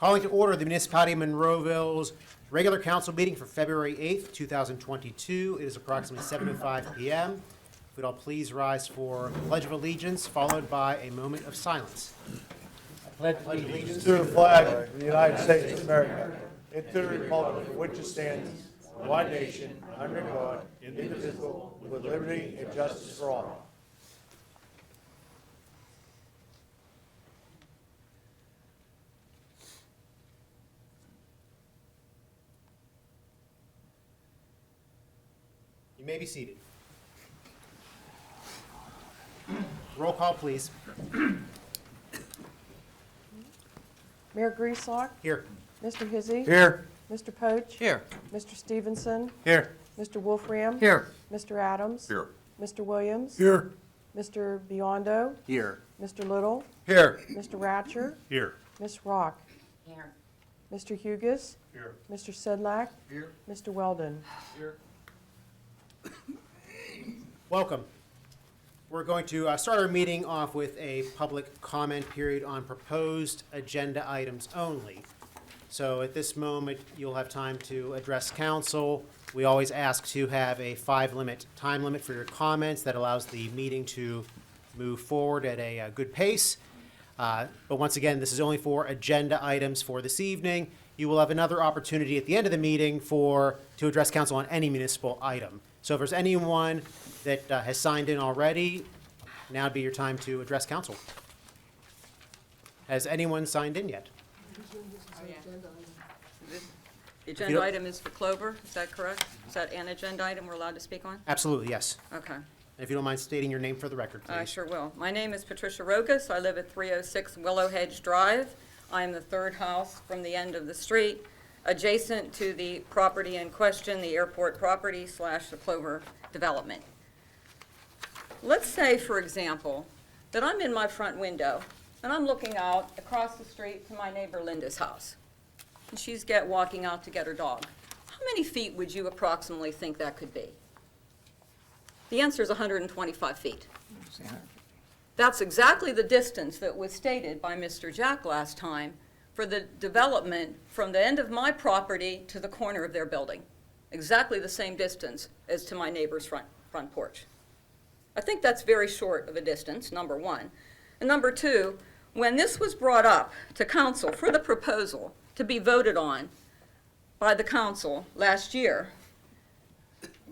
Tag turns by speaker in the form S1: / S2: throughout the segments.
S1: Calling to order the Municipality of Monroeville's regular council meeting for February 8th, 2022. It is approximately 7:05 p.m. If we'd all please rise for Pledge of Allegiance, followed by a moment of silence.
S2: Pledge allegiance to the flag of the United States of America, and to the republic for which it stands, one nation, under God, indivisible, with liberty and justice for all.
S1: You may be seated. Roll call, please.
S3: Mayor Grieslock,
S1: Here.
S3: Mr. Hizzy,
S2: Here.
S3: Mr. Poach,
S4: Here.
S3: Mr. Stevenson,
S2: Here.
S3: Mr. Wolfram,
S4: Here.
S3: Mr. Adams,
S4: Here.
S3: Mr. Williams,
S2: Here.
S3: Mr. Biondo,
S4: Here.
S3: Mr. Little,
S2: Here.
S3: Mr. Ratcher,
S2: Here.
S3: Ms. Rock,
S4: Here.
S3: Mr. Hugus,
S2: Here.
S3: Mr. Sedlak,
S4: Here.
S3: Mr. Weldon.
S4: Here.
S1: Welcome. We're going to start our meeting off with a public comment period on proposed agenda items only. So at this moment, you'll have time to address council. We always ask to have a time limit for your comments that allows the meeting to move forward at a good pace. But once again, this is only for agenda items for this evening. You will have another opportunity at the end of the meeting to address council on any municipal item. So if there's anyone that has signed in already, now would be your time to address council. Has anyone signed in yet?
S5: The agenda item is for Clover, is that correct? Is that an agenda item we're allowed to speak on?
S1: Absolutely, yes.
S5: Okay,
S1: And if you don't mind stating your name for the record,
S5: I
S1: please.
S5: sure will. My name is Patricia Rogas. I live at 306 Willow Hedge Drive. I am the third house from the end of the street, adjacent to the property in question, the airport property / the Clover development. Let's say, for example, that I'm in my front window and I'm looking out across the street to my neighbor Linda's house. And she's walking out to get her dog. How many feet would you approximately think that could be? The answer is 125 feet. That's exactly the distance that was stated by Mr. Jack last time for the development from the end of my property to the corner of their building. Exactly the same distance as to my neighbor's front porch. I think that's very short of a distance, number one. And number two, when this was brought up to council for the proposal to be voted on by the council last year,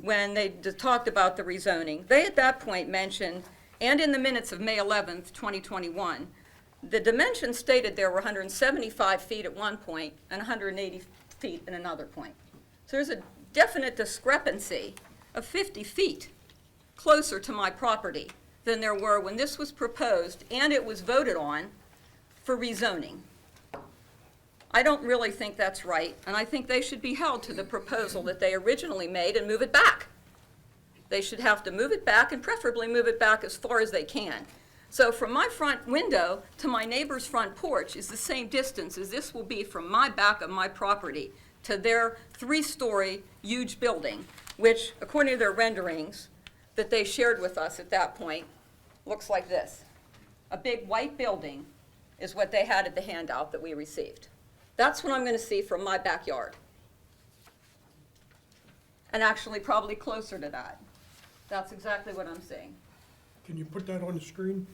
S5: when they talked about the rezoning, they at that point mentioned, and in the minutes of May 11th, 2021, the dimensions stated there were 175 feet at one point and 180 feet at another point. So there's a definite discrepancy of 50 feet closer to my property than there were when this was proposed and it was voted on for rezoning. I don't really think that's right, and I think they should be held to the proposal that they originally made and move it back. They should have to move it back and preferably move it back as far as they can. So from my front window to my neighbor's front porch is the same distance as this will be from my back of my property to their 3-story huge building, which, according to their renderings that they shared with us at that point, looks like this. A big white building is what they had at the handout that we received. That's what I'm going to see from my backyard. And actually probably closer to that. That's exactly what I'm seeing.
S6: Can you put that on the screen?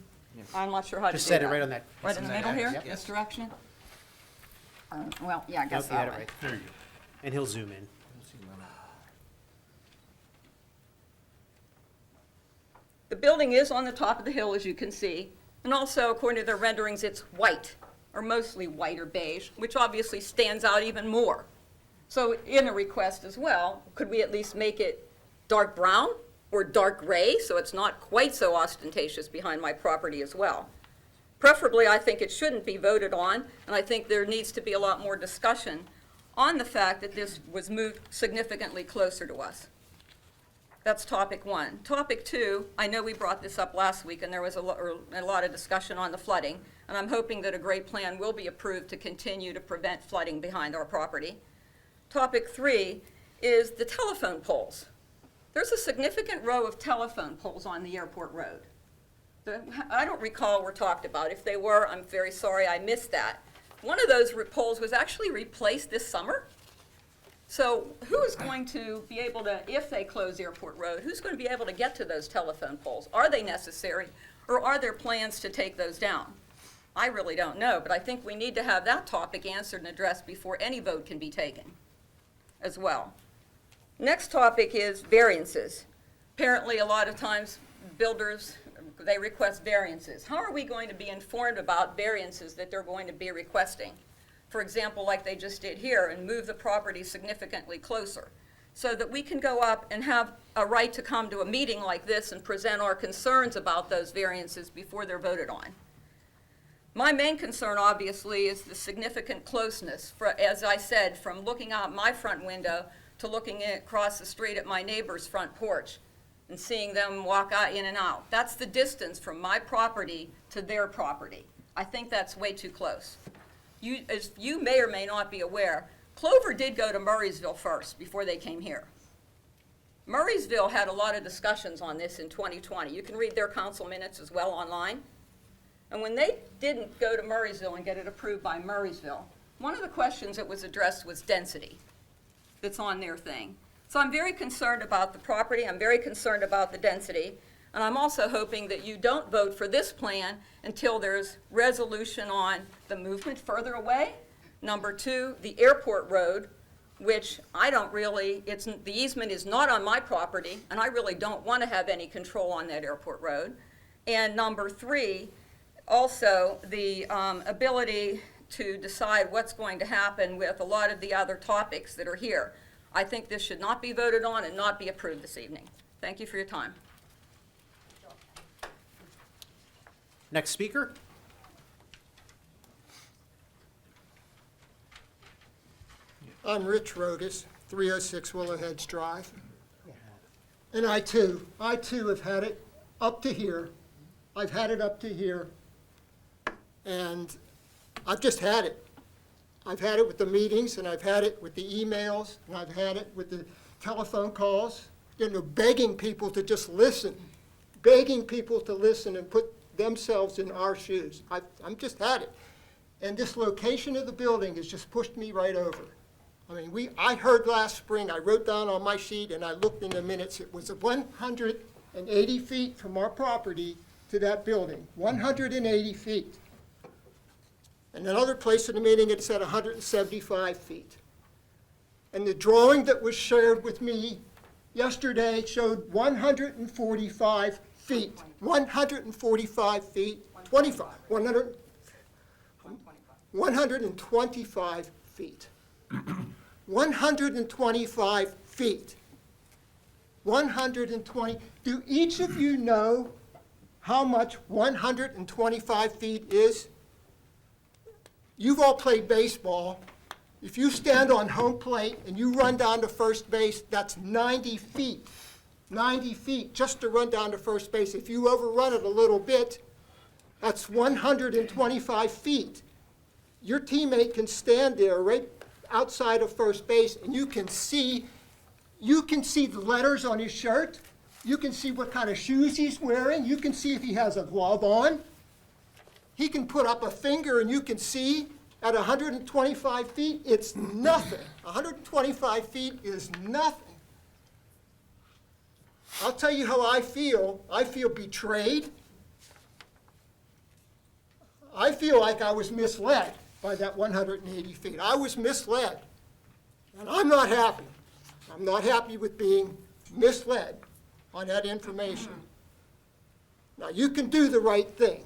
S5: I'm not sure how to do that.
S1: Just set it right on that.
S5: Right in the middle here,
S1: Yep.
S5: this direction? Well, yeah, I
S1: Nope,
S5: guess
S1: you had
S5: that
S1: it
S5: way.
S1: right. There you go. And he'll zoom in.
S5: The building is on the top of the hill, as you can see, and also, according to their renderings, it's white, or mostly white or beige, which obviously stands out even more. So in a request as well, could we at least make it dark brown or dark gray, so it's not quite so ostentatious behind my property as well? Preferably, I think it shouldn't be voted on, and I think there needs to be a lot more discussion on the fact that this was moved significantly closer to us. That's topic one. Topic two, I know we brought this up last week, and there was a lot of discussion on the flooding, and I'm hoping that a great plan will be approved to continue to prevent flooding behind our property. Topic three is the telephone poles. There's a significant row of telephone poles on the airport road. I don't recall were talked about. If they were, I'm very sorry I missed that. One of those poles was actually replaced this summer. So who is going to be able to, if they close Airport Road, who's going to be able to get to those telephone poles? Are they necessary, or are there plans to take those down? I really don't know, but I think we need to have that topic answered and addressed before any vote can be taken as well. Next topic is variances. Apparently, a lot of times, builders, they request variances. How are we going to be informed about variances that they're going to be requesting? For example, like they just did here, and move the property significantly closer, so that we can go up and have a right to come to a meeting like this and present our concerns about those variances before they're voted on. My main concern, obviously, is the significant closeness, as I said, from looking out my front window to looking across the street at my neighbor's front porch and seeing them walk out in and out. That's the distance from my property to their property. I think that's way too close. As you may or may not be aware, Clover did go to Murraysville first before they came here. Murraysville had a lot of discussions on this in 2020. You can read their council minutes as well online. And when they didn't go to Murraysville and get it approved by Murraysville, one of the questions that was addressed was density that's on their thing. So I'm very concerned about the property, I'm very concerned about the density, and I'm also hoping that you don't vote for this plan until there's resolution on the movement further away. Number two, the airport road, which I don't really, the easement is not on my property, and I really don't want to have any control on that airport road. And number three, also the ability to decide what's going to happen with a lot of the other topics that are here. I think this should not be voted on and not be approved this evening. Thank you for your time.
S1: Next speaker.
S4: I'm Rich Rogas, 306 Willowheads Drive. And I too have had it up to here. I've had it up to here. And I've just had it. I've had it with the meetings, and I've had it with the emails, and I've had it with the telephone calls, begging people to just listen, begging people to listen and put themselves in our shoes. I'm just had it. And this location of the building has just pushed me right over. I mean, I heard last spring, I wrote down on my sheet and I looked in the minutes, it was 180 feet from our property to that building, 180 feet. And another place in the meeting, it said 175 feet. And the drawing that was shared with me yesterday showed 145 feet. 145 feet, 125 feet. 125 feet. 120. Do each of you know how much 125 feet is? You've all played baseball. If you stand on home plate and you run down to first base, that's 90 feet. 90 feet just to run down to first base. If you overrun it a little bit, that's 125 feet. Your teammate can stand there right outside of first base, and you can see the letters on his shirt. You can see what kind of shoes he's wearing. You can see if he has a glove on. He can put up a finger, and you can see at 125 feet, it's nothing. 125 feet is nothing. I'll tell you how I feel. I feel betrayed. I feel like I was misled by that 180 feet. I was misled. And I'm not happy. I'm not happy with being misled on that information. Now, you can do the right thing.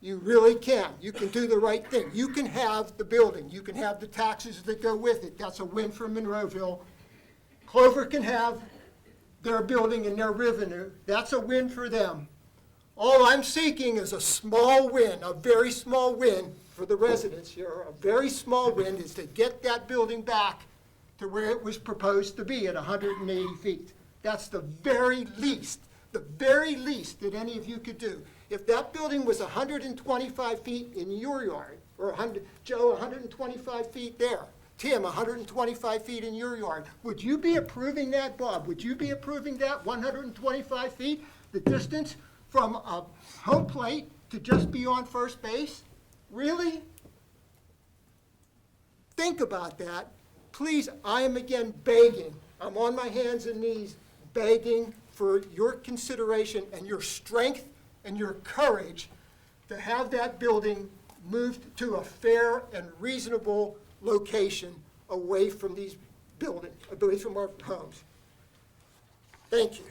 S4: You really can. You can do the right thing. You can have the building. You can have the taxes that go with it. That's a win for Monroeville. Clover can have their building and their revenue. That's a win for them. All I'm seeking is a small win, a very small win for the residents here. A very small win is to get that building back to where it was proposed to be at 180 feet. That's the very least that any of you could do. If that building was 125 feet in your yard, or 100, Joe, 125 feet there, Tim, 125 feet in your yard, would you be approving that, Bob? Would you be approving that 125 feet, the distance from a home plate to just beyond first base? Really? think about that, please, I am again begging, I'm on my hands and knees begging for your consideration and your strength and your courage to have that building moved to a fair and reasonable location away from these buildings, away from our homes. Thank you.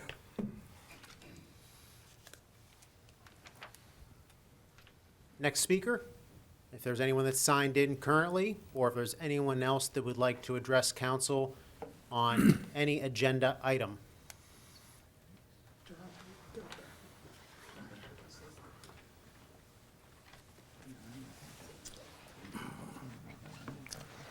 S1: Next speaker, if there's anyone that's signed in currently, or if there's anyone else that would like to address council on any agenda item.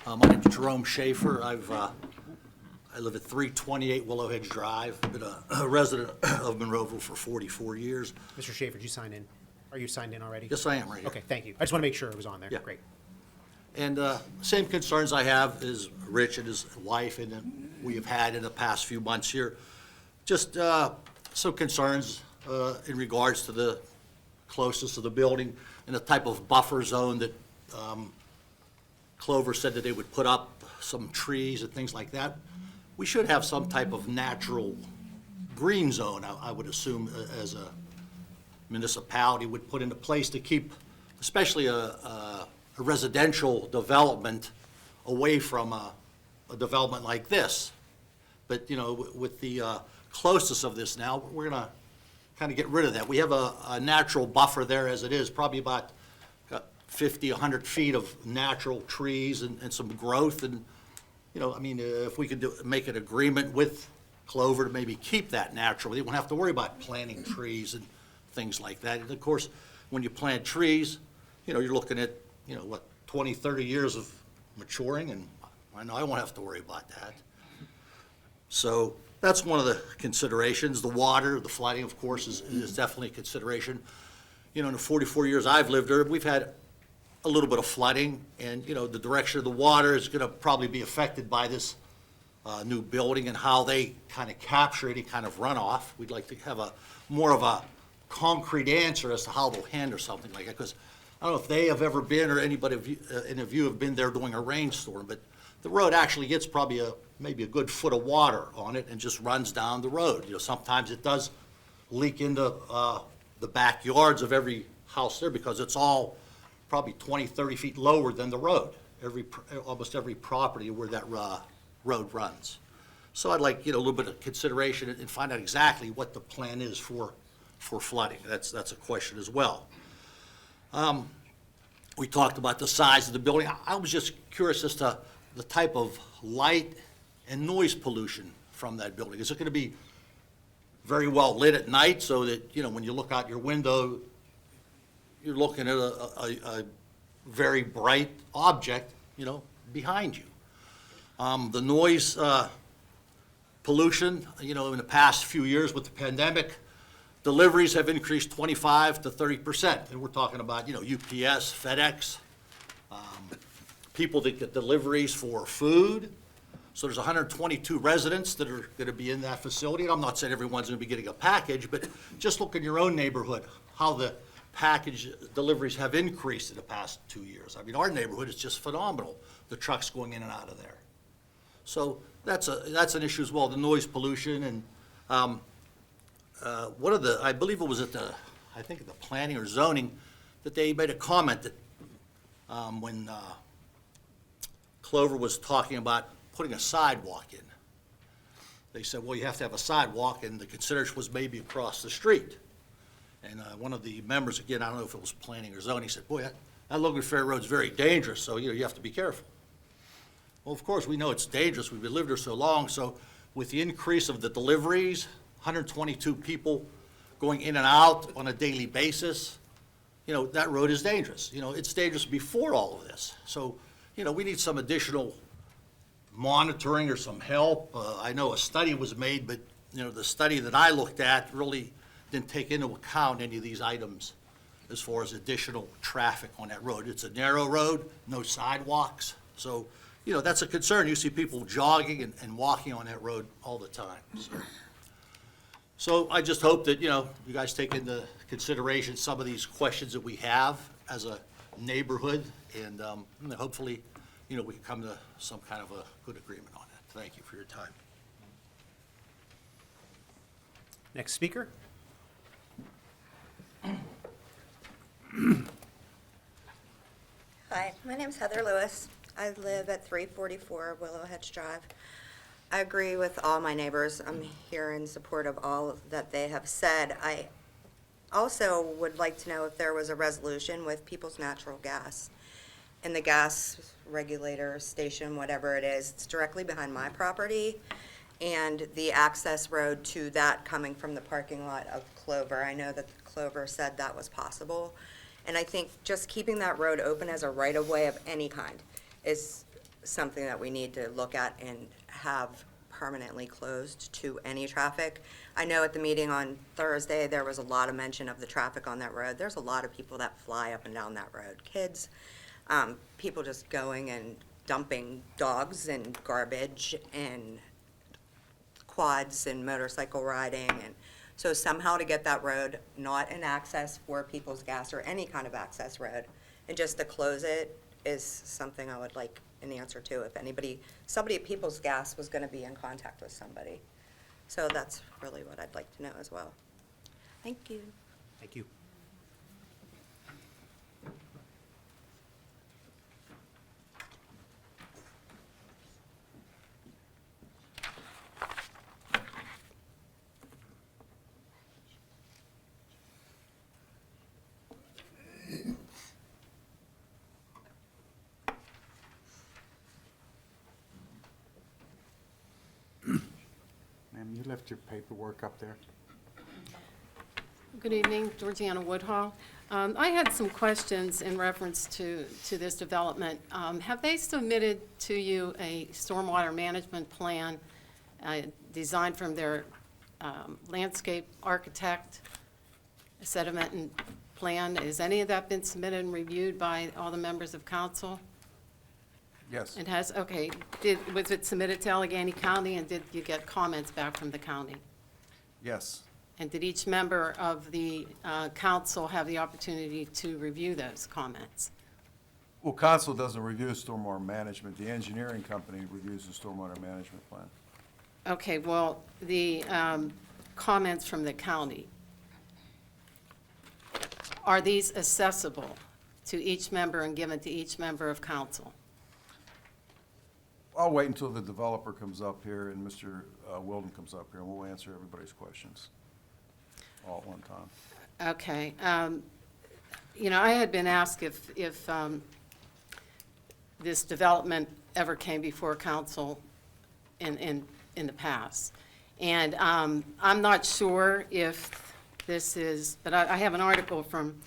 S7: My name's Jerome Schaefer. I live at 328 Willowhead Drive. Been a resident of Monroeville for 44 years.
S1: Mr. Schaefer, did you sign in? Are you signed in already?
S7: Yes, I am right here.
S1: Okay, thank you. I just want to make sure it was on there.
S7: Yeah.
S1: Great.
S7: And same concerns I have as Rich and his wife, and we have had in the past few months here. Just some concerns in regards to the closeness of the building and the type of buffer zone that Clover said that they would put up, some trees and things like that. We should have some type of natural green zone, I would assume, as a municipality would put into place to keep, especially a residential development away from a development like this. But, you know, with the closeness of this now, we're gonna kind of get rid of that. We have a natural buffer there as it is, probably about 50, 100 feet of natural trees and some growth. And, you know, I mean, if we could make an agreement with Clover to maybe keep that natural, we won't have to worry about planting trees and things like that. And of course, when you plant trees, you know, you're looking at, you know, what, 20, 30 years of maturing, and I know I won't have to worry about that. So that's one of the considerations. The water, the flooding, of course, is definitely a consideration. You know, in the 44 years I've lived there, we've had a little bit of flooding, and, you know, the direction of the water is gonna probably be affected by this new building and how they kind of capture any kind of runoff. We'd like to have more of a concrete answer as to how they'll handle something like that, because I don't know if they have ever been, or anybody any of you have been there during a rainstorm, but the road actually gets probably maybe a good foot of water on it and just runs down the road. You know, sometimes it does leak into the backyards of every house there, because it's all probably 20, 30 feet lower than the road, almost every property where that road runs. So I'd like, you know, a little bit of consideration and find out exactly what the plan is for flooding. That's a question as well. We talked about the size of the building. I was just curious as to the type of light and noise pollution from that building. Is it going to be very well lit at night so that, you know, when you look out your window, you're looking at a very bright object, you know, behind you? The noise pollution, you know, in the past few years with the pandemic, deliveries have increased 25 to 30%. And we're talking about, you know, UPS, FedEx, people that get deliveries for food. So there's 122 residents that are going to be in that facility. And I'm not saying everyone's going to be getting a package, but just look in your own neighborhood, how the package deliveries have increased in the past 2 years. I mean, our neighborhood is just phenomenal, the trucks going in and out of there. So that's an issue as well, the noise pollution. And one of the, I believe it was at the planning or zoning, that they made a comment that when Clover was talking about putting a sidewalk in, they said, well, you have to have a sidewalk, and the consideration was maybe across the street. And one of the members, again, I don't know if it was planning or zoning, said, boy, that Logan Fair Road's very dangerous, so, you know, you have to be careful. Well, of course, we know it's dangerous. We've lived there so long. So with the increase of the deliveries, 122 people going in and out on a daily basis, you know, that road is dangerous. You know, it's dangerous before all of this. So, you know, we need some additional monitoring or some help. I know a study was made, but, you know, the study that I looked at really didn't take into account any of these items as far as additional traffic on that road. It's a narrow road, no sidewalks. So, you know, that's a concern. You see people jogging and walking on that road all the time. So I just hope that, you know, you guys take into consideration some of these questions that we have as a neighborhood, and hopefully we can come to some kind of a good agreement on that. Thank you for your time.
S1: Next speaker?
S8: Hi, my name's Heather Lewis. I live at 344 Willow Hedge Drive. I agree with all my neighbors. I'm here in support of all that they have said. I also would like to know if there was a resolution with People's Natural Gas and the gas regulator station, whatever it is. It's directly behind my property, and the access road to that coming from the parking lot of Clover. I know that Clover said that was possible. And I think just keeping that road open as a right-of-way of any kind is something that we need to look at and have permanently closed to any traffic. I know at the meeting on Thursday, there was a lot of mention of the traffic on that road. There's a lot of people that fly up and down that road. Kids, people just going and dumping dogs and garbage and quads and motorcycle riding. And so somehow to get that road not an access for People's Gas or any kind of access road, and just to close it is something I would like an answer to if somebody at People's Gas was going to be in contact with somebody. So that's really what I'd like to know as well. Thank you.
S1: Thank you.
S9: Ma'am, you left your paperwork up there.
S10: Good evening, Georgiana Woodhall. I had some questions in reference to this development. Have they submitted to you a stormwater management plan designed from their landscape architect, a sediment plan? Has any of that been submitted and reviewed by all the members of council?
S9: Yes.
S10: It has, okay. Was it submitted to Allegheny County, and did you get comments back from the county?
S9: Yes.
S10: And did each member of the council have the opportunity to review those comments?
S9: Well, council doesn't review stormwater management. The engineering company reviews the stormwater management plan.
S10: Okay, well, the comments from the county, are these accessible to each member and given to each member of council?
S9: I'll wait until the developer comes up here and Mr. Wilden comes up here, and we'll answer everybody's questions all at one time.
S10: Okay. I had been asked if this development ever came before council in the past. And I'm not sure if this is, but I have an article from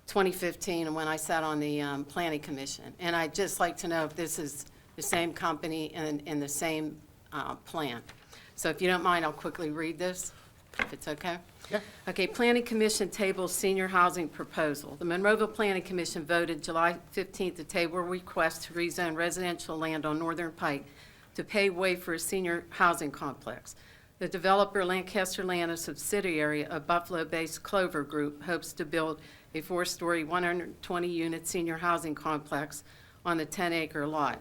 S10: 2015 and when I sat on the planning commission. And I'd just like to know if this is the same company and the same plan. So if you don't mind, I'll quickly read this, if it's okay.
S1: Yeah.
S10: Okay, Planning Commission tables senior housing proposal. The Monroeville Planning Commission voted July 15th to table a request to rezone residential land on Northern Pike to pave way for a senior housing complex. The developer Lancaster Land, a subsidiary of Buffalo-based Clover Group, hopes to build a 4-story, 120-unit senior housing complex on the 10-acre lot.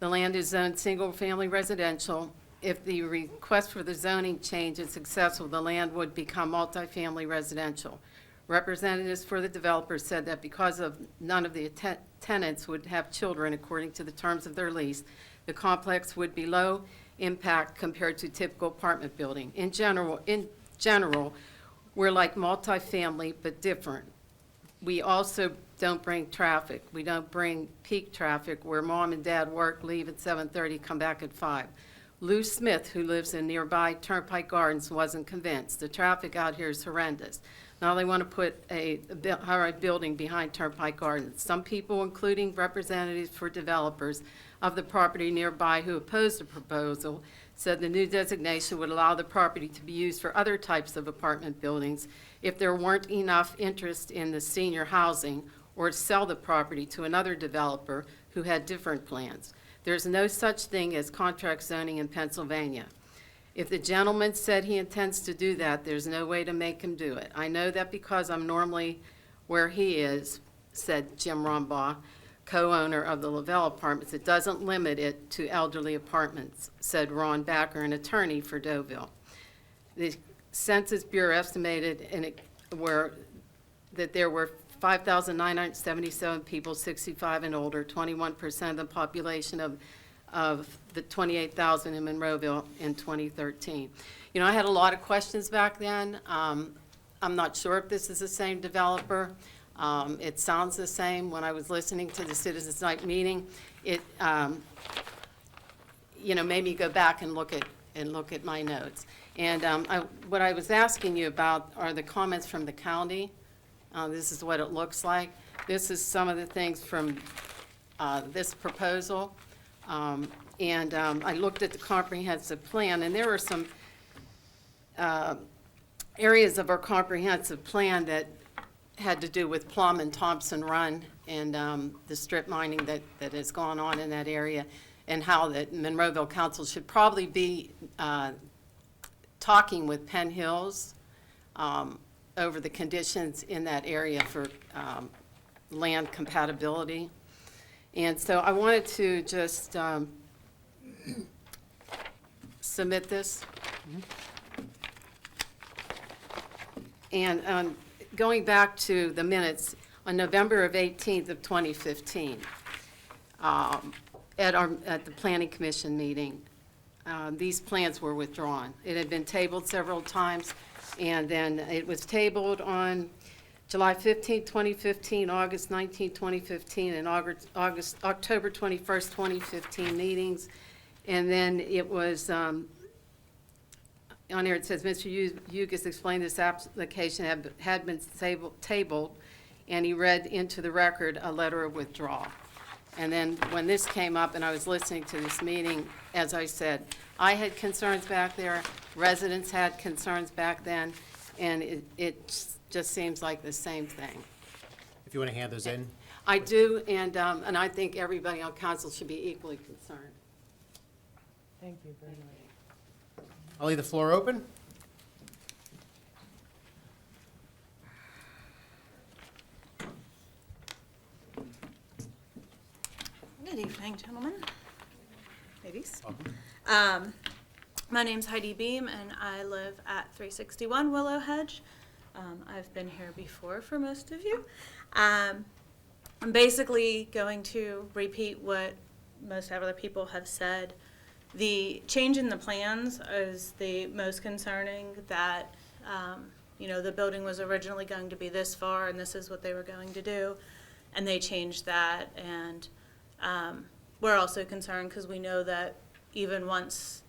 S10: The land is zoned single-family residential. If the request for the zoning change is successful, the land would become multifamily residential. Representatives for the developer said that because of none of the tenants would have children according to the terms of their lease, the complex would be low impact compared to typical apartment building. In general, we're like multifamily but different. We also don't bring traffic. We don't bring peak traffic where mom and dad work, leave at 7:30, come back at 5. Lou Smith, who lives in nearby Turnpike Gardens, wasn't convinced. The traffic out here is horrendous. Now they want to put a high-rise building behind Turnpike Gardens. Some people, including representatives for developers of the property nearby who opposed the proposal, said the new designation would allow the property to be used for other types of apartment buildings if there weren't enough interest in the senior housing, or to sell the property to another developer who had different plans. There's no such thing as contract zoning in Pennsylvania. If the gentleman said he intends to do that, there's no way to make him do it. I know that because I'm normally where he is, said Jim Rombaugh, co-owner of the Lavelle Apartments. It doesn't limit it to elderly apartments, said Ron Backer, an attorney for Deauville. The Census Bureau estimated that there were 5,977 people 65 and older, 21% of the population of the 28,000 in Monroeville in 2013. You know, I had a lot of questions back then. I'm not sure if this is the same developer. It sounds the same when I was listening to the Citizens Night meeting. It, you know, made me go back and look at my notes. And what I was asking you about are the comments from the county. This is what it looks like. This is some of the things from this proposal. I looked at the comprehensive plan, and there were some areas of our comprehensive plan that had to do with Plum and Thompson Run and the strip mining that has gone on in that area, and how that Monroeville Council should probably be talking with Penn Hills over the conditions in that area for land compatibility. And so I wanted to just submit this. And going back to the minutes, on November of 18th of 2015, at the Planning Commission meeting, these plans were withdrawn. It had been tabled several times, and then it was tabled on July 15, 2015, August 19, 2015, and October 21st, 2015 meetings. And then it was, on there it says, Mr. Hugus explained this application had been tabled, and he read into the record a letter of withdrawal. And then when this came up and I was listening to this meeting, as I said, I had concerns back there, residents had concerns back then, and it just seems like the same thing.
S1: If you want to hand those in.
S10: I do, and I think everybody on council should be equally concerned.
S3: Thank you very much.
S1: I'll leave the floor open.
S11: Good evening, gentlemen, ladies. My name's Heidi Beam, and I live at 361 Willow Hedge. I've been here before for most of you. I'm basically going to repeat what most other people have said. The change in the plans is the most concerning, that you know, the building was originally going to be this far and this is what they were going to do, and they changed that. And we're also concerned because we know that even once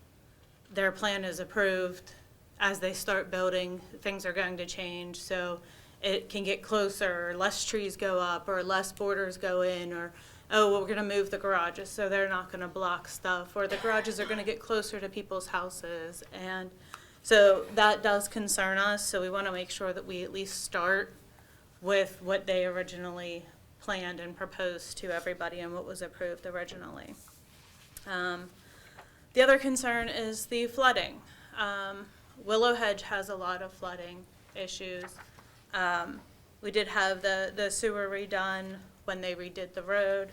S11: their plan is approved, as they start building, things are going to change. So it can get closer, or less trees go up, or less borders go in, or, oh, well, we're going to move the garages so they're not going to block stuff, or the garages are going to get closer to people's houses. And so that does concern us. So we want to make sure that we at least start with what they originally planned and proposed to everybody and what was approved originally. The other concern is the flooding. Willow Hedge has a lot of flooding issues. We did have the sewer redone when they redid the road,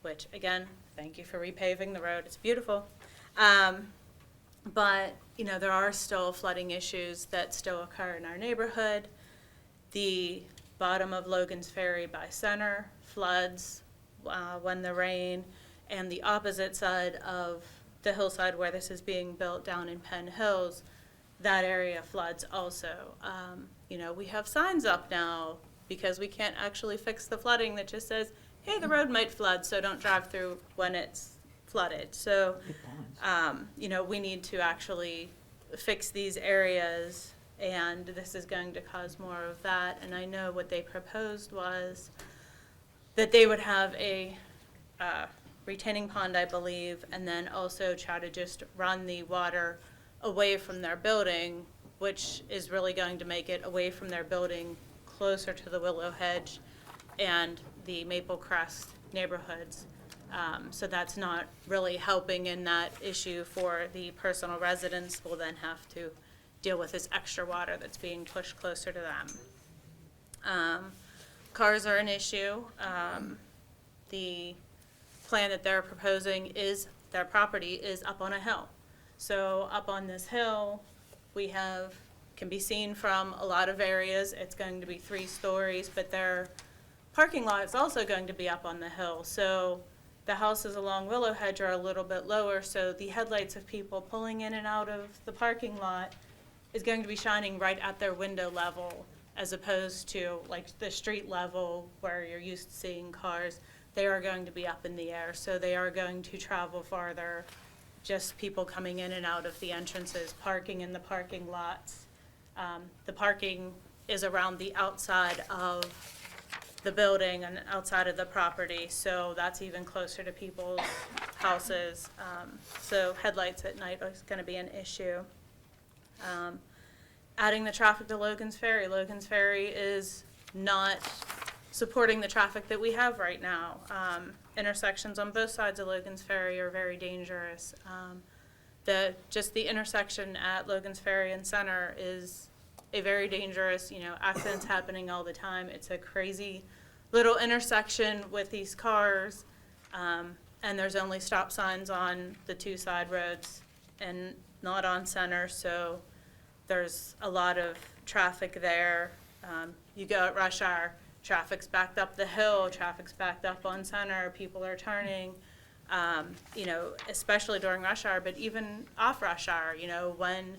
S11: which, again, thank you for repaving the road. It's beautiful. But, you know, there are still flooding issues that still occur in our neighborhood. The bottom of Logan's Ferry by Center floods when the rain, and the opposite side of the hillside where this is being built down in Penn Hills, that area floods also. You know, we have signs up now because we can't actually fix the flooding that just says, hey, the road might flood, so don't drive through when it's flooded. So, you know, we need to actually fix these areas, and this is going to cause more of that. And I know what they proposed was that they would have a retaining pond, I believe, and then also try to just run the water away from their building, which is really going to make it away from their building closer to the Willow Hedge and the Maple Crest neighborhoods. So that's not really helping in that issue for the personal residents. Will then have to deal with this extra water that's being pushed closer to them. Cars are an issue. the plan that they're proposing is, their property is up on a hill. So up on this hill, we have, can be seen from a lot of areas, it's going to be 3 stories, but their parking lot is also going to be up on the hill. So the houses along Willow Hedge are a little bit lower, so the headlights of people pulling in and out of the parking lot is going to be shining right at their window level, as opposed to like the street level where you're used to seeing cars. They are going to be up in the air, so they are going to travel farther. Just people coming in and out of the entrances, parking in the parking lots. The parking is around the outside of the building and outside of the property, so that's even closer to people's houses. So headlights at night is going to be an issue. Adding the traffic to Logan's Ferry. Logan's Ferry is not supporting the traffic that we have right now. Intersections on both sides of Logan's Ferry are very dangerous. Just the intersection at Logan's Ferry and Center is a very dangerous, accidents happening all the time. It's a crazy little intersection with these cars, and there's only stop signs on the 2 side roads and not on Center, so there's a lot of traffic there. You go at rush hour, traffic's backed up the hill, traffic's backed up on Center, people are turning, especially during rush hour, but even off rush hour, when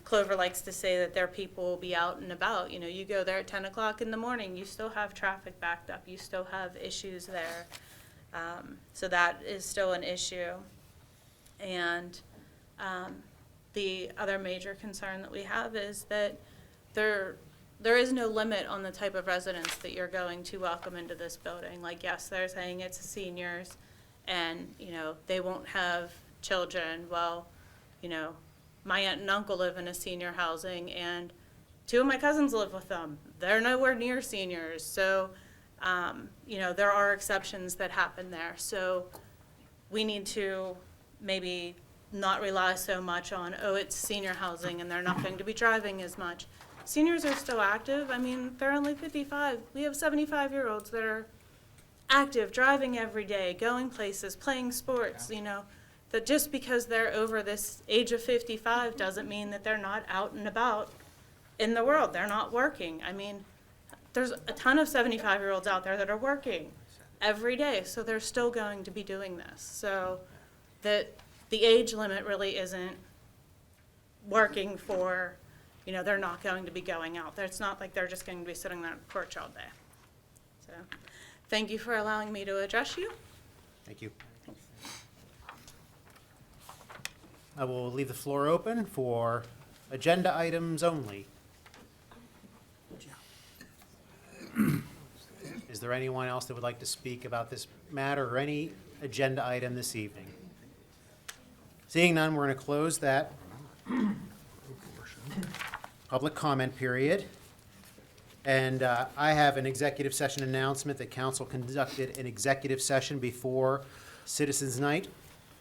S11: Clover likes to say that their people will be out and about. You go there at 10 o'clock in the morning, you still have traffic backed up, you still have issues there. So that is still an issue. And the other major concern that we have is that there is no limit on the type of residents that you're going to welcome into this building. Like, yes, they're saying it's seniors and, they won't have children. Well, my aunt and uncle live in a senior housing, and 2 of my cousins live with them. They're nowhere near seniors. So, there are exceptions that happen there. So we need to maybe not rely so much on, it's senior housing and they're not going to be driving as much. Seniors are still active. I mean, they're only 55. We have 75-year-olds that are active, driving every day, going places, playing sports, that just because they're over this age of 55 doesn't mean that they're not out and about in the world. They're not working. I mean, there's a ton of 75-year-olds out there that are working every day, so they're still going to be doing this. So that the age limit really isn't working for, they're not going to be going out there. It's not like they're just going to be sitting there on the porch all day. So thank you for allowing me to address you.
S1: Thank you. I will leave the floor open for agenda items only. Is there anyone else that would like to speak about this matter or any agenda item this evening? Seeing none, we're going to close that public comment period. And I have an executive session announcement that council conducted an executive session before Citizens Night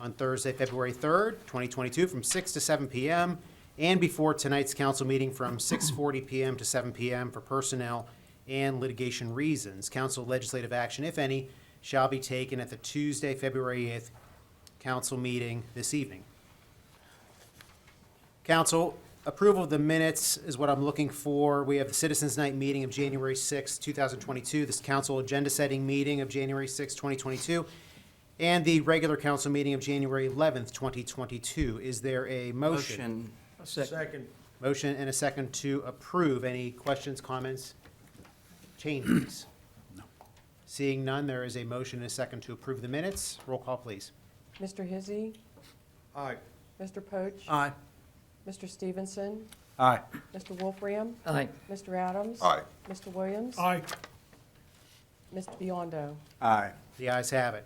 S1: on Thursday, February 3rd, 2022, from 6 to 7 p.m., and before tonight's council meeting from 6:40 p.m. to 7 p.m. for personnel and litigation reasons. Council legislative action, if any, shall be taken at the Tuesday, February 8th council meeting this evening. Council, approval of the minutes is what I'm looking for. We have the Citizens Night meeting of January 6th, 2022, this council agenda setting meeting of January 6th, 2022, and the regular council meeting of January 11th, 2022. Is there a motion?
S2: Second.
S1: Motion and a second to approve. Any questions, comments, changes? No. Seeing none, there is a motion and a second to approve the minutes. Roll call, please.
S3: Mr. Hizzy,
S2: Aye.
S3: Mr. Poach,
S2: Aye.
S3: Mr. Stevenson,
S9: Aye.
S3: Mr. Wolfram,
S2: Aye.
S3: Mr. Adams.
S9: Aye.
S3: Mr. Williams.
S6: Aye.
S3: Mr. Biondo.
S2: Aye.
S1: The ayes have it.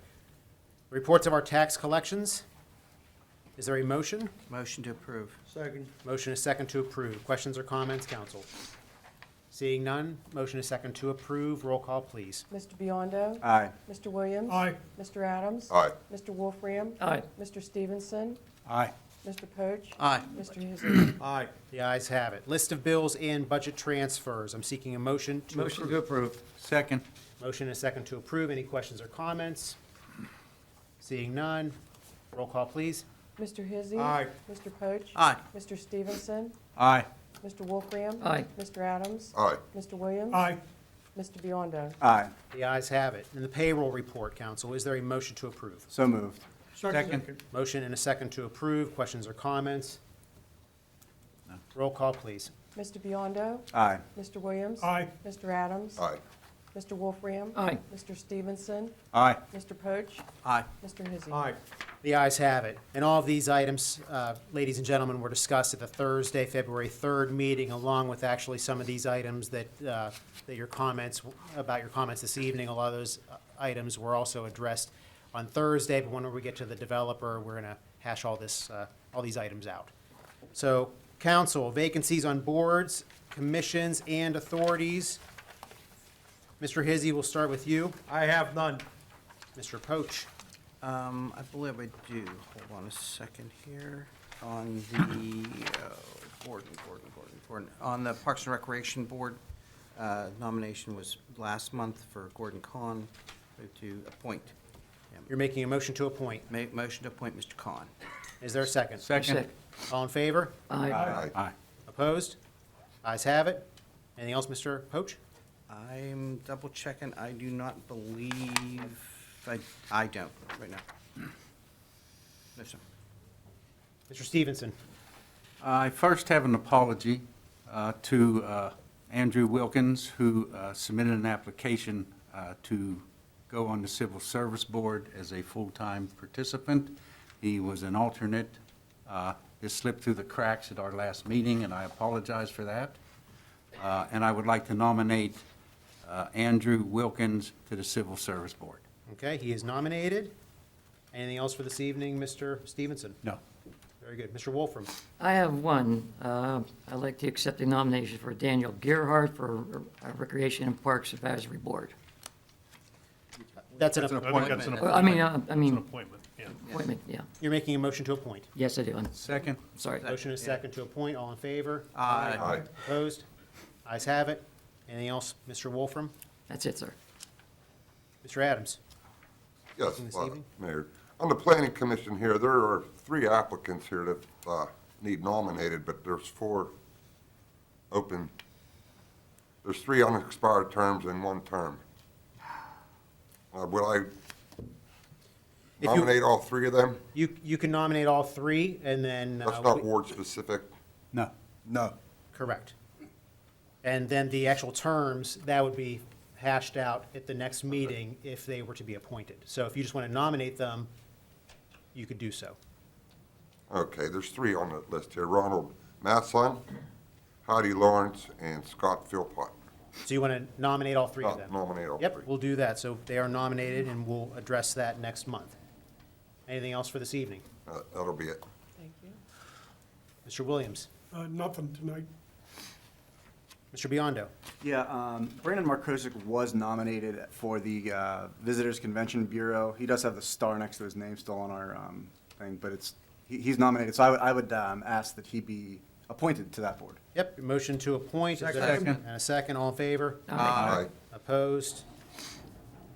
S1: Reports of our tax collections. Is there a motion?
S2: Motion to approve. Second.
S1: Motion is second to approve. Questions or comments, council? Seeing none, motion is second to approve. Roll call, please.
S3: Mr. Biondo.
S2: Aye.
S3: Mr. Williams.
S6: Aye.
S3: Mr. Adams.
S9: Aye.
S3: Mr. Wolfram.
S2: Aye.
S3: Mr. Stevenson,
S2: Aye.
S3: Mr. Poach?
S7: Aye.
S3: Mr. Hizzy?
S2: Aye.
S1: The ayes have it. List of bills and budget transfers. I'm seeking a motion to approve.
S2: Motion to approve. Second.
S1: Motion and a second to approve. Any questions or comments? Seeing none. Roll call, please.
S3: Mr. Hizzy?
S2: Aye.
S3: Mr. Poach?
S7: Aye.
S3: Mr. Stevenson?
S2: Aye.
S3: Mr. Wolfram?
S10: Aye.
S3: Mr. Adams?
S9: Aye.
S3: Mr. Williams?
S6: Aye.
S3: Mr. Biondo?
S2: Aye.
S1: The ayes have it. And the payroll report, council, is there a motion to approve?
S2: So moved.
S6: Second.
S1: Motion and a second to approve. Questions or comments? Roll call, please.
S3: Mr. Biondo?
S2: Aye.
S3: Mr. Williams?
S6: Aye.
S3: Mr. Adams?
S9: Aye.
S3: Mr. Wolfram?
S10: Aye.
S3: Mr. Stevenson?
S2: Aye.
S3: Mr. Poach?
S7: Aye.
S3: Mr. Hizzy?
S2: Aye.
S1: The ayes have it. And all of these items, ladies and gentlemen, were discussed at the Thursday, February 3rd meeting, along with actually some of these items that your comments, about your comments this evening. A lot of those items were also addressed on Thursday, but whenever we get to the developer, we're going to hash all these items out. So, council, vacancies on boards, commissions, and authorities. Mr. Hizzy, we'll start with you.
S2: I have none.
S1: Mr. Poach.
S12: I believe I do. Hold on a second here. On the, Gordon. On the Parks and Recreation Board, nomination was last month for Gordon Kahn to appoint him.
S1: You're making a motion to appoint.
S12: Motion to appoint Mr. Kahn.
S1: Is there a second?
S2: Second.
S1: All in favor?
S9: Aye.
S2: Aye.
S1: Opposed? Ayes have it. Anything else, Mr. Poach?
S12: I'm double checking. I do not believe, I don't right now. No, sir.
S1: Mr. Stevenson?
S2: I first have an apology to Andrew Wilkins, who submitted an application to go on the Civil Service Board as a full-time participant. He was an alternate. It slipped through the cracks at our last meeting, and I apologize for that. And I would like to nominate Andrew Wilkins to the Civil Service Board.
S1: Okay, he is nominated. Anything else for this evening, Mr. Stevenson?
S2: No.
S1: Very good. Mr. Wolfram?
S13: I have one. I'd like to accept the nomination for Daniel Gerhardt for Recreation and Parks Advisory Board.
S1: That's an
S6: appointment.
S1: appointment.
S13: I mean,
S6: Appointment, yeah.
S13: appointment, yeah.
S1: You're making a motion to appoint.
S13: Yes, I do. I'm
S2: Second.
S13: sorry.
S1: Motion is second to appoint. All in favor?
S9: Aye.
S1: Opposed? Ayes have it. Anything else, Mr. Wolfram?
S13: That's it, sir.
S1: Mr. Adams?
S9: Yes,
S1: This evening?
S9: Mayor. On the planning commission here, there are 3 applicants here that need nominated, but there's 4 open. There's 3 unexpired terms and 1 term. Will I
S1: If you-
S9: nominate all 3 of them?
S1: You can nominate all 3, and then...
S9: That's not ward specific?
S2: No. No.
S1: Correct. And then the actual terms, that would be hashed out at the next meeting if they were to be appointed. So if you just want to nominate them, you could do so.
S9: Okay, there's 3 on the list here. Ronald Masson, Heidi Lawrence, and Scott Philpott.
S1: So you want to nominate all 3 of them?
S9: Nominate all 3.
S1: Yep, we'll do that. So they are nominated, and we'll address that next month. Anything else for this evening?
S9: That'll be it.
S3: Thank you.
S1: Mr. Williams?
S6: Nothing tonight.
S1: Mr. Biondo?
S14: Yeah, Brandon Markosik was nominated for the Visitors Convention Bureau. He does have the star next to his name still on our thing, but he's nominated. So I would ask that he be appointed to that board.
S1: Yep, motion to appoint. Is there a
S2: Second.
S1: And a second, all in favor?
S9: Aye.
S1: Opposed?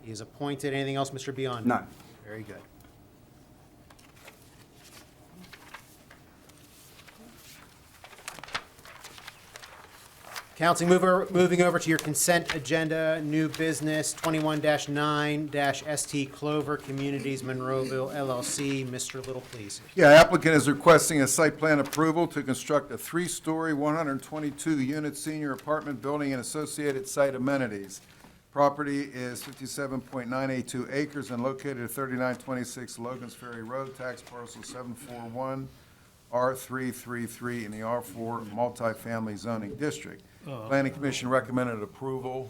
S1: He is appointed. Anything else, Mr. Biondo?
S14: None.
S1: Very good. Council, moving over to your consent agenda, new business 21-9-ST Clover Communities Monroeville LLC. Mr. Little, please.
S9: Yeah, applicant is requesting a site plan approval to construct a 3-story, 122-unit senior apartment building and associated site amenities. Property is 57.982 acres and located at 3926 Logan's Ferry Road, tax parcel 741, R333 in the R4 multifamily zoning district. Planning Commission recommended approval,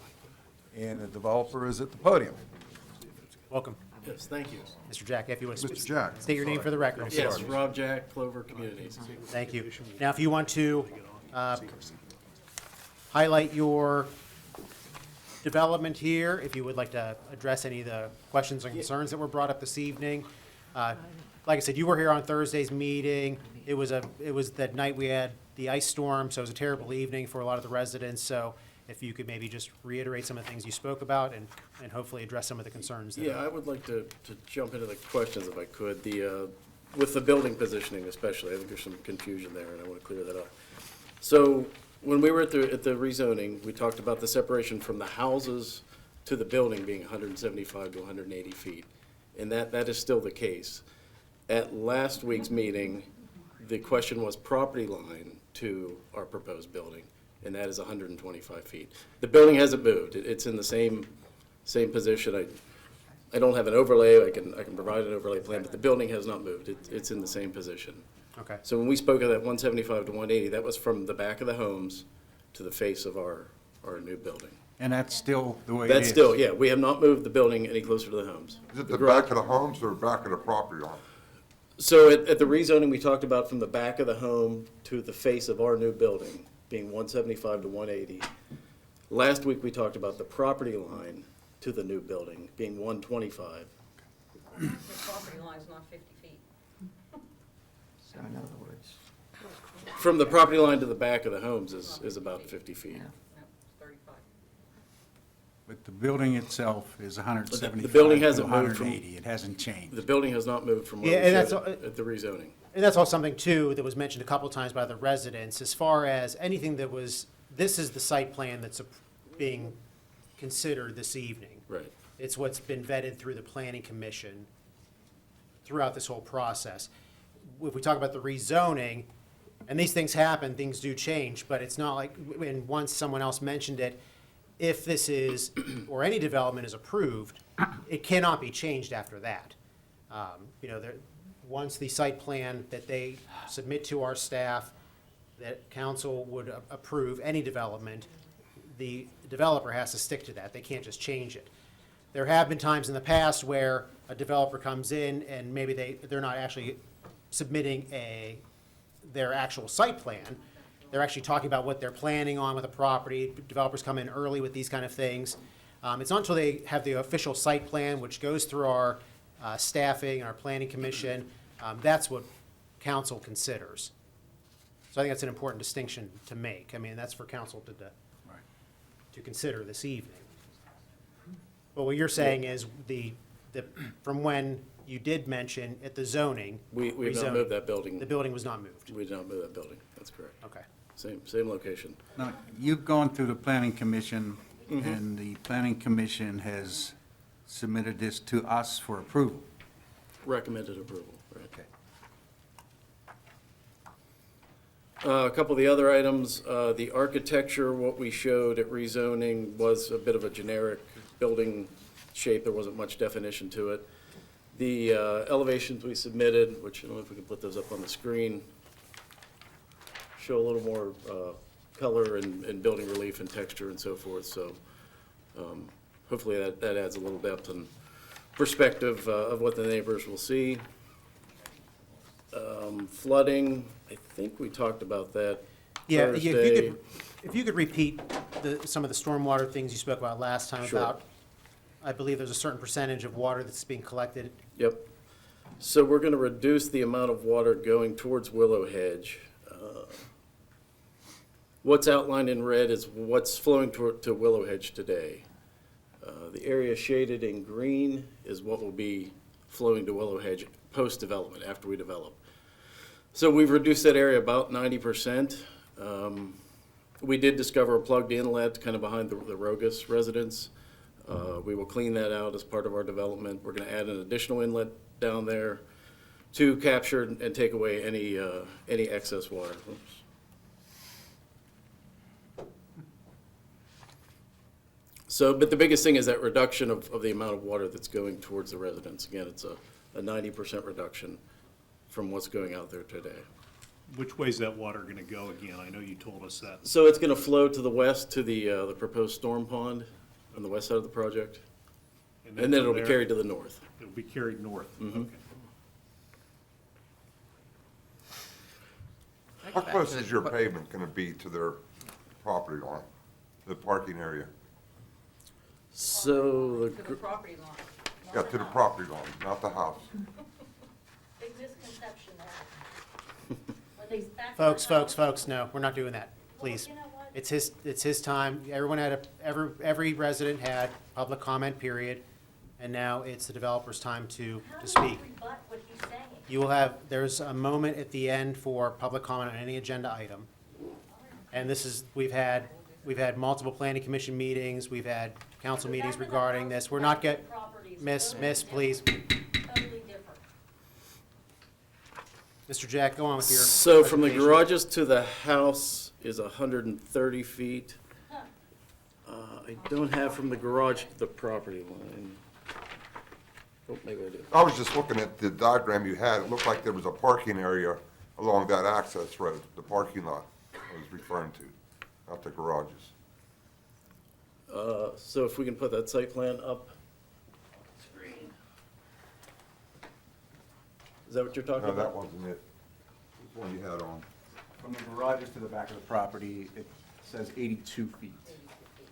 S9: and the developer is at the podium.
S1: Welcome.
S15: Yes, thank you.
S1: Mr. Jack, if you want to
S9: Mr. Jack.
S1: state your name for the record.
S15: Yes, Rob Jack, Clover Communities.
S1: Thank you. Now, if you want to highlight your development here, if you would like to address any of the questions or concerns that were brought up this evening, Like I said, you were here on Thursday's meeting. It was that night we had the ice storm, so it was a terrible evening for a lot of the residents. So if you could maybe just reiterate some of the things you spoke about and hopefully address some of the concerns there.
S15: Yeah, I would like to jump into the questions if I could. With the building positioning especially, I think there's some confusion there, and I want to clear that up. So when we were at the rezoning, we talked about the separation from the houses to the building being 175 to 180 feet. And that is still the case. At last week's meeting, the question was property line to our proposed building, and that is 125 feet. The building hasn't moved. It's in the same position. I don't have an overlay. I can provide an overlay plan, but the building has not moved. It's in the same position.
S1: Okay.
S15: So when we spoke of that 175 to 180, that was from the back of the homes to the face of our new building.
S2: And that's still the way it is?
S15: That's still, yeah, we have not moved the building any closer to the homes.
S16: Is it the back of the homes or back of the property line?
S15: So at the rezoning, we talked about from the back of the home to the face of our new building being 175 to 180. Last week, we talked about the property line to the new building being 125.
S5: The property line's not 50 feet.
S13: So in other words,
S15: From the property line to the back of the homes is about 50 feet.
S13: yeah.
S5: No, it's 35.
S2: But the building itself is 175
S15: The building
S2: to
S15: hasn't moved from-
S2: 180. It hasn't changed.
S15: The building has not moved from
S1: Yeah,
S15: where we
S1: and
S15: showed
S1: that's
S15: it at the rezoning.
S1: And that's also something, too, that was mentioned a couple times by the residents, as far as anything this is the site plan that's being considered this evening.
S15: Right.
S1: It's what's been vetted through the planning commission throughout this whole process. If we talk about the rezoning, and these things happen, things do change, but it's not like, and once someone else mentioned it, if this is, or any development is approved, it cannot be changed after that. Once the site plan that they submit to our staff, that council would approve any development, the developer has to stick to that. They can't just change it. There have been times in the past where a developer comes in and maybe they're not actually submitting their actual site plan. They're actually talking about what they're planning on with the property. Developers come in early with these kind of things. It's not until they have the official site plan, which goes through our staffing, our planning commission, that's what council considers. So I think that's an important distinction to make. I mean, that's for council to consider this evening. But what you're saying is from when you did mention at the zoning.
S15: We have not
S1: rezoning,
S15: moved that building.
S1: The building was not moved.
S15: We did not move that building. That's correct.
S1: Okay.
S15: Same location.
S2: Now, you've gone through the planning commission, and the planning commission has submitted this to us for approval.
S15: Recommended approval, right.
S2: Okay.
S15: A couple of the other items, the architecture, what we showed at rezoning was a bit of a generic building shape. There wasn't much definition to it. The elevations we submitted, which I don't know if we can put those up on the screen, show a little more color and building relief and texture and so forth. So hopefully that adds a little depth and perspective of what the neighbors will see. Flooding, I think we talked about that
S1: Yeah,
S15: Thursday.
S1: if you could repeat some of the stormwater things you spoke about last time
S15: Sure.
S1: about, I believe there's a certain percentage of water that's being collected.
S15: Yep. So we're going to reduce the amount of water going towards Willow Hedge. What's outlined in red is what's flowing to Willow Hedge today. The area shaded in green is what will be flowing to Willow Hedge post-development, after we develop. So we've reduced that area about 90%. We did discover a plugged inlet kind of behind the Rogus residence. We will clean that out as part of our development. We're going to add an additional inlet down there to capture and take away any excess water. Oops. So, but the biggest thing is that reduction of the amount of water that's going towards the residents. Again, it's a 90% reduction from what's going out there today.
S6: Which way's that water gonna go again? I know you told us that.
S15: So it's going to flow to the west to the proposed storm pond on the west side of the project, and then it'll be carried to the north.
S6: It'll be carried north.
S15: Mhm.
S6: Okay.
S16: How close is your pavement gonna be to their property line, the parking area?
S15: So,
S5: To the property line.
S16: Yeah, to the property line, not the house.
S17: big misconception there. When they back
S1: Folks, no, we're not doing that, please.
S17: you know what?
S1: It's his time. Everyone every resident had public comment period, and now it's the developer's time to
S17: How do
S1: speak.
S17: you rebut what he's saying?
S1: You will have, there's a moment at the end for public comment on any agenda item. And this is, we've had multiple planning commission meetings, we've had council meetings regarding this. We're not get, miss, please.
S17: Totally different.
S1: Mr. Jack, go on with your
S15: So from the
S1: presentation.
S15: garages to the house is 130 feet. I don't have from the garage to the property line. Oh, maybe I do.
S16: I was just looking at the diagram you had. It looked like there was a parking area along that access road, the parking lot I was referring to, not the garages.
S15: So if we can put that site plan up. Screen. Is that what you're talking
S16: No,
S15: about?
S16: that wasn't it. This one you had on.
S14: From the garages to the back of the property, it says 82 feet.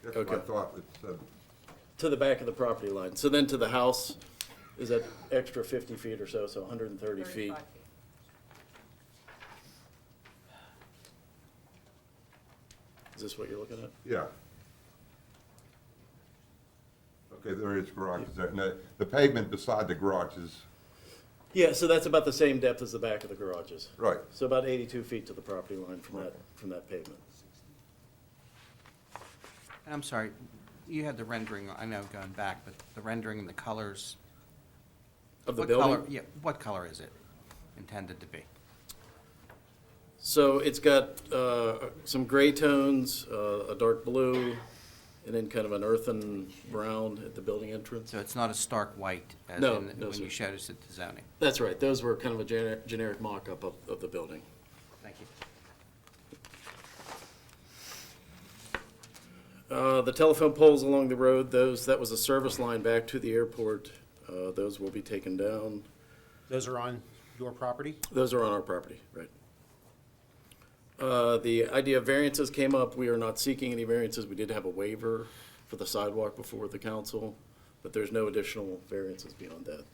S16: That's what I
S15: Okay.
S16: thought it said.
S15: To the back of the property line. So then to the house is that extra 50 feet or so, so 130 feet. Is this what you're looking at?
S16: Yeah. Okay, there is garages there. And the pavement beside the garages,
S15: Yeah, so that's about the same depth as the back of the garages.
S16: right.
S15: So about 82 feet to the property line from that pavement.
S12: And I'm sorry, you had the rendering, I know going back, but the rendering and the colors.
S15: Of the
S12: what
S15: building?
S12: color- Yeah, what color is it intended to be?
S15: So it's got some gray tones, a dark blue, and then kind of an earthen brown at the building entrance.
S12: So it's not a stark white as
S15: No,
S12: in
S15: no,
S12: when
S15: sir.
S12: you showed us at the zoning?
S15: That's right, those were kind of a generic mock-up of the building.
S12: Thank you.
S15: The telephone poles along the road, that was a service line back to the airport. Those will be taken down.
S1: Those are on your property?
S15: Those are on our property, right. The idea of variances came up. We are not seeking any variances. We did have a waiver for the sidewalk before the council, but there's no additional variances beyond that.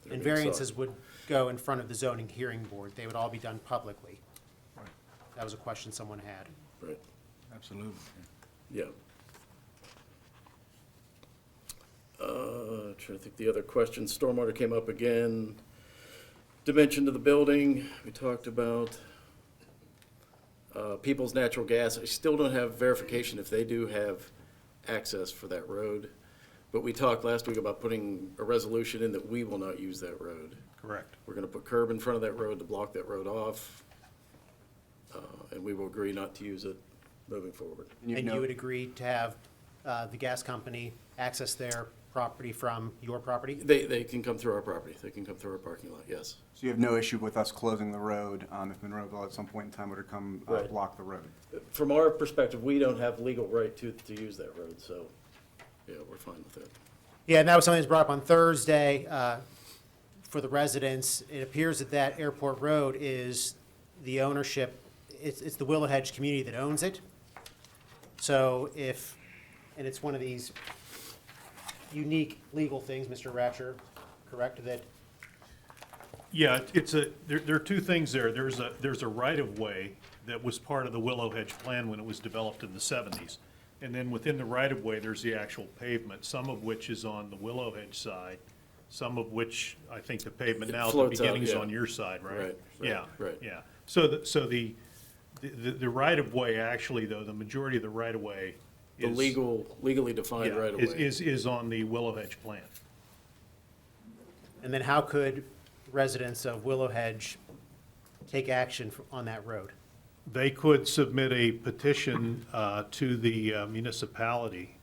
S15: that are
S1: And
S15: being sought.
S1: variances would go in front of the zoning hearing board. They would all be done publicly. That was a question someone had.
S15: Right,
S6: Absolutely.
S15: yeah. Trying to think the other questions. Stormwater came up again. Dimension to the building, we talked about. People's Natural Gas, I still don't have verification if they do have access for that road. But we talked last week about putting a resolution in that we will not use that road.
S6: Correct.
S15: We're gonna put curb in front of that road to block that road off. And we will agree not to use it moving forward.
S1: And you would agree to have the gas company access their property from your property?
S15: They can come through our property. They can come through our parking lot, yes.
S14: So you have no issue with us closing the road if Monroeville at some point in time were to come
S15: Right.
S14: block the road?
S15: From our perspective, we don't have legal right to use that road, so, yeah, we're fine with that.
S1: Yeah, and that was something that was brought up on Thursday for the residents. It appears that that airport road is the ownership, it's the Willow Hedge community that owns it. So if, and it's one of these unique legal things, Mr. Ratcher, correct, that
S6: Yeah, there are two things there. There's a right-of-way that was part of the Willow Hedge plan when it was developed in the 70s. And then within the right-of-way, there's the actual pavement, some of which is on the Willow Hedge side, some of which, I think the pavement
S15: It
S6: now at the
S15: floats out,
S6: beginning is
S15: yeah.
S6: on your side, right?
S15: Right,
S6: Yeah,
S15: right.
S6: yeah. So the right-of-way, actually, though, the majority of the right-of-way
S15: The
S6: is.
S15: legally defined
S6: Yeah,
S15: right of way.
S6: is on the Willow Hedge plan.
S1: and then how could residents of Willow Hedge take action on that road?
S6: They could submit a petition to the municipality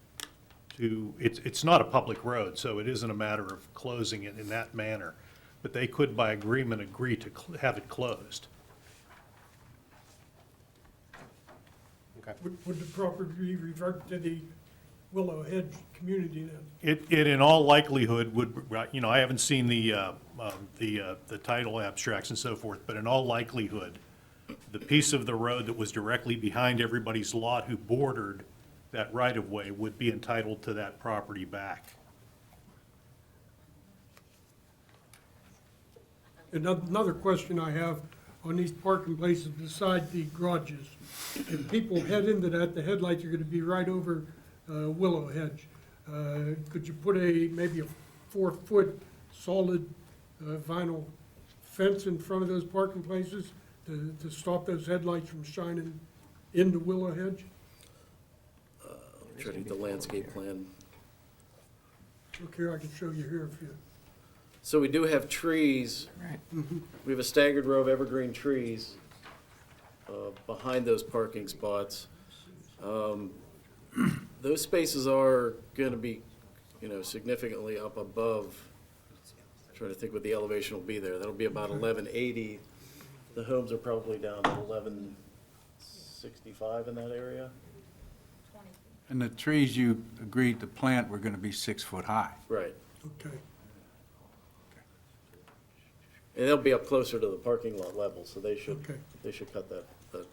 S6: to, it's not a public road, so it isn't a matter of closing it in that manner, but they could by agreement agree to have it closed.
S1: Okay.
S18: Would the property revert to the Willow Hedge community then?
S6: It in all likelihood would, I haven't seen the title abstracts and so forth, but in all likelihood, the piece of the road that was directly behind everybody's lot who bordered that right-of-way would be entitled to that property back.
S18: Another question I have on these parking places beside the garages. If people head into that, the headlights are gonna be right over Willow Hedge. Could you put maybe a 4-foot solid vinyl fence in front of those parking places to stop those headlights from shining into Willow Hedge?
S15: Try to get the landscape plan.
S18: Look here, I can show you here if you.
S15: So we do have trees. We have a staggered row of evergreen trees behind those parking spots. Those spaces are going to be, significantly up above. Trying to think what the elevation will be there. That'll be about 1180. The homes are probably down to 1165 in that area.
S19: And the trees you agreed to plant were going to be 6 foot high.
S15: Right.
S18: Okay.
S15: And they'll be up closer to the parking lot level, so they should
S18: Okay.
S15: cut that off.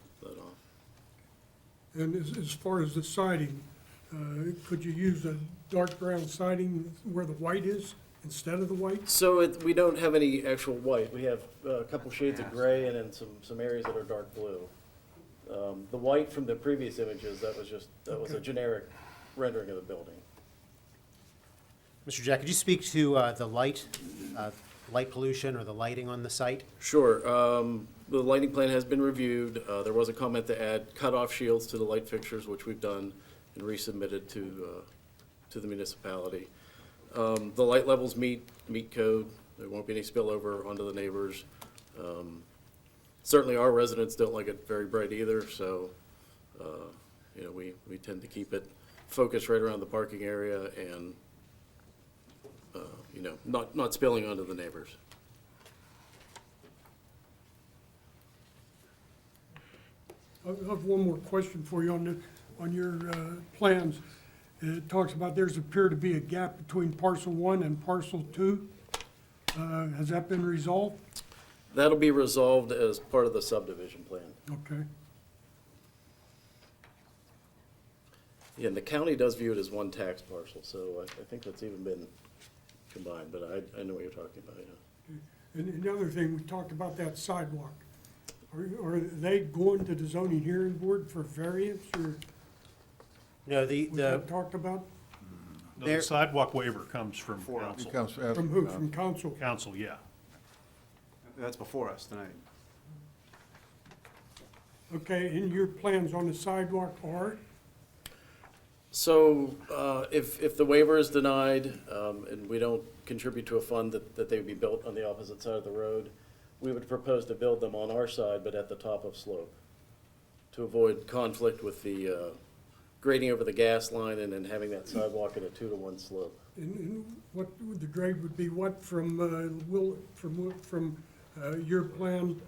S18: And as far as the siding, could you use a dark brown siding where the white is instead of the white?
S15: So we don't have any actual white. We have a couple shades of gray and then some areas that are dark blue. The white from the previous images, that was a generic rendering of the building.
S1: Mr. Jack, could you speak to the light pollution or the lighting on the site?
S15: Sure. The lighting plan has been reviewed. There was a comment to add cutoff shields to the light fixtures, which we've done and resubmitted to the municipality. The light levels meet code. There won't be any spillover onto the neighbors. Certainly our residents don't like it very bright either, so, we tend to keep it focused right around the parking area and, not spilling onto the neighbors.
S18: I have one more question for you on your plans. It talks about there's appear to be a gap between parcel 1 and parcel 2. Has that been resolved?
S15: That'll be resolved as part of the subdivision plan.
S18: Okay.
S15: Yeah, and the county does view it as one tax parcel, so I think that's even been combined, but I know what you're talking about, yeah.
S18: And the other thing, we talked about that sidewalk. Are they going to the zoning hearing board for variance or?
S1: No,
S18: Was that talked about?
S6: No, the sidewalk waiver comes from council.
S9: It comes
S18: From who? From council?
S6: Council, yeah.
S14: That's before us tonight.
S18: Okay, and your plans on the sidewalk are?
S15: So, if the waiver is denied, and we don't contribute to a fund that they would be built on the opposite side of the road, we would propose to build them on our side, but at the top of slope, to avoid conflict with the grading over the gas line and then having that sidewalk at a 2-to-1 slope.
S18: And what would the grade would be what from your plan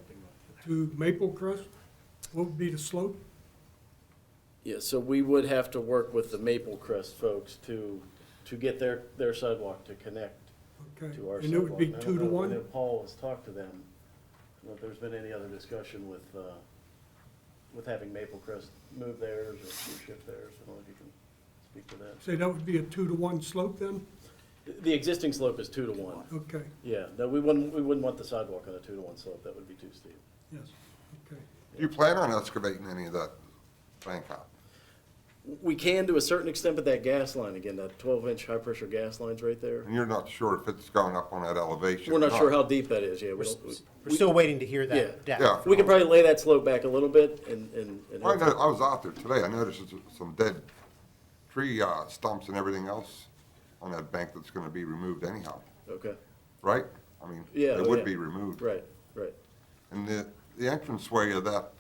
S18: to Maple Crest? What would be the slope?
S15: Yeah, so we would have to work with the Maple Crest folks to get their sidewalk to connect
S18: Okay.
S15: to our sidewalk.
S18: And it would be
S15: I don't
S18: 2 to
S15: know-
S18: 1?
S15: I know Paul has talked to them. I don't know if there's been any other discussion with having Maple Crest move theirs or shift theirs. I don't know if you can speak to that.
S18: Say that would be a 2-to-1 slope then?
S15: The existing slope is 2-to-1.
S18: Okay,
S15: Yeah, no, we wouldn't want the sidewalk on a 2-to-1 slope. That would be too steep.
S18: yes, okay.
S16: Do you plan on excavating any of that bank out?
S15: We can to a certain extent, but that gas line, again, that 12-inch high-pressure gas line's right there.
S16: And you're not sure if it's going up on that elevation?
S15: We're
S16: or
S15: not sure how deep that is, yeah.
S1: We're still waiting to hear
S15: Yeah.
S1: that depth.
S16: Yeah.
S15: We could probably lay that slope back a little bit and
S16: I know, I was out there today, I noticed some dead tree stumps and everything else on that bank that's gonna be removed anyhow,
S15: Okay,
S16: right? I mean,
S15: Yeah,
S16: it
S15: oh,
S16: would
S15: yeah.
S16: be removed.
S15: right.
S16: And the entranceway of that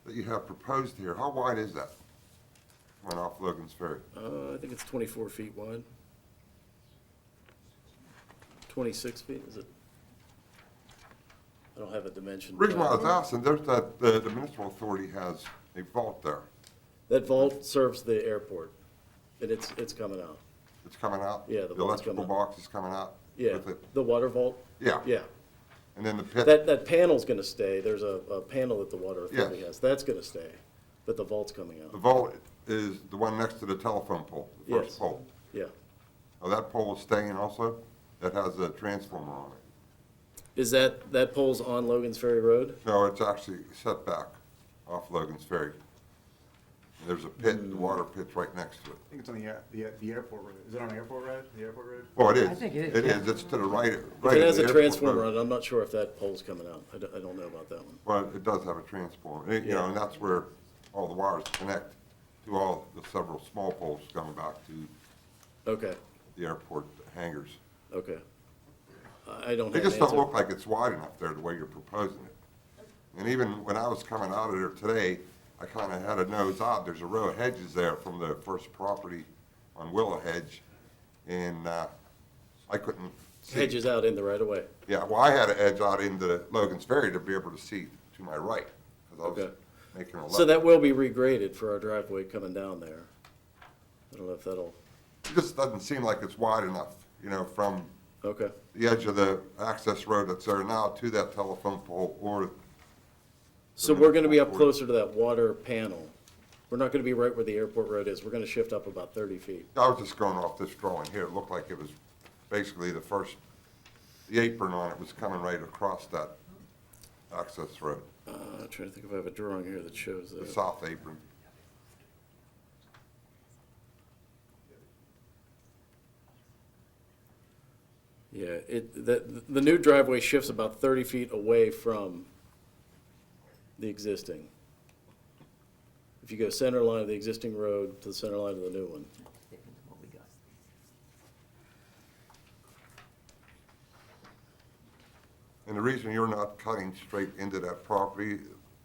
S16: you have proposed here, how wide is that? Went off Logan's Ferry.
S15: I think it's 24 feet wide. 26 feet, is it? I don't have a dimension.
S16: The reason why I was asking, there's the municipal authority has a vault there.
S15: That vault serves the airport, and it's coming out.
S16: It's coming out?
S15: Yeah, the vault's
S16: electrical
S15: coming out.
S16: box is coming out?
S15: Yeah,
S16: with it?
S15: the water vault?
S16: Yeah.
S15: Yeah.
S16: And then the pit?
S15: That panel's gonna stay. There's a panel that the water authority
S16: Yes.
S15: has. That's gonna stay, but the vault's coming out.
S16: The vault is the one next to the telephone pole, the
S15: Yes.
S16: first pole.
S15: Yeah.
S16: Oh, that pole is staying also? That has a transformer on it?
S15: Is that pole's on Logan's Ferry Road?
S16: No, it's actually set back off Logan's Ferry. There's a pit, the water pit's right next to it.
S14: I think it's on the airport road. Is it on Airport Road? The airport road?
S16: Well, it is.
S13: I think it is,
S16: It
S13: yeah.
S16: is, it's to the right,
S15: If
S16: right
S15: it
S16: of
S15: has
S16: the
S15: a
S16: airport
S15: transformer
S16: road.
S15: on it, I'm not sure if that pole's coming out. I don't know about that one.
S16: Well, it does have a transformer, you know, and that's where all the wires connect to all the several small poles coming back to
S15: Okay,
S16: the airport hangars.
S15: okay. I don't
S16: They
S15: have
S16: just
S15: an
S16: don't
S15: answer.
S16: look like it's wide enough there, the way you're proposing it. And even when I was coming out of there today, I kind of had a nose out. There's a row of hedges there from the first property on Willow Hedge, and I couldn't see.
S15: Hedges out in the right of way.
S16: Yeah, well, I had to edge out into Logan's Ferry to be able to see to my right, because I was
S15: Okay.
S16: making a left.
S15: So that will be regraded for our driveway coming down there. I don't know if that'll,
S16: It just doesn't seem like it's wide enough, you know, from
S15: okay.
S16: the edge of the access road that's there now to that telephone pole or.
S15: So we're gonna be up closer to that water panel. We're not gonna be right where the airport road is. We're gonna shift up about 30 feet.
S16: I was just going off this drawing here. It looked like it was basically the apron on it was coming right across that access road,
S15: I'm trying to think if I have a drawing here that shows
S16: the
S15: that.
S16: south apron.
S15: Yeah, the new driveway shifts about 30 feet away from the existing. If you go center line of the existing road to the center line of the new one.
S16: And the reason you're not cutting straight into that property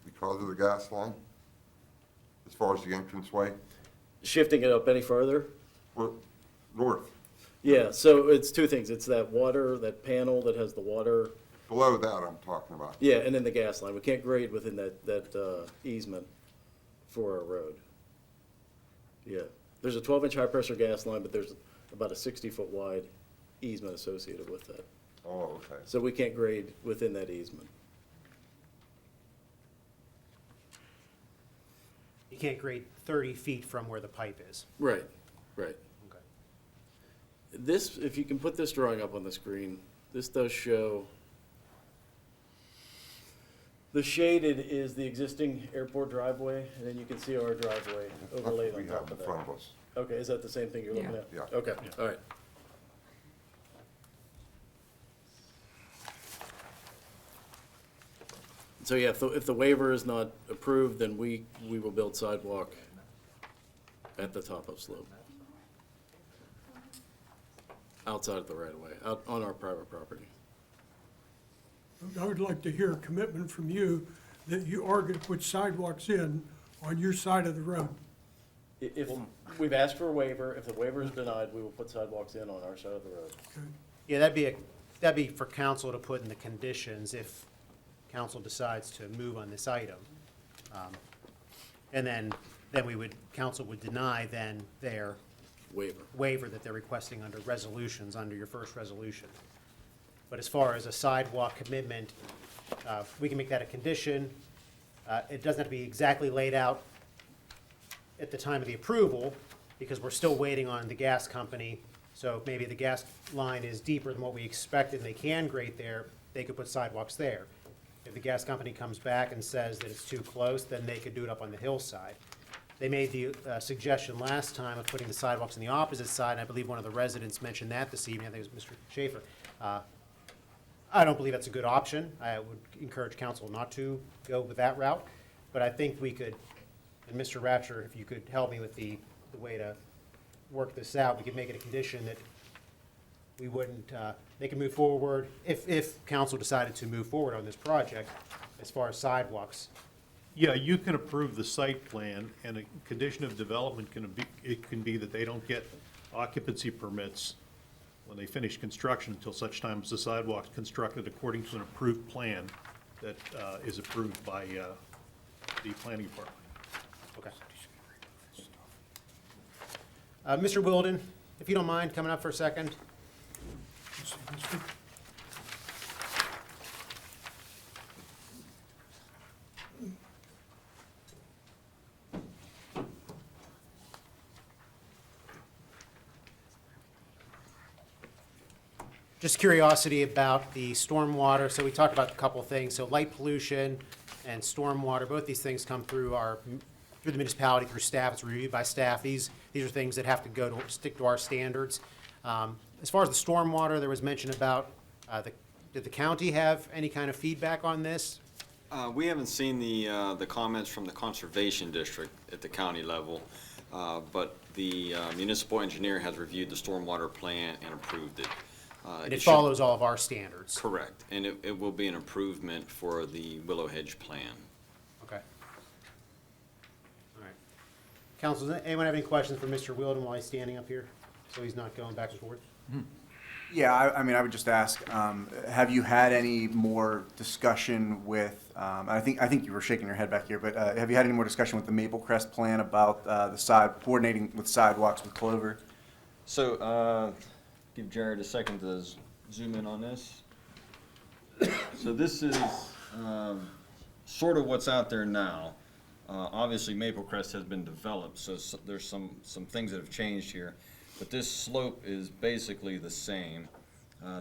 S16: because of the gas line, as far as the entranceway,
S15: Shifting it up any further?
S16: well, north,
S15: Yeah, so it's two things. It's that water, that panel that has the water.
S16: below that I'm talking about.
S15: Yeah, and then the gas line. We can't grade within that easement for our road. Yeah, there's a 12-inch high-pressure gas line, but there's about a 60-foot wide easement associated with that.
S16: Oh, okay.
S15: So we can't grade within that easement.
S1: You can't grade 30 feet from where the pipe is.
S15: Right, right.
S1: Okay.
S15: This, if you can put this drawing up on the screen, this does show, the shaded is the existing airport driveway, and then you can see our driveway
S16: That's
S15: overlaid
S16: what
S15: on
S16: we have
S15: top
S16: in
S15: of that.
S16: front of us.
S15: Okay, is that the same thing you're looking
S10: Yeah.
S15: at?
S16: Yeah.
S15: Okay, all right. So yeah, if the waiver is not approved, then we will build sidewalk at the top of slope. Outside of the right of way, out on our private property.
S18: I would like to hear a commitment from you that you are going to put sidewalks in on your side of the road.
S15: If, we've asked for a waiver, if the waiver is denied, we will put sidewalks in on our side of the road.
S1: Yeah, that'd be for council to put in the conditions if council decides to move on this item. And then council would deny then their waiver that they're requesting under resolutions, under your first resolution. But as far as a sidewalk commitment, we can make that a condition. It doesn't have to be exactly laid out at the time of the approval, because we're still waiting on the gas company. So if maybe the gas line is deeper than what we expected and they can grade there, they could put sidewalks there. If the gas company comes back and says that it's too close, then they could do it up on the hillside. They made the suggestion last time of putting the sidewalks on the opposite side, and I believe one of the residents mentioned that this evening. I think it was Mr. Schaefer. I don't believe that's a good option. I would encourage council not to go with that route, but I think we could, and Mr. Ratcher, if you could help me with the way to work this out, we could make it a condition that we wouldn't, they can move forward, if council decided to move forward on this project, as far as sidewalks.
S6: Yeah, you can approve the site plan, and a condition of development can be that they don't get occupancy permits when they finish construction until such time as the sidewalk's constructed according to an approved plan that is approved by the planning department.
S1: Okay. Mr. Wilden, if you don't mind coming up for a second. just curiosity about the stormwater. So we talked about a couple of things. So light pollution and stormwater, both these things come through through the municipality, through staff. It's reviewed by staff. These are things that have to stick to our standards. As far as the stormwater, there was mention about, did the county have any kind of feedback on this?
S20: We haven't seen the comments from the conservation district at the county level, but the municipal engineer has reviewed the stormwater plan and approved it.
S1: And it follows all of our standards?
S20: Correct, and it will be an improvement for the Willow Hedge plan.
S1: Okay. All right. Council, does anyone have any questions for Mr. Wilden while he's standing up here? So he's not going back and forth?
S14: Yeah, I mean, I would just ask, have you had any more discussion with, I think you were shaking your head back here, but have you had any more discussion with the Maple Crest plan about coordinating with sidewalks with Clover?
S20: So, give Jared a second to zoom in on this. So this is sort of what's out there now. Obviously, Maple Crest has been developed, so there's some things that have changed here. But this slope is basically the same.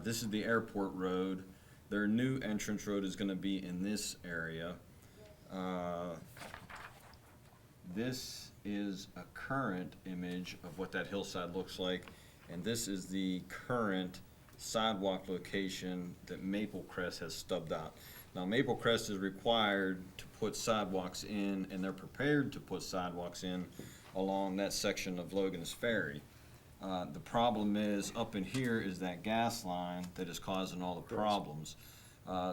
S20: This is the airport road. Their new entrance road is going to be in this area. This is a current image of what that hillside looks like, and this is the current sidewalk location that Maple Crest has stubbed out. Now, Maple Crest is required to put sidewalks in, and they're prepared to put sidewalks in along that section of Logan's Ferry. The problem is, up in here is that gas line that is causing all the problems.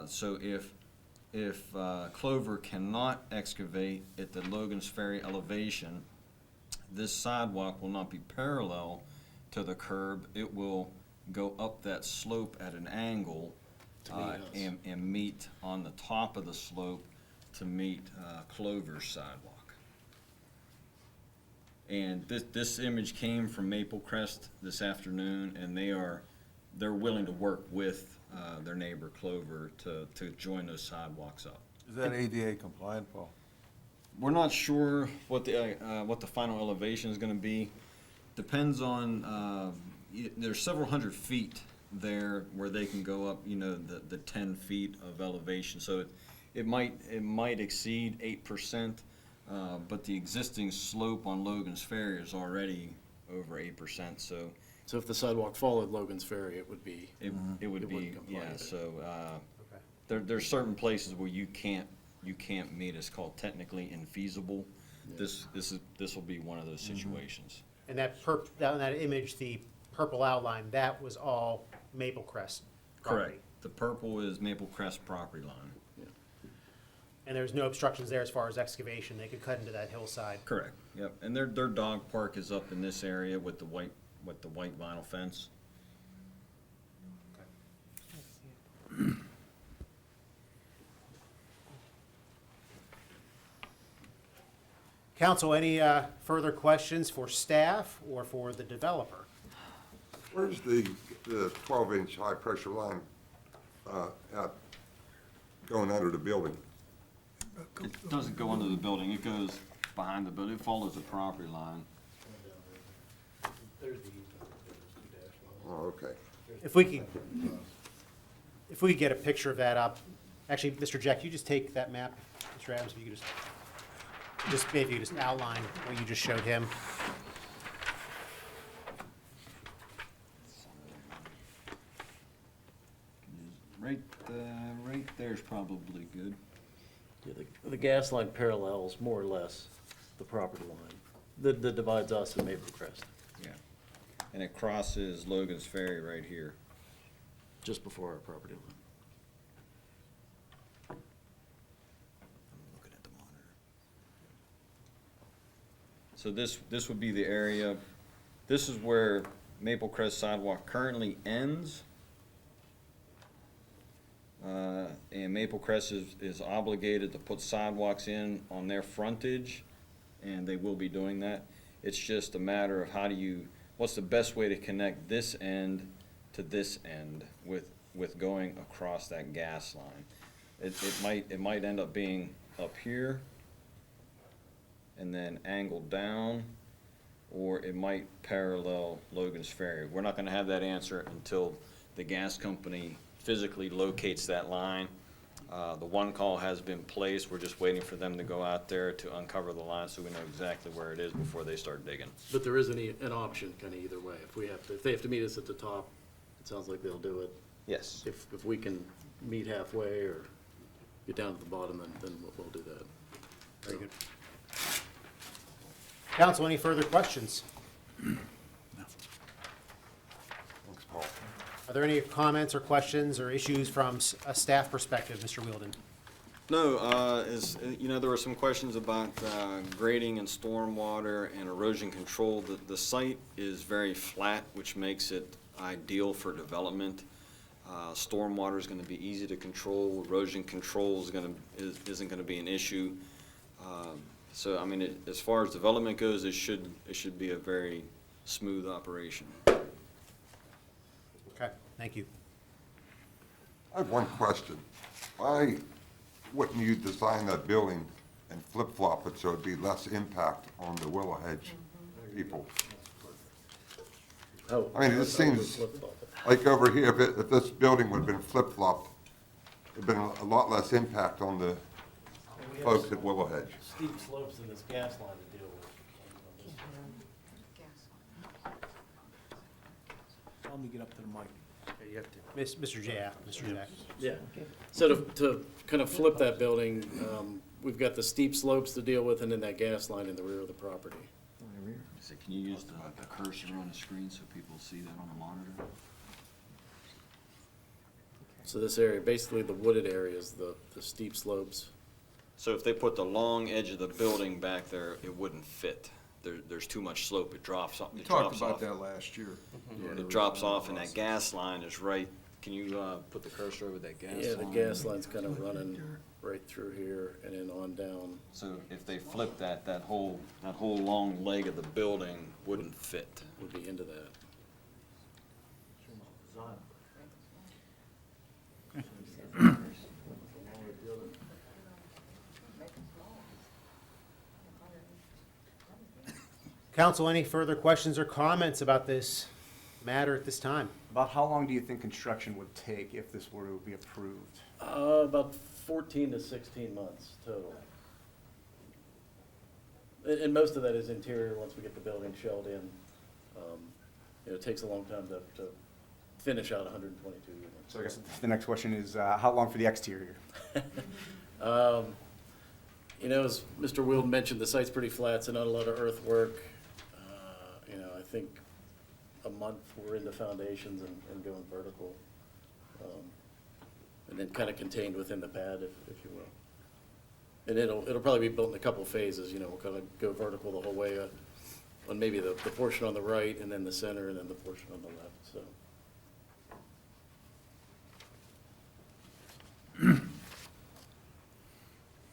S20: So if Clover cannot excavate at the Logan's Ferry elevation, this sidewalk will not be parallel to the curb. It will go up that slope at an angle and meet on the top of the slope to meet Clover's sidewalk. And this image came from Maple Crest this afternoon, and they're willing to work with their neighbor Clover to join those sidewalks up.
S9: Is that ADA compliant, Paul?
S20: We're not sure what the final elevation is going to be. Depends on there's several hundred feet there where they can go up, the 10 feet of elevation. So it might exceed 8%. But the existing slope on Logan's Ferry is already over 8%, so
S15: if the sidewalk followed Logan's Ferry, it would be.
S20: it would be,
S15: comply
S20: yeah,
S15: with it.
S20: so, there's certain places where you can't meet, it's called technically infeasible. This will be one of those situations.
S1: And that image, the purple outline, that was all Maple Crest property?
S20: Correct. The purple is Maple Crest property line.
S1: And there's no obstructions there as far as excavation? They could cut into that hillside?
S20: Correct, yep. And their dog park is up in this area with the white vinyl fence.
S1: Council, any further questions for staff or for the developer?
S16: Where's the 12-inch high-pressure line out going under the building?
S20: It doesn't go under the building, it goes behind the building, it follows the property line.
S16: Oh, okay.
S1: If we could get a picture of that up, actually, Mr. Jack, you just take that map, Mr. Adams, if you could just maybe just outline what you just showed him.
S20: Right there's probably good.
S21: Yeah, the gas line parallels more or less the property line that divides us and Maple Crest,
S20: Yeah. And it crosses Logan's Ferry right here.
S21: just before our property line.
S20: I'm looking at the monitor. So this would be the area, this is where Maple Crest sidewalk currently ends. And Maple Crest is obligated to put sidewalks in on their frontage, and they will be doing that. It's just a matter of what's the best way to connect this end to this end with going across that gas line. It might end up being up here and then angled down, or it might parallel Logan's Ferry. We're not gonna have that answer until the gas company physically locates that line. The one call has been placed. We're just waiting for them to go out there to uncover the line so we know exactly where it is before they start digging.
S15: But there is an option kind of either way. If they have to meet us at the top, it sounds like they'll do it.
S20: Yes.
S15: If we can meet halfway or get down to the bottom, then we'll do that.
S1: Very good. Council, any further questions?
S16: Thanks, Paul.
S1: Are there any comments or questions or issues from a staff perspective, Mr. Wielden?
S20: No, there were some questions about grading and stormwater and erosion control. The site is very flat, which makes it ideal for development. Stormwater is going to be easy to control. Erosion control isn't going to be an issue. So, I mean, as far as development goes, it should be a very smooth operation.
S1: Okay, thank you.
S16: I have one question. Why wouldn't you design that building and flip-flop it so it'd be less impact on the Willow Hedge people?
S15: Oh,
S16: I mean, it just seems like over here, if this building would've been flip-flopped, it'd been a lot less impact on the folks at Willow Hedge.
S21: Steep slopes in this gas line to deal with. Tell them to get up to the mic.
S1: Mr. Jack, Mr. Jack.
S15: Yeah. So to kind of flip that building, we've got the steep slopes to deal with and then that gas line in the rear of the property.
S20: So can you use the cursor on the screen so people see that on the monitor?
S15: So this area, basically the wooded areas, the steep slopes.
S20: So if they put the long edge of the building back there, it wouldn't fit. There's too much slope. It drops off.
S9: We talked about that last year.
S20: It drops off, and that gas line is right. Can you put the cursor over that gas line?
S15: Yeah, the gas line's kind of running right through here and then on down.
S20: So if they flip that whole long leg of the building wouldn't fit.
S15: Would be into that.
S1: Council, any further questions or comments about this matter at this time?
S14: About how long do you think construction would take if this were to be approved?
S15: About 14 to 16 months total. And most of that is interior, once we get the building shelled in. It takes a long time to finish out 122 units.
S14: So I guess the next question is, how long for the exterior?
S15: As Mr. Wield mentioned, the site's pretty flat, so not a lot of earthwork. I think a month we're into foundations and going vertical. And then kind of contained within the pad, if you will. And it'll probably be built in a couple phases, we'll kind of go vertical the whole way on maybe the portion on the right, and then the center, and then the portion on the left, so.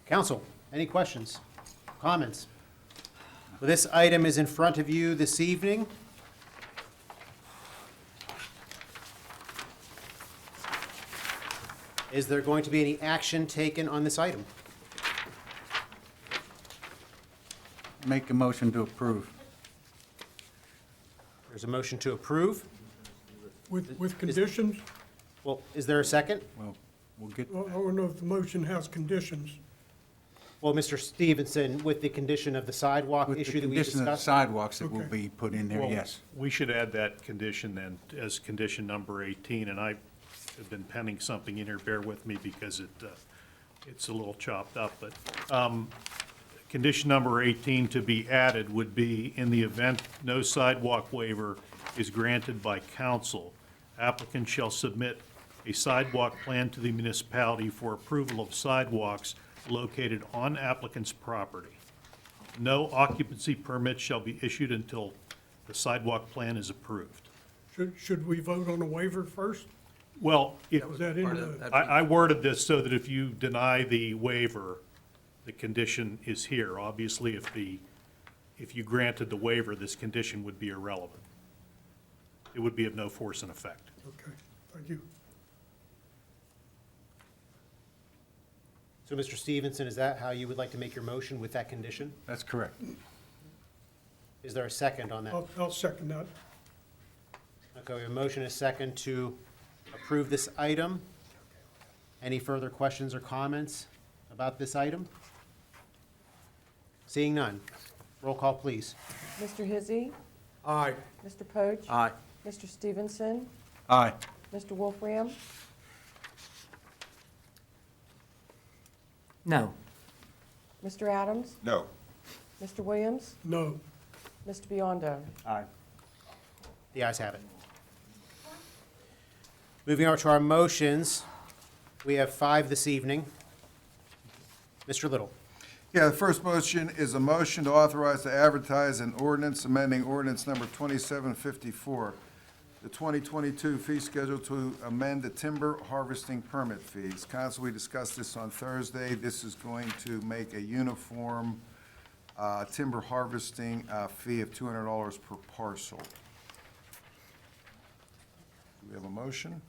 S1: Council, any questions, comments? Well, this item is in front of you this evening. Is there going to be any action taken on this item?
S19: Make a motion to approve.
S1: There's a motion to approve.
S18: With conditions?
S1: Well, is there a second?
S19: Well, we'll get,
S18: I don't know if the motion has conditions.
S1: Well, Mr. Stevenson, with the condition of the sidewalk
S19: with the
S1: issue that we
S19: condition of the
S1: discussed?
S19: sidewalks that will
S18: Okay.
S19: be put in there,
S6: Well,
S19: yes.
S6: We should add that condition then as condition number 18, and I have been penning something in here, bear with me because it's a little chopped up, but condition number 18 to be added would be, in the event no sidewalk waiver is granted by council, applicant shall submit a sidewalk plan to the municipality for approval of sidewalks located on applicant's property. No occupancy permit shall be issued until the sidewalk plan is approved.
S18: Should we vote on a waiver first?
S6: Well,
S18: Was that in the,
S6: I worded this so that if you deny the waiver, the condition is here. Obviously, if you granted the waiver, this condition would be irrelevant. It would be of no force and effect.
S18: okay, thank you.
S1: So, Mr. Stevenson, is that how you would like to make your motion with that condition?
S19: That's correct.
S1: Is there a second on that?
S18: I'll second that.
S1: Okay, we have a motion and a second to approve this item. Any further questions or comments about this item? Seeing none. Roll call, please.
S3: Mr. Hizzy,
S2: Aye.
S3: Mr. Poach.
S12: Aye.
S3: Mr. Stevenson,
S19: Aye.
S3: Mr. Wolfram,
S13: No.
S3: Mr. Adams,
S16: No.
S3: Mr. Williams,
S18: No.
S3: Mr. Biondo.
S14: Aye.
S1: The ayes have it. Moving over to our motions, we have 5 this evening. Mr. Little.
S9: Yeah, the first motion is a motion to authorize to advertise an ordinance amending ordinance number 2754, the 2022 fee schedule to amend the timber harvesting permit fees. Council, we discussed this on Thursday. This is going to make a uniform timber harvesting fee of $200 per parcel. Do we have a motion?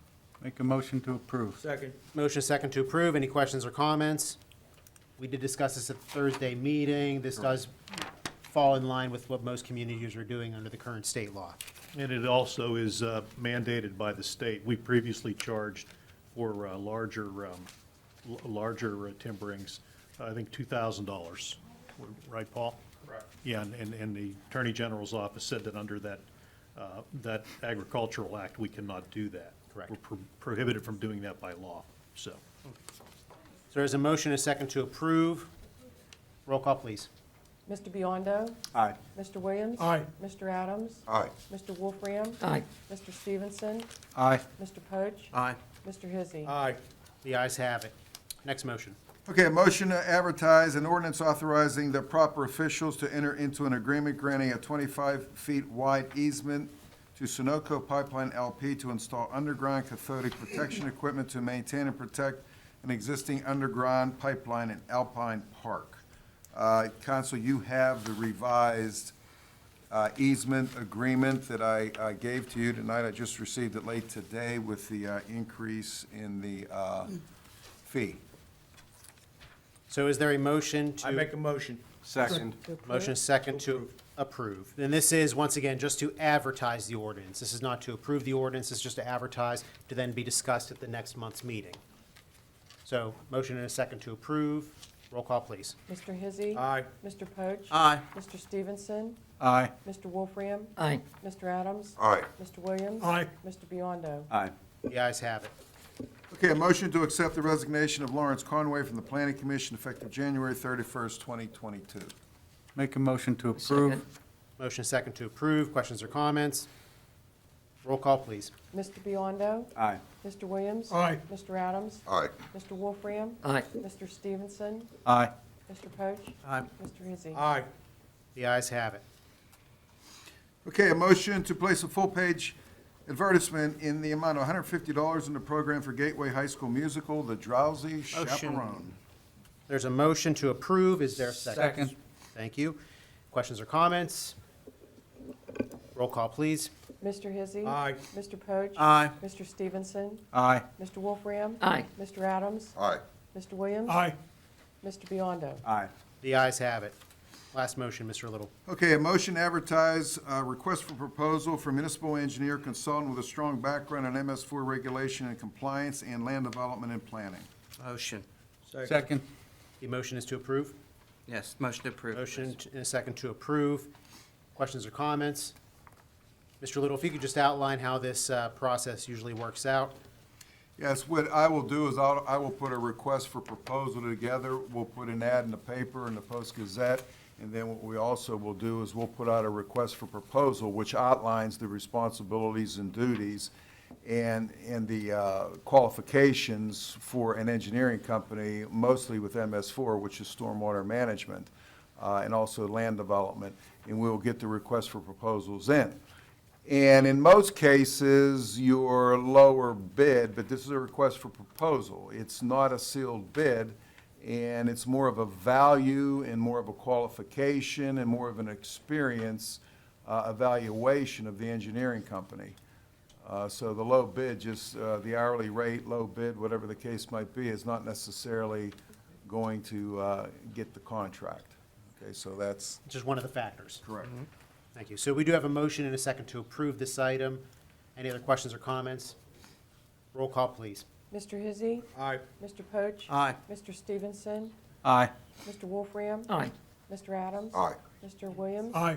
S19: Make a motion to approve.
S2: Second.
S1: Motion is second to approve. Any questions or comments? We did discuss this at the Thursday meeting. This does fall in line with what most communities are doing under the current state law.
S6: And it also is mandated by the state. We previously charged for larger timberings, I think $2,000. Right, Paul?
S2: Correct.
S6: Yeah, and the Attorney General's office said that under that Agricultural Act, we cannot do that.
S1: Correct.
S6: We're prohibited from doing that by law, so.
S1: So there's a motion and a second to approve. Roll call, please.
S3: Mr. Biondo,
S14: Aye.
S3: Mr. Williams.
S18: Aye.
S3: Mr. Adams,
S16: Aye.
S3: Mr. Wolfram,
S13: Aye.
S3: Mr. Stevenson,
S19: Aye.
S3: Mr. Poach,
S12: Aye.
S3: Mr. Hizzy.
S2: Aye.
S1: The ayes have it. Next motion.
S9: Okay, a motion to advertise an ordinance authorizing the proper officials to enter into an agreement granting a 25 feet wide easement to Sunoco Pipeline LP to install underground cathodic protection equipment to maintain and protect an existing underground pipeline in Alpine Park. Council, you have the revised easement agreement that I gave to you tonight. I just received it late today with the increase in the fee.
S1: So is there a motion to?
S2: I make a motion.
S14: Second.
S3: To approve?
S1: Motion is second to approve. And this is, once again, just to advertise the ordinance. This is not to approve the ordinance, it's just to advertise, to then be discussed at the next month's meeting. So, motion and a second to approve. Roll call, please.
S3: Mr. Hizzy.
S2: Aye.
S3: Mr. Poach.
S12: Aye.
S3: Mr. Stevenson,
S19: Aye.
S3: Mr. Wolfram,
S13: Aye.
S3: Mr. Adams,
S16: Aye.
S3: Mr. Williams.
S18: Aye.
S3: Mr. Biondo.
S14: Aye.
S1: The ayes have it.
S9: Okay, a motion to accept the resignation of Lawrence Conway from the Planning Commission effective January 31st, 2022.
S19: Make a motion to approve.
S13: Second.
S1: Motion is second to approve. Questions or comments? Roll call, please.
S3: Mr. Biondo,
S14: Aye.
S3: Mr. Williams.
S18: Aye.
S3: Mr. Adams,
S16: Aye.
S3: Mr. Wolfram,
S13: Aye.
S3: Mr. Stevenson,
S19: Aye.
S3: Mr. Poach,
S12: Aye.
S3: Mr. Hizzy.
S2: Aye.
S1: The ayes have it.
S9: Okay, a motion to place a full-page advertisement in the amount of $150 in the program for Gateway High School musical, The Drowsy Chaperone.
S1: There's a motion to approve. Is there a second?
S19: Second.
S1: Thank you. Questions or comments? Roll call, please.
S3: Mr. Hizzy.
S2: Aye.
S3: Mr. Poach.
S12: Aye.
S3: Mr. Stevenson,
S19: Aye.
S3: Mr. Wolfram.
S13: Aye.
S3: Mr. Adams,
S16: Aye.
S3: Mr. Williams.
S18: Aye.
S3: Mr. Biondo.
S14: Aye.
S1: The ayes have it. Last motion, Mr. Little.
S9: Okay, a motion to advertise a request for proposal for municipal engineer consultant with a strong background in MS4 regulation and compliance and land development and planning.
S12: Motion.
S19: Second.
S1: The motion is to approve.
S12: Yes, motion to approve.
S1: Motion and a second to approve. Questions or comments? Mr. Little, if you could just outline how this process usually works out.
S9: Yes, what I will do is I will put a request for proposal together. We'll put an ad in the paper in the Post-Gazette. And then what we also will do is we'll put out a request for proposal, which outlines the responsibilities and duties and the qualifications for an engineering company, mostly with MS4, which is stormwater management, and also land development. And we'll get the request for proposals in. And in most cases, your lower bid, but this is a request for proposal. It's not a sealed bid, and it's more of a value and more of a qualification and more of an experience evaluation of the engineering company. So the low bid, just the hourly rate, low bid, whatever the case might be, is not necessarily going to get the contract. Okay, so that's
S1: Just one of the factors.
S9: correct.
S1: Thank you. So we do have a motion and a second to approve this item. Any other questions or comments? Roll call, please.
S3: Mr. Hizzy.
S2: Aye.
S3: Mr. Poach.
S12: Aye.
S3: Mr. Stevenson.
S19: Aye.
S3: Mr. Wolfram.
S13: Aye.
S3: Mr. Adams.
S16: Aye.
S3: Mr. Williams.
S18: Aye.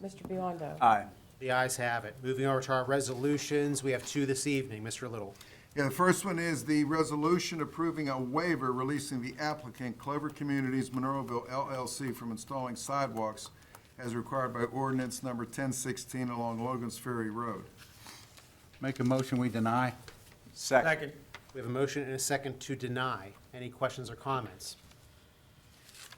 S3: Mr. Biondo.
S14: Aye.
S1: The ayes have it. Moving over to our resolutions, we have two this evening. Mr. Little.
S9: Yeah, the first one is the resolution approving a waiver releasing the applicant, Clover Communities Monroeville LLC, from installing sidewalks as required by ordinance number 1016 along Logan's Ferry Road.
S19: Make a motion, we deny.
S2: Second.
S1: We have a motion and a second to deny. Any questions or comments?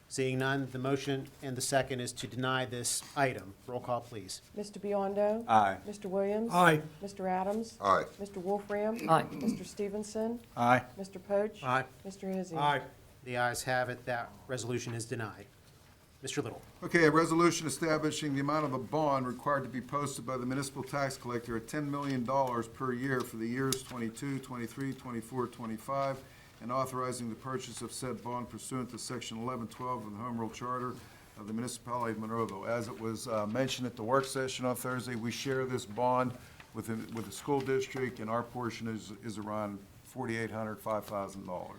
S1: Seeing none, the motion and the second is to deny this item. Roll call, please.
S3: Mr. Biondo.
S14: Aye.
S3: Mr. Williams.
S18: Aye.
S3: Mr. Adams.
S16: Aye.
S3: Mr. Wolfram.
S13: Aye.
S3: Mr. Stevenson.
S19: Aye.
S3: Mr. Poach.
S12: Aye.
S3: Mr. Hizzy.
S2: Aye.
S1: The ayes have it. That resolution is denied. Mr. Little.
S9: Okay, a resolution establishing the amount of a bond required to be posted by the municipal tax collector at $10 million per year for the years 22, 23, 24, 25, and authorizing the purchase of said bond pursuant to Section 1112 of the Home Rule Charter of the Municipality of Monroeville. As it was mentioned at the work session on Thursday, we share this bond with the school district, and our portion is around $4,800, $5,000.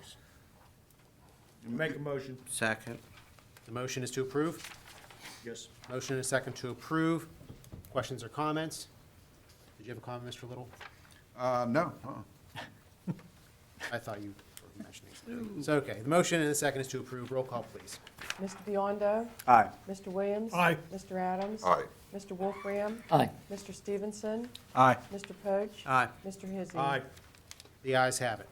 S2: Make a motion.
S12: Second.
S1: The motion is to approve.
S2: Yes.
S1: Motion and a second to approve. Questions or comments? Did you have a comment, Mr. Little?
S9: No.
S1: I thought you were mentioning something. It's okay. The motion and the second is to approve. Roll call, please.
S3: Mr. Biondo.
S14: Aye.
S3: Mr. Williams.
S18: Aye.
S3: Mr. Adams.
S16: Aye.
S3: Mr. Wolfram.
S13: Aye.
S3: Mr. Stevenson.
S19: Aye.
S3: Mr. Poach.
S12: Aye.
S3: Mr. Hizzy.
S2: Aye.
S1: The ayes have it.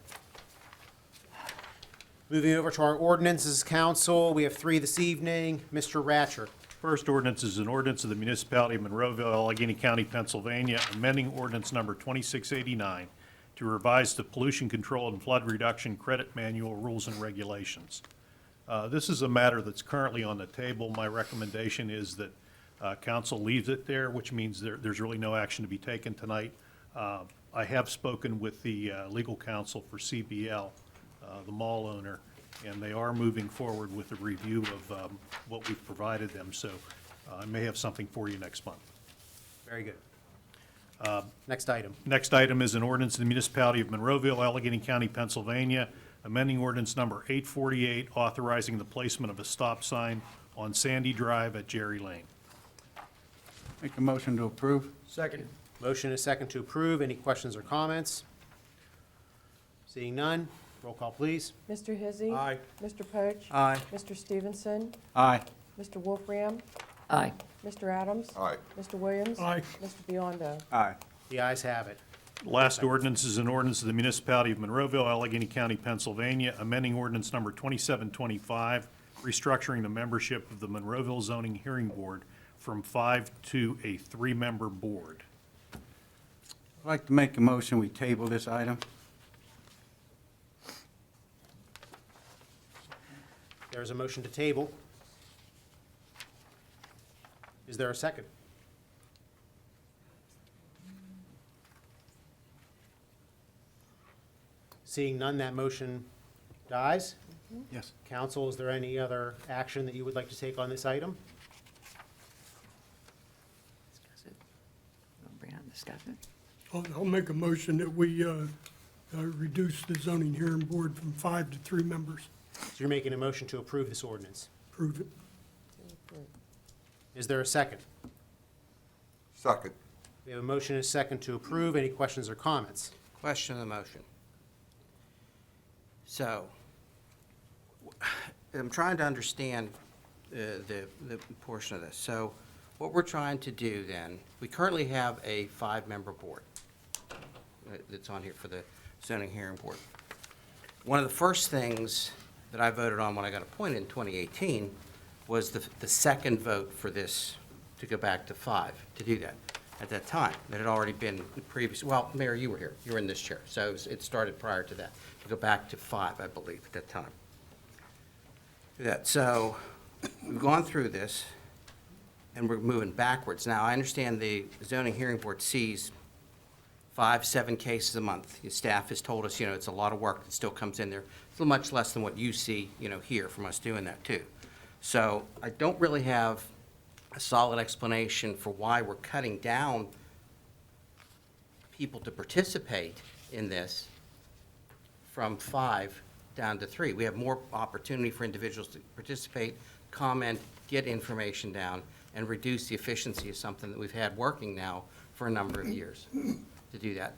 S1: Moving over to our ordinances council, we have three this evening. Mr. Ratcher.
S6: First ordinance is an ordinance of the Municipality of Monroeville, Allegheny County, Pennsylvania, amending ordinance number 2689 to revise the pollution control and flood reduction credit manual rules and regulations. This is a matter that's currently on the table. My recommendation is that council leaves it there, which means there's really no action to be taken tonight. I have spoken with the legal counsel for CBL, the mall owner, and they are moving forward with a review of what we've provided them, so I may have something for you next month.
S1: Very good. Next item.
S6: Next item is an ordinance of the Municipality of Monroeville, Allegheny County, Pennsylvania, amending ordinance number 848, authorizing the placement of a stop sign on Sandy Drive at Jerry Lane.
S19: Make a motion to approve.
S2: Second.
S1: Motion is second to approve. Any questions or comments? Seeing none, roll call, please.
S3: Mr. Hizzy.
S2: Aye.
S3: Mr. Poach.
S12: Aye.
S3: Mr. Stevenson.
S19: Aye.
S3: Mr. Wolfram.
S13: Aye.
S3: Mr. Adams.
S16: Aye.
S3: Mr. Williams.
S18: Aye.
S3: Mr. Biondo.
S14: Aye.
S1: The ayes have it.
S6: Last ordinance is an ordinance of the Municipality of Monroeville, Allegheny County, Pennsylvania, amending ordinance number 2725, restructuring the membership of the Monroeville Zoning Hearing Board from 5 to a 3-member board.
S19: I'd like to make a motion, we table this item.
S1: There's a motion to table. Is there a second? Seeing none, that motion dies.
S19: Yes.
S1: Council, is there any other action that you would like to take on this item?
S13: Discuss it. Bring out and discuss it.
S18: I'll make a motion that we reduce the zoning hearing board from 5 to 3 members.
S1: So you're making a motion to approve this ordinance.
S18: Prove it.
S1: Is there a second?
S16: Second.
S1: We have a motion and a second to approve. Any questions or comments?
S12: Question on the motion. So, I'm trying to understand the portion of this. So, what we're trying to do then, we currently have a 5-member board that's on here for the zoning hearing board. One of the first things that I voted on when I got appointed in 2018 was the second vote for this to go back to 5, to do that. At that time, that had already been previous, well, Mayor, you were here, you were in this chair, so it started prior to that, to go back to 5, I believe, at that time. So, we've gone through this, and we're moving backwards. Now, I understand the zoning hearing board sees 5, 7 cases a month. The staff has told us, it's a lot of work that still comes in there. It's much less than what you see, here from us doing that too. So I don't really have a solid explanation for why we're cutting down people to participate in this from 5 down to 3. We have more opportunity for individuals to participate, comment, get information down, and reduce the efficiency of something that we've had working now for a number of years to do that.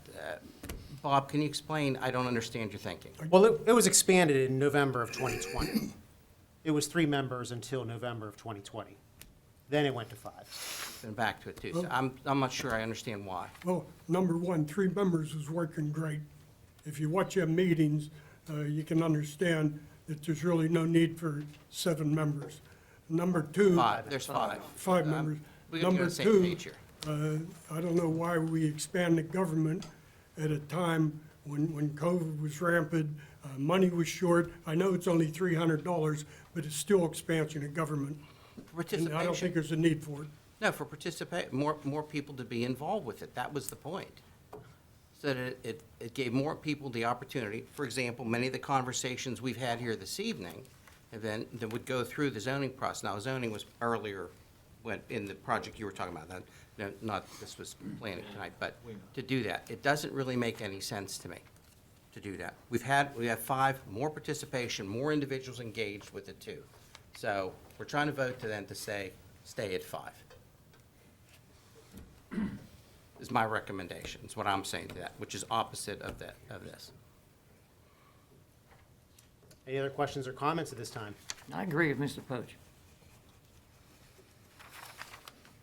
S12: Bob, can you explain? I don't understand your thinking.
S1: Well, it was expanded in November of 2020. It was 3 members until November of 2020. Then it went to 5.
S12: Then back to it too. So I'm not sure I understand why.
S18: Well, number one, 3 members is working great. If you watch our meetings, you can understand that there's really no need for 7 members. Number 2.
S12: 5, there's 5.
S18: 5 members.
S12: We're on
S18: Number
S12: the same
S18: 2,
S12: page here.
S18: I don't know why we expanded government at a time when COVID was rampant, money was short. I know it's only $300, but it's still expansion of government. And I don't think there's a need for it.
S12: No, for participate, more people to be involved with it. That was the point. So that it gave more people the opportunity. For example, many of the conversations we've had here this evening have been, that would go through the zoning process. Now, zoning was earlier when, in the project you were talking about, not this was planning tonight, but to do that, it doesn't really make any sense to me to do that. We have 5, more participation, more individuals engaged with it too. So we're trying to vote to then to say, stay at 5. Is my recommendation, is what I'm saying to that, which is opposite of that, of this.
S1: Any other questions or comments at this time?
S13: I agree with Mr. Poach.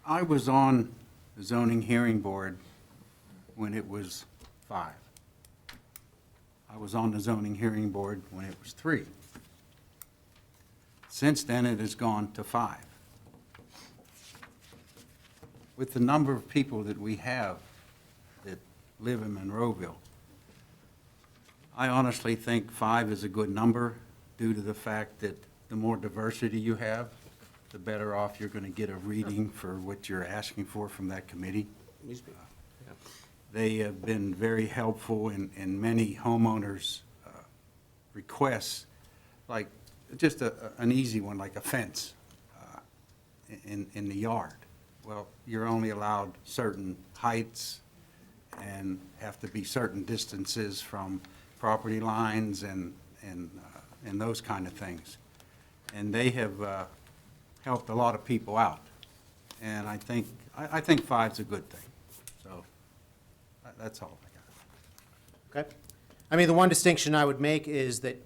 S19: I was on the zoning hearing board when it was 5. I was on the zoning hearing board when it was 3. Since then, it has gone to 5. With the number of people that we have that live in Monroeville, I honestly think 5 is a good number due to the fact that the more diversity you have, the better off you're going to get a reading for what you're asking for from that committee. They have been very helpful in many homeowners' requests, like just an easy one, like a fence in the yard. Well, you're only allowed certain heights and have to be certain distances from property lines and those kind of things. And they have helped a lot of people out. And I think 5's a good thing. So that's all I got.
S1: Okay. I mean, the one distinction I would make is that,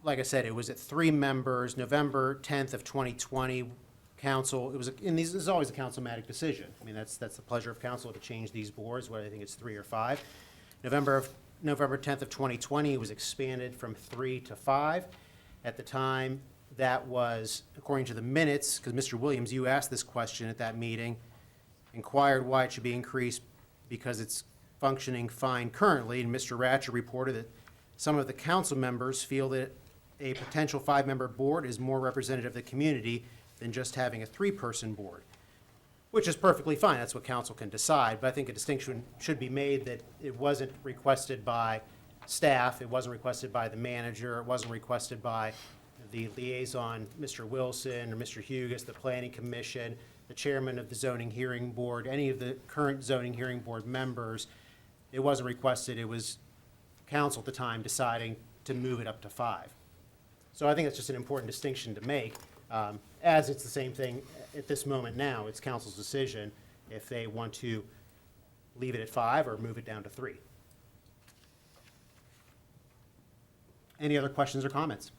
S1: like I said, it was at 3 members, November 10th of 2020, council, this is always a councilmatic decision. I mean, that's the pleasure of council to change these boards, whether I think it's 3 or 5. November 10th of 2020, it was expanded from 3 to 5. At the time, that was, according to the minutes, because Mr. Williams, you asked this question at that meeting, inquired why it should be increased because it's functioning fine currently, and Mr. Ratcher reported that some of the council members feel that a potential 5-member board is more representative of the community than just having a 3-person board, which is perfectly fine. That's what council can decide. But I think a distinction should be made that it wasn't requested by staff, it wasn't requested by the manager, it wasn't requested by the liaison, Mr. Wilson or Mr. Hugus, the planning commission, the chairman of the zoning hearing board, any of the current zoning hearing board members. It wasn't requested, it was council at the time deciding to move it up to 5. So I think that's just an important distinction to make. As it's the same thing at this moment now, it's council's decision if they want to leave it at 5 or move it down to 3. Any other questions or comments?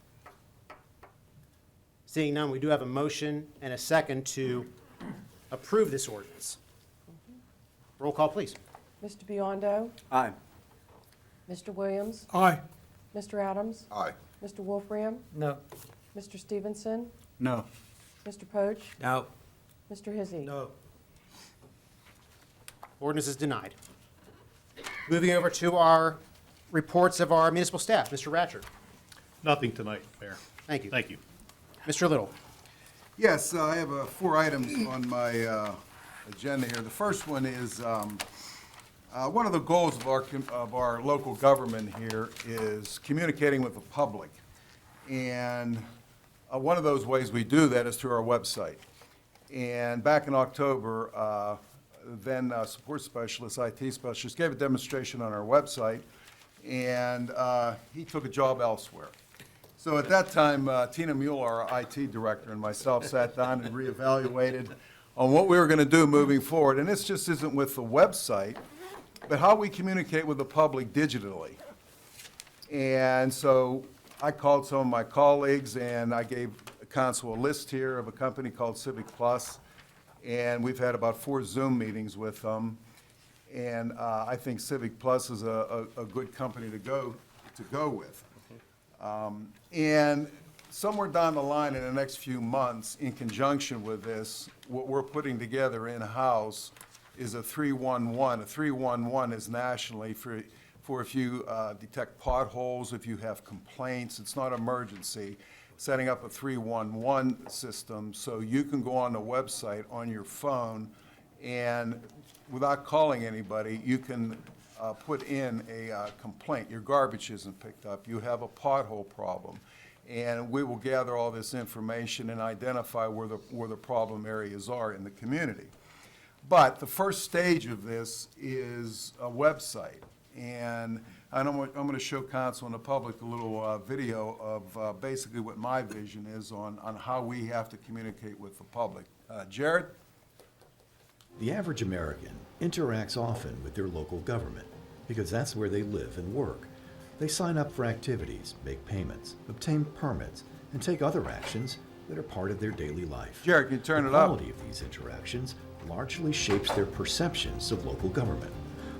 S1: Seeing none, we do have a motion and a second to approve this ordinance. Roll call, please.
S3: Mr. Biondo?
S14: Aye.
S3: Mr. Williams?
S18: Aye.
S3: Mr. Adams?
S16: Aye.
S3: Mr. Wolfram?
S13: No.
S3: Mr. Stevenson?
S19: No.
S3: Mr. Poach?
S12: No.
S3: Mr. Hizzy?
S1: No. Ordinance is denied. Moving over to our reports of our municipal staff. Mr. Ratcher.
S6: Nothing tonight, Mayor.
S1: Thank you.
S6: Thank you.
S1: Mr. Little.
S9: Yes, I have 4 items on my agenda here. The first one is, one of the goals of our local government here is communicating with the public. And one of those ways we do that is through our website. And back in October, then support specialist, IT specialist, gave a demonstration on our website. and he took a job elsewhere. So at that time, Tina Mueller, our IT director, and myself sat down and reevaluated on what we were going to do moving forward. And this just isn't with the website, but how we communicate with the public digitally. And so I called some of my colleagues, and I gave council a list here of a company called Civic Plus, and we've had about 4 Zoom meetings with them. And I think Civic Plus is a good company to go with. And somewhere down the line in the next few months, in conjunction with this, what we're putting together in-house is a 311. A 311 is nationally for if you detect potholes, if you have complaints, it's not emergency, setting up a 311 system so you can go on the website on your phone and without calling anybody, you can put in a complaint. Your garbage isn't picked up. You have a pothole problem. And we will gather all this information and identify where the problem areas are in the community. But the first stage of this is a website. And I'm going to show council and the public a little video of basically what my vision is on how we have to communicate with the public. Jared?
S4: The average American interacts often with their local government because that's where they live and work. They sign up for activities, make payments, obtain permits, and take other actions that are part of their daily life.
S9: Jared, can you turn it up?
S4: The quality of these interactions largely shapes their perceptions of local government.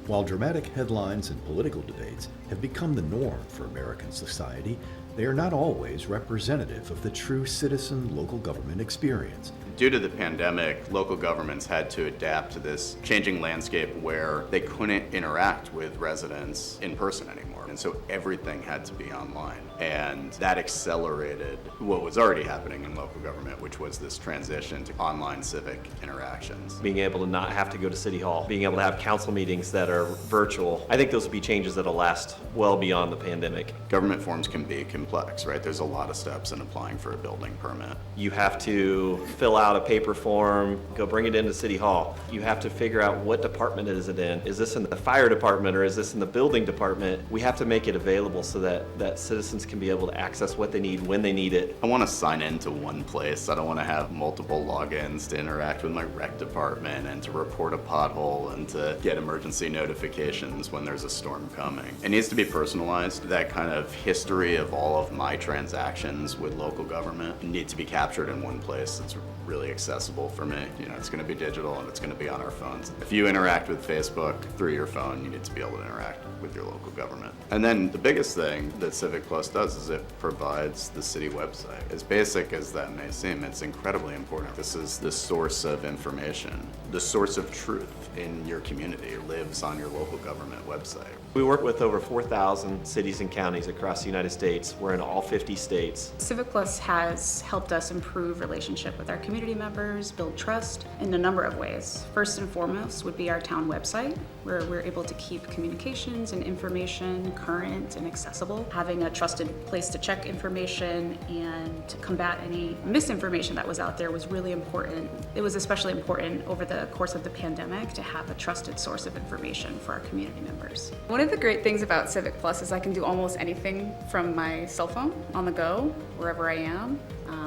S4: While dramatic headlines and political debates have become the norm for American society, they are not always representative of the true citizen local government experience.
S22: Due to the pandemic, local governments had to adapt to this changing landscape where they couldn't interact with residents in person anymore. And so everything had to be online. And that accelerated what was already happening in local government, which was this transition to online civic interactions.
S23: Being able to not have to go to City Hall, being able to have council meetings that are virtual. I think those will be changes that'll last well beyond the pandemic.
S22: Government forms can be complex, right? There's a lot of steps in applying for a building permit.
S23: You have to fill out a paper form, go bring it into City Hall. You have to figure out what department is it in. Is this in the fire department or is this in the building department? We have to make it available so that citizens can be able to access what they need when they need it.
S22: I want to sign into one place. I don't want to have multiple logins to interact with my rec department and to report a pothole and to get emergency notifications when there's a storm coming. It needs to be personalized. That kind of history of all of my transactions with local government need to be captured in one place that's really accessible for me. You know, it's going to be digital and it's going to be on our phones. If you interact with Facebook through your phone, you need to be able to interact with your local government. And then the biggest thing that Civic Plus does is it provides the city website. As basic as that may seem, it's incredibly important. This is the source of information. The source of truth in your community lives on your local government website.
S23: We work with over 4,000 cities and counties across the United States. We're in all 50 states.
S24: Civic Plus has helped us improve relationship with our community members, build trust in a number of ways. First and foremost would be our town website, where we're able to keep communications and information current and accessible. Having a trusted place to check information and to combat any misinformation that was out there was really important. It was especially important over the course of the pandemic to have a trusted source of information for our community members.
S25: One of the great things about Civic Plus is I can do almost anything from my cell phone on the go, wherever I am.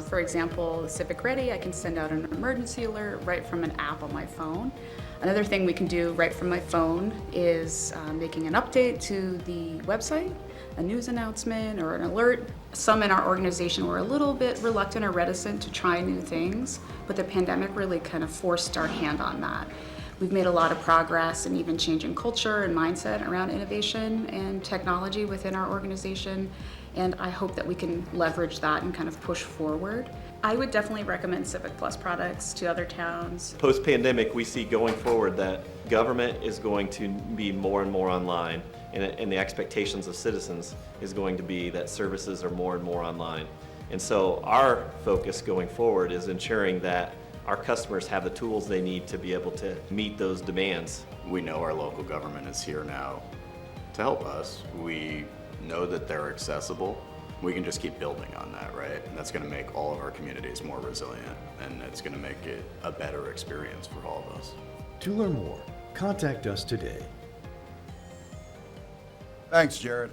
S25: For example, the Civic Ready, I can send out an emergency alert right from an app on my phone. Another thing we can do right from my phone is making an update to the website, a news announcement or an alert. Some in our organization were a little bit reluctant or reticent to try new things, but the pandemic really kind of forced our hand on that. We've made a lot of progress in even changing culture and mindset around innovation and technology within our organization, and I hope that we can leverage that and kind of push forward. I would definitely recommend Civic Plus products to other towns.
S23: Post-pandemic, we see going forward that government is going to be more and more online, and the expectations of citizens is going to be that services are more and more online. And so our focus going forward is ensuring that our customers have the tools they need to be able to meet those demands.
S22: We know our local government is here now to help us. We know that they're accessible. We can just keep building on that, right? And that's going to make all of our communities more resilient, and it's going to make it a better experience for all of us.
S4: To learn more, contact us today.
S9: Thanks, Jared.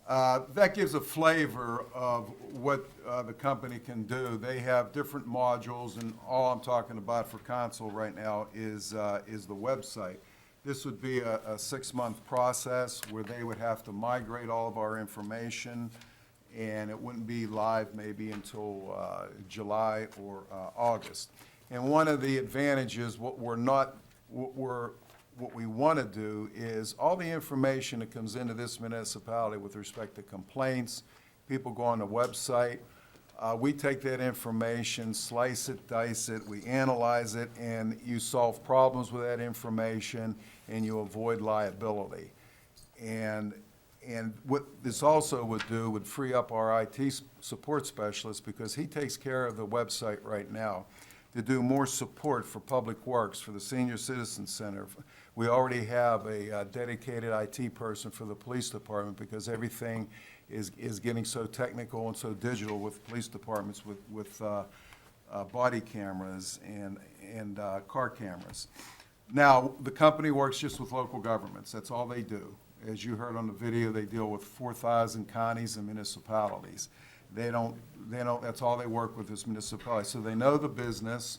S9: That gives a flavor of what the company can do. They have different modules, and all I'm talking about for console right now is the website. This would be a 6-month process where they would have to migrate all of our information, and it wouldn't be live maybe until July or August. And one of the advantages, what we want to do is all the information that comes into this municipality with respect to complaints, people go on the website, we take that information, slice it, dice it, we analyze it, and you solve problems with that information, and you avoid liability. And what this also would do would free up our IT support specialist, because he takes care of the website right now, to do more support for Public Works, for the Senior Citizen Center. We already have a dedicated IT person for the police department, because everything is getting so technical and so digital with police departments, with body cameras and car cameras. Now, the company works just with local governments. That's all they do. As you heard on the video, they deal with 4,000 counties and municipalities. That's all they work with is municipalities. So they know the business,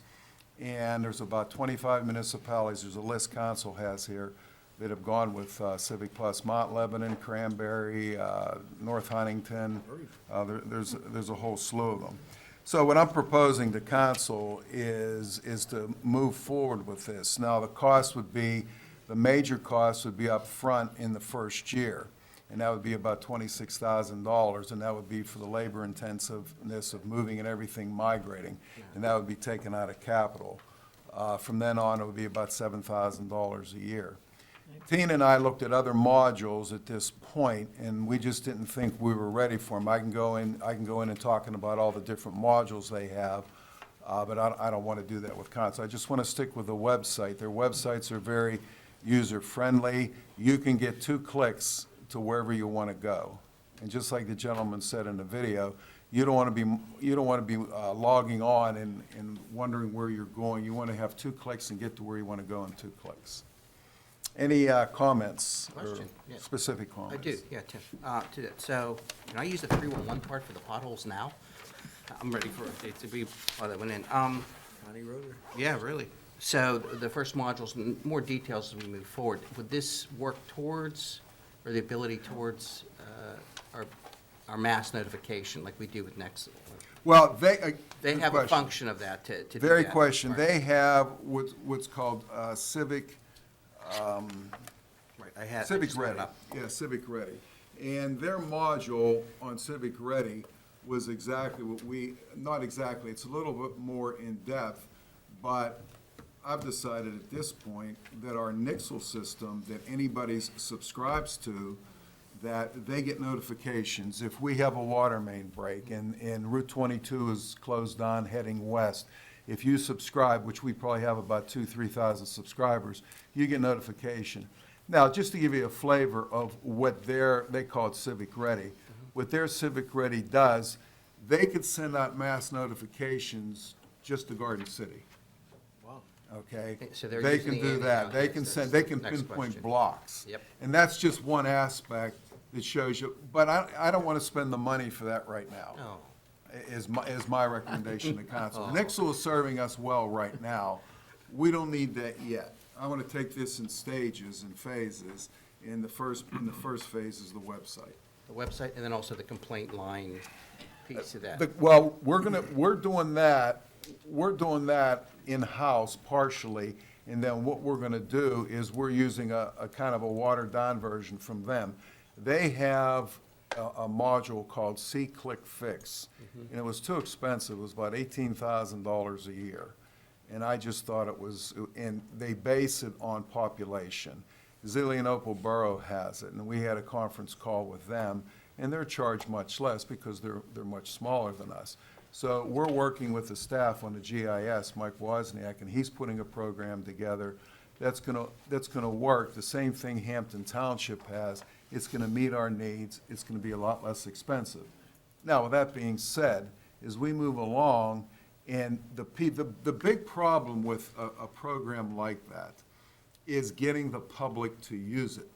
S9: and there's about 25 municipalities, there's a list council has here, that have gone with Civic Plus. Mount Lebanon, Cranberry, North Huntington, there's a whole slew of them. So what I'm proposing to council is to move forward with this. Now, the major cost would be up front in the first year, and that would be about $26,000, and that would be for the labor intensiveness of moving and everything migrating, and that would be taken out of capital. From then on, it would be about $7,000 a year. Tina and I looked at other modules at this point, and we just didn't think we were ready for them. I can go in and talking about all the different modules they have, but I don't want to do that with council. I just want to stick with the website. Their websites are very user-friendly. You can get 2 clicks to wherever you want to go. And just like the gentleman said in the video, you don't want to be logging on and wondering where you're going. You want to have 2 clicks and get to where you want to go in 2 clicks. Any comments or
S12: Question, yeah.
S9: specific comments?
S12: I do, yeah, Tim. To that. So, can I use the 311 part for the potholes now? I'm ready for it to be, that went in.
S21: County road?
S12: Yeah, really. So the first modules, more details as we move forward. Would this work towards, or the ability towards our mass notification like we do with Nexus?
S9: Well,
S12: They
S9: good
S12: have a
S9: question.
S12: function of that to do
S9: Very
S12: that.
S9: question.
S12: Right.
S9: They have what's called Civic,
S12: Right, I had. I
S9: Civic
S12: just looked it
S9: Ready.
S12: up.
S9: Yeah, Civic Ready. And their module on Civic Ready was exactly what not exactly, it's a little bit more in-depth, but I've decided at this point that our Nixle system that anybody subscribes to, that they get notifications if we have a water main break and Route 22 is closed down heading west. If you subscribe, which we probably have about 2,000-3,000 subscribers, you get notification. Now, just to give you a flavor of what they call it Civic Ready, what their Civic Ready does, they could send out mass notifications just to Garden City.
S21: Wow.
S9: Okay?
S12: So they're
S9: They
S12: using
S9: can
S12: the
S9: do that.
S12: antenna.
S9: They can
S12: That's
S9: send, they
S12: the
S9: can
S12: next
S9: pinpoint
S12: question.
S9: blocks.
S12: Yep.
S9: And that's just one aspect that shows you, but I don't want to spend the money for that right now.
S12: No.
S9: Is my recommendation to council.
S12: Oh.
S9: Nixle is serving us well right now. We don't need that yet. I want to take this in stages and phases. In the first phase is the website.
S12: The website, and then also the complaint line piece of that.
S9: Well, we're doing that in-house partially, and then what we're gonna do is we're using a kind of a watered-down version from them. They have a module called C-Click Fix, and it was too expensive. It was about $18,000 a year. And I just thought it was, and they base it on population. Zelienople Borough has it, and we had a conference call with them, and they're charged much less because they're much smaller than us. So we're working with the staff on the GIS, Mike Wozniak, and he's putting a program together that's gonna work. The same thing Hampton Township has. It's gonna meet our needs. It's gonna be a lot less expensive. Now, with that being said, as we move along, and the big problem with a program like that is getting the public to use it.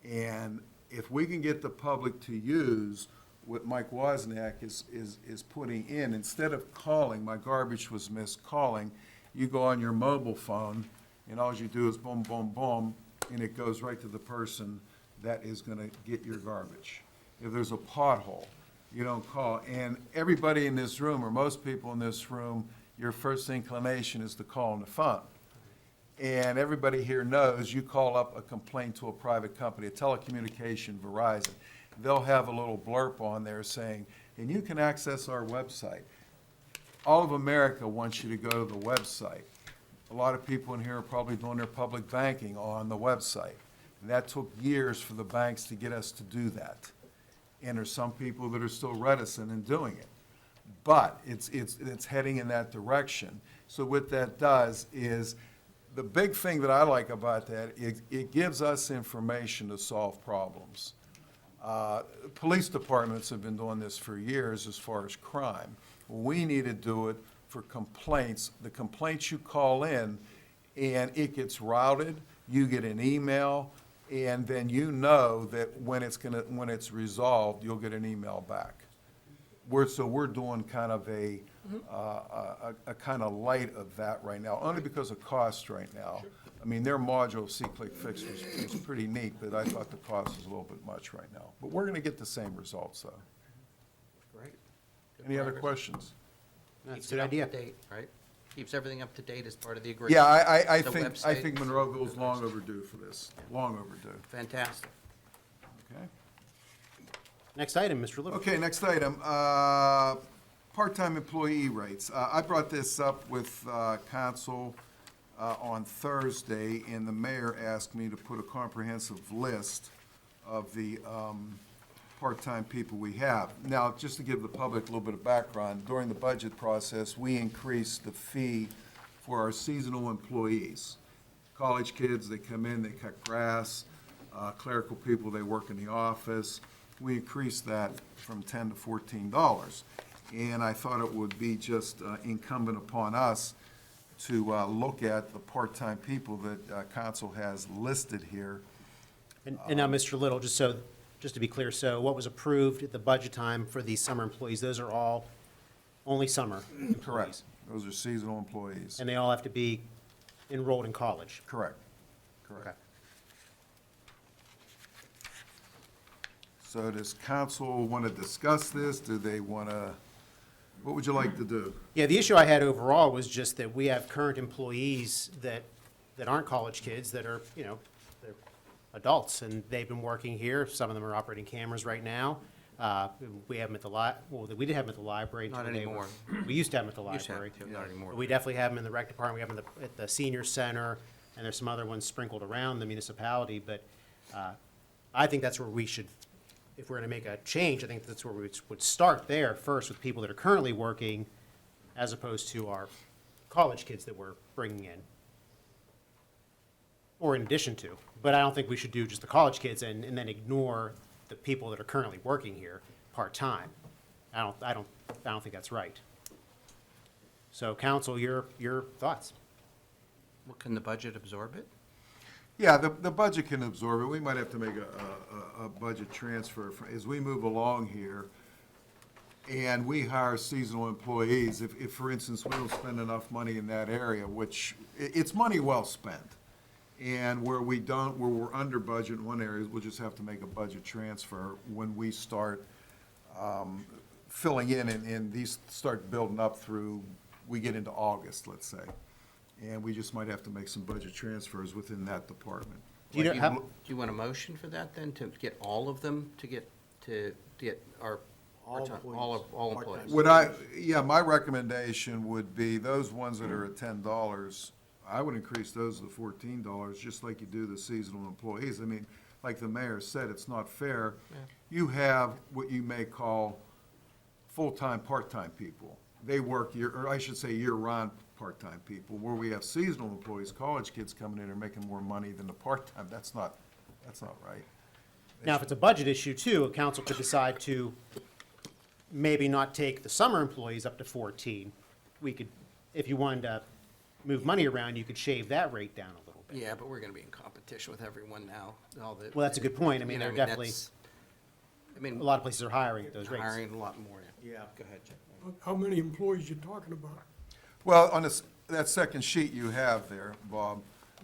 S9: And if we can get the public to use what Mike Wozniak is putting in, instead of calling, my garbage was missed calling, you go on your mobile phone, and all you do is boom, boom, boom, and it goes right to the person that is gonna get your garbage. If there's a pothole, you don't call. And everybody in this room, or most people in this room, your first inclination is to call on the phone. And everybody here knows you call up a complaint to a private company, a telecommunication, Verizon. They'll have a little blurb on there saying, and you can access our website. All of America wants you to go to the website. A lot of people in here are probably doing their public banking on the website. And that took years for the banks to get us to do that. And there's some people that are still reticent in doing it. But it's heading in that direction. So what that does is, the big thing that I like about that, it gives us information to solve problems. Police departments have been doing this for years as far as crime. We need to do it for complaints. The complaints you call in, and it gets routed, you get an email, and then you know that when it's resolved, you'll get an email back. So we're doing kind of a kind of light of that right now, only because of cost right now. I mean, their module see-click-fix was pretty neat, but I thought the cost was a little bit much right now. But we're gonna get the same results, though.
S12: Great.
S9: Any other questions?
S12: Keeps
S1: a good
S12: it
S1: idea.
S12: up to date, right? Keeps everything up to date as part of the agreement.
S9: Yeah, I
S12: The
S9: think
S12: website-
S9: Monroeville's long overdue for this, long overdue.
S12: Fantastic.
S9: Okay?
S1: Next item, Mr. Little.
S9: Okay, next item, part-time employee rates. I brought this up with council on Thursday, and the mayor asked me to put a comprehensive list of the part-time people we have. Now, just to give the public a little bit of background, during the budget process, we increased the fee for our seasonal employees. College kids, they come in, they cut grass, clerical people, they work in the office. We increased that from $10 to $14. And I thought it would be just incumbent upon us to look at the part-time people that council has listed here.
S1: And now, Mr. Little, just to be clear, so what was approved at the budget time for these summer employees, those are all only summer employees?
S9: Correct. Those are seasonal employees.
S1: And they all have to be enrolled in college?
S9: Correct. Correct. So does council want to discuss this? Do they want to, what would you like to do?
S1: Yeah, the issue I had overall was just that we have current employees that aren't college kids, that are, they're adults, and they've been working here. Some of them are operating cameras right now. We have them at the we did have them at the library.
S12: Not
S1: until they
S12: anymore.
S1: We used to have them at the
S12: Used to have
S1: library.
S12: them, not anymore.
S1: But we definitely have them in the rec department. We have them at the senior center, and there's some other ones sprinkled around the municipality. But I think that's where we should, if we're going to make a change, I think that's where we would start there first, with people that are currently working, as opposed to our college kids that we're bringing in, or in addition to. But I don't think we should do just the college kids and then ignore the people that are currently working here part-time. I don't think that's right. So, council, your thoughts?
S12: Well, can the budget absorb it?
S9: Yeah, the budget can absorb it. We might have to make a budget transfer as we move along here. And we hire seasonal employees. If, for instance, we don't spend enough money in that area, which, it's money well spent. And where we're under budget in one area, we'll just have to make a budget transfer when we start filling in, and these start building up through, we get into August, let's say. And we just might have to make some budget transfers within that department.
S12: Do you want a motion for that then, to get all of them, to get our, all employees?
S9: My recommendation would be those ones that are at $10, I would increase those to $14, just like you do the seasonal employees. I mean, like the mayor said, it's not fair.
S12: Yeah.
S9: You have what you may call full-time, part-time people. They work year-round part-time people, where we have seasonal employees, college kids coming in and making more money than the part-time. That's not right.
S1: Now, if it's a budget issue too, a council could decide to maybe not take the summer employees up to 14. We could, if you wanted to move money around, you could shave that rate down a little bit.
S12: Yeah, but we're gonna be in competition with everyone now, all the.
S1: Well, that's a good point. I mean,
S12: you know,
S1: they're definitely,
S12: that's- I mean.
S1: a lot of places are hiring at those rates.
S12: Hiring a lot more.
S2: Yeah.
S12: Go ahead, Jim.
S18: How many employees you talking about?
S9: Well, on this, that second sheet you have there, Bob,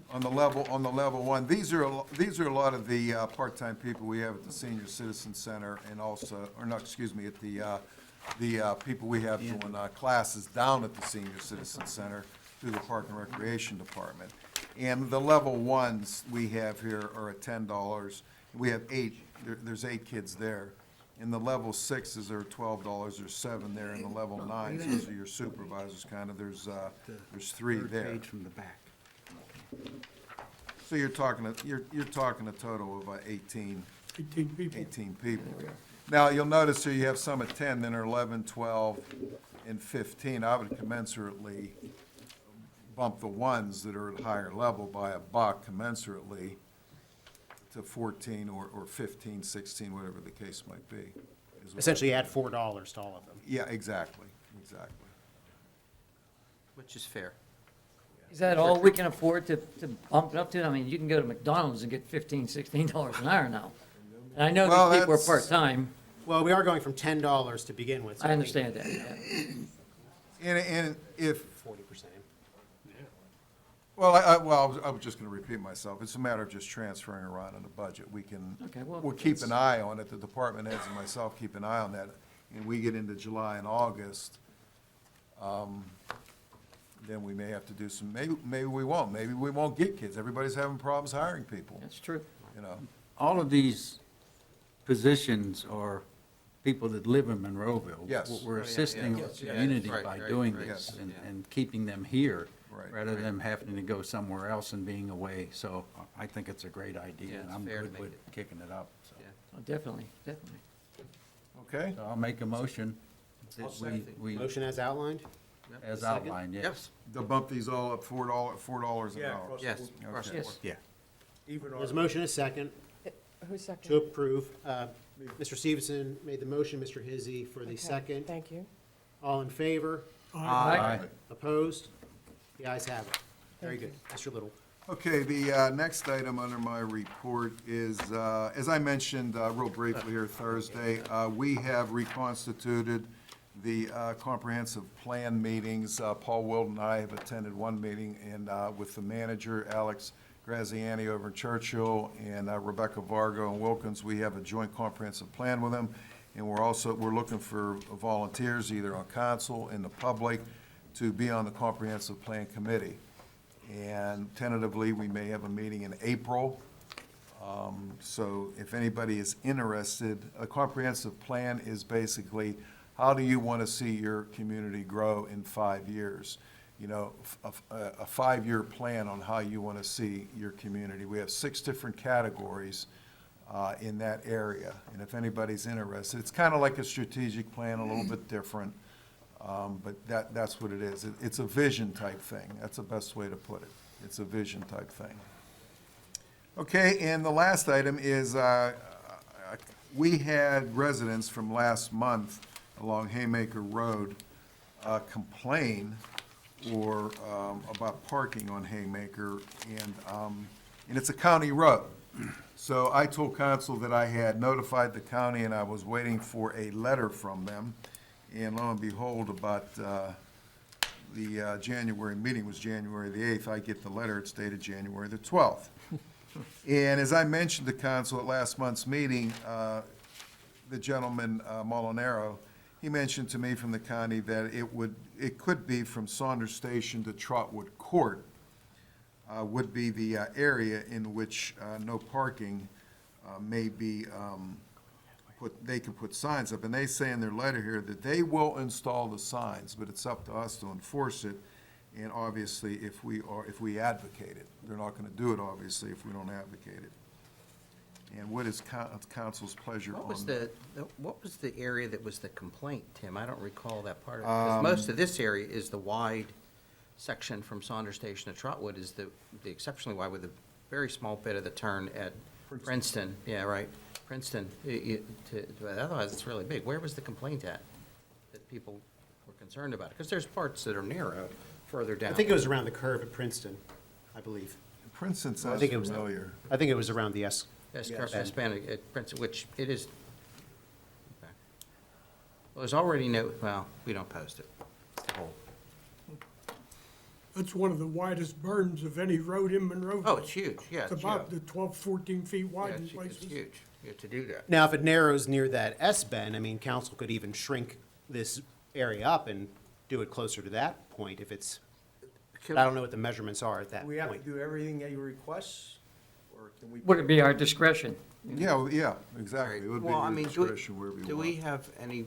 S9: on the level one, these are a lot of the part-time people we have at the Senior Citizen Center and also, or not, excuse me, at the people we have doing classes down at the Senior Citizen Center through the Park and Recreation Department. And the level ones we have here are at $10. We have 8, there's 8 kids there. In the level 6s are $12, there's 7 there. In the level 9s, those are your supervisors, kind of, there's 3 there.
S19: Page from the back.
S9: So you're talking a total of 18
S18: 18 people.
S9: 18 people. Now, you'll notice here you have some at 10, then are 11, 12, and 15. I would commensurately bump the ones that are at higher level by $1 commensurately to 14 or 15, 16, whatever the case might be. is what
S1: Essentially add $4 to all of them.
S9: Yeah, exactly.
S12: Which is fair.
S13: Is that all we can afford to bump it up to? I mean, you can go to McDonald's and get $15, $16 an hour now. And I know
S9: Well,
S13: these people are
S9: that's-
S13: part-time.
S1: Well, we are going from $10 to begin with. so
S13: I
S1: think
S13: understand that, yeah.
S9: And if,
S1: 40%.
S9: well, I was just gonna repeat myself. It's a matter of just transferring around in the budget.
S13: Okay, well,
S9: We'll keep an eye on it. The department heads and myself keep an eye on that. And we get into July and August, then we may have to do some, maybe we won't. Maybe we won't get kids. Everybody's having problems hiring people,
S13: That's true.
S9: you know?
S19: All of these positions are people that live in Monroeville.
S9: Yes.
S19: We're
S12: Oh, yeah,
S19: assisting
S12: yeah,
S19: the
S12: yeah.
S19: community
S12: Right,
S19: by
S12: right,
S19: doing
S12: right,
S19: this
S9: yes,
S19: and keeping them here,
S9: Right,
S19: rather than having to go somewhere else and being away. So I think it's a great idea,
S12: Yeah,
S19: and
S12: it's
S19: I'm
S12: fair to
S19: good
S12: make
S19: with
S12: it.
S19: kicking it up. So
S13: Oh, definitely, definitely.
S9: Okay?
S19: So I'll make a motion that we,
S1: Motion as outlined?
S19: as
S1: Second?
S19: outlined, yes.
S12: Yes,
S9: To bump these all up $4 an
S2: Yeah,
S9: hour.
S2: across the
S12: yes,
S2: board.
S12: across the
S9: Okay.
S12: board.
S19: Yeah.
S2: Even
S1: There's a
S2: on,
S1: motion, a second,
S3: Who's second?
S1: to approve. Mr. Stevenson made the motion, Mr. Hizzy for the
S3: Okay,
S1: second.
S3: Thank you.
S1: All in favor?
S19: Aye.
S1: Opposed? The ayes have it. Very
S3: Thank
S1: good. Mr. Little.
S9: Okay, the next item under my report is, as I mentioned real briefly here Thursday, we have reconstituted the comprehensive plan meetings. Paul Wilden and I have attended one meeting, and with the manager, Alex Graziani over in Churchill, and Rebecca Vargo and Wilkins, we have a joint comprehensive plan with them. And we're looking for volunteers, either on council, in the public, to be on the comprehensive plan committee. And tentatively, we may have a meeting in April. So if anybody is interested, a comprehensive plan is basically, how do you want to see your community grow in 5 years? You know, a 5-year plan on how you want to see your community. We have 6 different categories in that area. And if anybody's interested, it's kind of like a strategic plan, a little bit different. But that's what it is. It's a vision type thing. That's the best way to put it. It's a vision type thing. Okay, and the last item is, we had residents from last month along Haymaker Road complain about parking on Haymaker, and it's a county road. So I told council that I had notified the county and I was waiting for a letter from them. And lo and behold, about the January meeting was January the 8th. I get the letter, it's dated January the 12th. And as I mentioned to council at last month's meeting, the gentleman, Molinaro, he mentioned to me from the county that it could be from Saunders Station to Trotwood Court, would be the area in which no parking may be they can put signs up. And they say in their letter here that they will install the signs, but it's up to us to enforce it. And obviously, if we advocate it, they're not gonna do it, obviously, if we don't advocate it. And what is council's pleasure on?
S12: What was the area that was the complaint, Tim? I don't recall that part of it. 'Cause most of this area is the wide section from Saunders Station to Trotwood is the exceptionally wide with a very small bit of the turn at Princeton. Yeah, right, Princeton. Otherwise, it's really big. Where was the complaint at that people were concerned about? Because there's parts that are narrow further down.
S1: I think it was around the curve at Princeton, I believe.
S9: Princeton
S1: I
S9: sounds
S1: think it was,
S9: familiar.
S1: I think it was around the S.
S12: That's
S1: Yeah.
S12: correct, Hispanic, Princeton, which it is. Okay. Well, there's already no, well, we don't post it. Oh.
S18: That's one of the widest berms of any road in Monroeville.
S12: Oh, it's huge, yeah.
S18: It's about the 12, 14 feet wide in places.
S12: It's huge, yeah, to do that.
S1: Now, if it narrows near that S bend, I mean, council could even shrink this area up and do it closer to that point if it's, I don't know what the measurements are at that
S2: Do we have to
S1: point.
S2: do everything that you request, or can we?
S13: Would it be our discretion?
S9: Yeah, yeah, exactly. It would be
S12: Well, I
S9: your
S12: mean,
S9: discretion wherever you
S12: do we
S9: want.
S12: have any,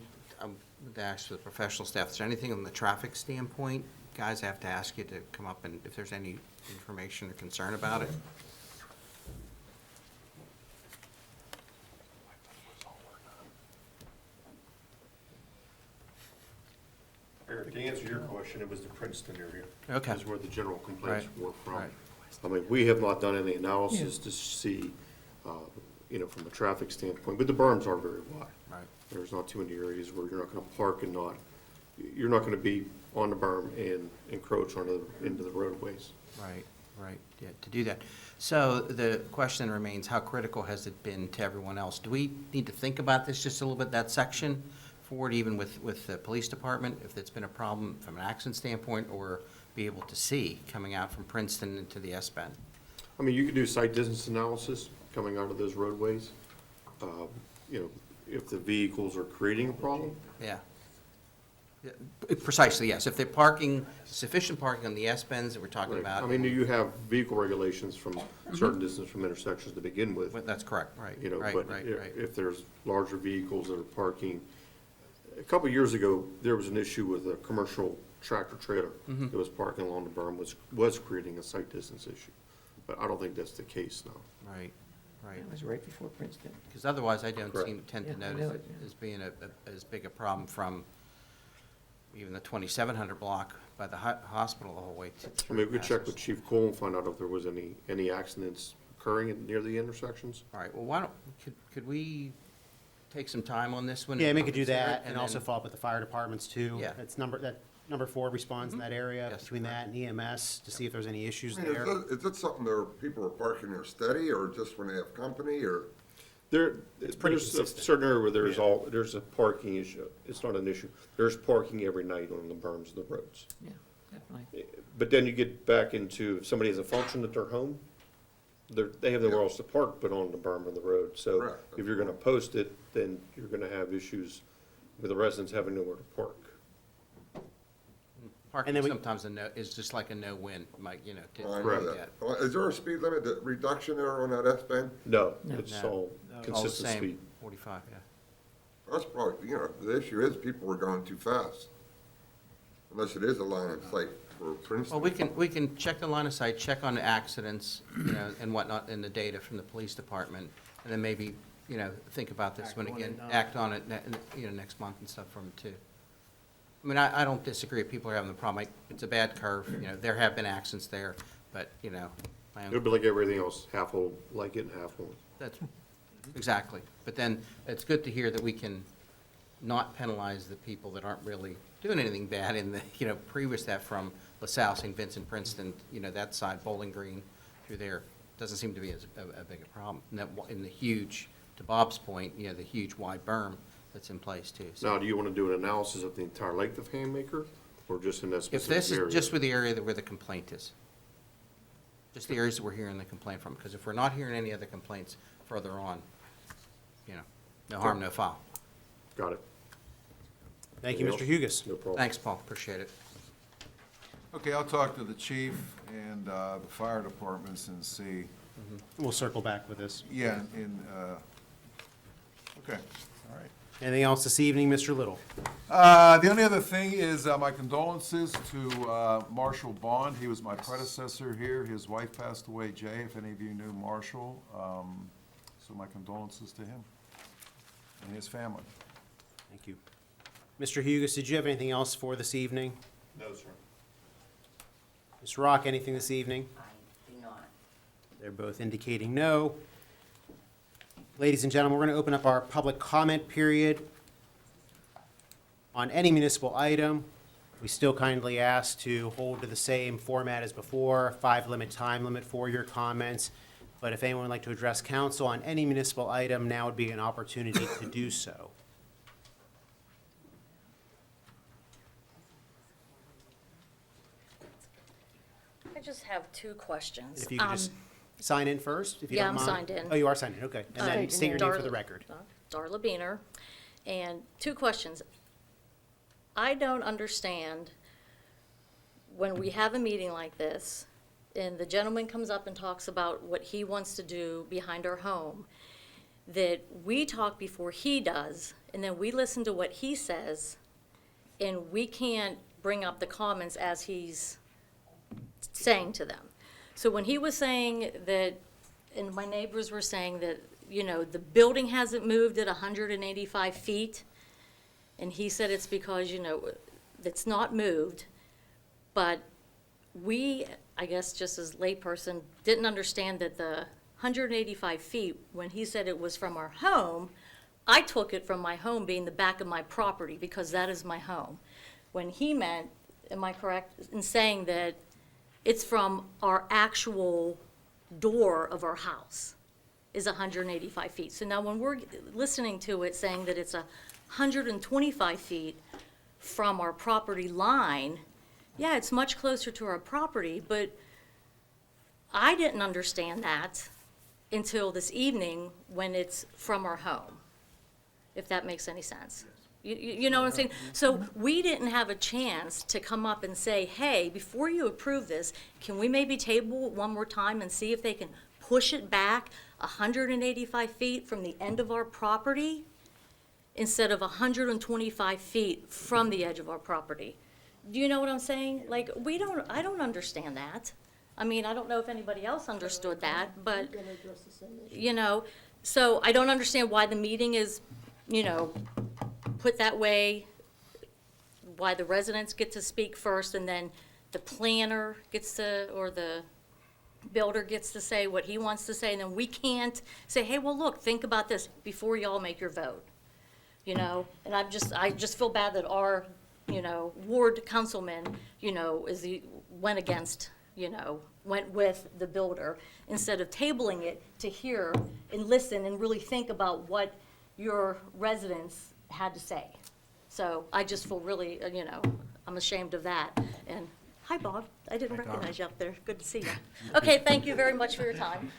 S12: to ask for the professional staff, is there anything on the traffic standpoint? Guys, I have to ask you to come up and if there's any information or concern about it.
S6: Eric, to answer your question, it was the Princeton area.
S12: Okay.
S6: Is where the general complaints
S12: Right,
S6: were from.
S12: right.
S6: I mean, we have not done any analysis to see, from a traffic standpoint, but the berms are very wide.
S12: Right.
S6: There's not too many areas where you're not gonna park and not, you're not gonna be on the berm and encroach into the roadways.
S12: Right, yeah, to do that. So the question remains, how critical has it been to everyone else? Do we need to think about this just a little bit, that section forward, even with the police department, if it's been a problem from an accident standpoint, or be able to see coming out from Princeton into the S-Bend?
S6: I mean, you could do site distance analysis coming out of those roadways. If the vehicles are creating a problem.
S12: Yeah. Yeah, precisely, yes. If they're parking, sufficient parking on the S-Bends that we're talking
S6: Right.
S12: about.
S6: I mean, you have vehicle regulations from certain distance from intersections to begin with.
S12: Well, that's correct, right,
S6: But
S12: right.
S6: if there's larger vehicles that are parking, a couple of years ago, there was an issue with a commercial tractor trailer
S12: Mhm.
S6: that was parking along the berm, was creating a site distance issue. But I don't think that's the case now.
S12: Right.
S13: It was right before Princeton.
S12: Because otherwise, I don't
S6: Correct.
S12: tend to
S13: Yeah, I
S12: notice
S13: know
S12: it
S13: it, yeah.
S12: as being as big a problem from even the 2700 block by the hospital the whole way to.
S6: I mean, we could check with Chief Cole and find out if there was any accidents occurring near the intersections.
S12: All right, well, why don't, could we take some time on this one?
S1: Yeah, we
S12: and
S1: could do
S12: consider it,
S1: that and also
S12: then-
S1: follow up with the fire departments too.
S12: Yeah.
S1: That's number 4 responds in that area,
S12: Yes,
S1: between that and EMS, to see if there's any issues
S16: I mean,
S1: there.
S16: is it something that people are parking there steady, or just when they have company, or?
S6: There's
S1: pretty
S6: a
S1: consistent.
S6: certain area where there's a parking issue. It's not an issue. There's parking every night on the berms of the roads.
S13: Yeah, definitely.
S6: But then you get back into, if somebody has a function at their home, they have nowhere else to park but on the berm of the road. So
S16: Correct.
S6: if you're gonna post it, then you're gonna have issues with the residents having nowhere to park.
S12: Parking
S1: And then we-
S12: sometimes is just like a no-win, Mike, to
S16: Well, I know
S6: Correct.
S16: that. Well, Is there a speed limit reduction there on that S-band?
S6: No,
S13: No.
S6: it's
S12: No.
S6: all
S12: All the
S6: consistent
S12: same,
S6: speed.
S12: 45, yeah.
S16: That's probably, the issue is people are going too fast. Unless it is a line of sight for Princeton.
S12: Well, we can check the line of sight, check on the accidents, and whatnot, and the data from the police department, and then maybe, think about this one again, act on it, next month and stuff from it too. I mean, I don't disagree, people are having the problem, it's a bad curve, there have been accidents there, but, my own.
S6: It'll be like everything else, half will like it and half won't.
S12: That's, exactly. But then, it's good to hear that we can not penalize the people that aren't really doing anything bad in the, previous that from LaSalle, St. Vincent, Princeton, that side, Bowling Green, through there, doesn't seem to be a big a problem. And that, in the huge, to Bob's point, the huge wide berm that's in place too. So
S6: Now, do you wanna do an analysis of the entire length of Handmaker, or just in that
S12: if
S6: specific
S12: this
S6: area?
S12: is just with the area where the complaint is, just the areas that we're hearing the complaint from, because if we're not hearing any other complaints further on, no harm, no foul.
S6: Got it.
S1: Thank you, Mr.
S6: Anything
S1: Hugus.
S6: else? No problem.
S12: Thanks, Paul, appreciate it.
S9: Okay, I'll talk to the chief and the fire departments and see,
S1: We'll circle back with this.
S9: okay, all right.
S1: Anything else this evening, Mr. Little?
S9: The only other thing is my condolences to Marshall Bond. He was my predecessor here. His wife passed away, Jay, if any of you knew Marshall. So my condolences to him and his family.
S1: Thank you. Mr. Hugus, did you have anything else for this evening?
S6: No, sir.
S1: Ms. Rock, anything this evening?
S5: I do not.
S1: They're both indicating no. Ladies and gentlemen, we're going to open up our public comment period on any municipal item. We still kindly ask to hold to the same format as before, 5-minute time limit for your comments. But if anyone would like to address council on any municipal item, now would be an opportunity to do so.
S5: I just have two questions.
S1: If you could just sign in first, if you
S5: Yeah,
S1: don't mind.
S5: I'm signed in.
S1: Oh, you are signed in, okay. And then state your name for the record.
S5: Darla Beaner. And two questions. I don't understand when we have a meeting like this, and the gentleman comes up and talks about what he wants to do behind our home, that we talk before he does, and then we listen to what he says, and we can't bring up the comments as he's saying to them. So when he was saying that, and my neighbors were saying that, you know, the building hasn't moved at 185 feet, and he said it's because, you know, it's not moved, but we, I guess just as layperson, didn't understand that the 185 feet, when he said it was from our home, I took it from my home being the back of my property, because that is my home. When he meant, am I correct in saying that it's from our actual door of our house is 185 feet. So now when we're listening to it saying that it's 125 feet from our property line, yeah, it's much closer to our property, but I didn't understand that until this evening when it's from our home, if that makes any sense. You know what I'm saying? So we didn't have a chance to come up and say, hey, before you approve this, can we maybe table it one more time and see if they can push it back 185 feet from the end of our property instead of 125 feet from the edge of our property? Do you know what I'm saying? Like, I don't understand that. I mean, I don't know if anybody else understood that, but, you know, so I don't understand why the meeting is, you know, put that way, why the residents get to speak first, and then the planner gets to, or the builder gets to say what he wants to say, and then we can't say, hey, well, look, think about this before y'all make your vote, you know? And I just feel bad that our, you know, ward councilman, you know, went against, you know, went with the builder instead of tabling it to hear and listen and really think about what your residents had to say. So I just feel really, you know, I'm ashamed of that. And hi, Bob. I didn't recognize you up there. Good to see you. Okay, thank you very much for your time.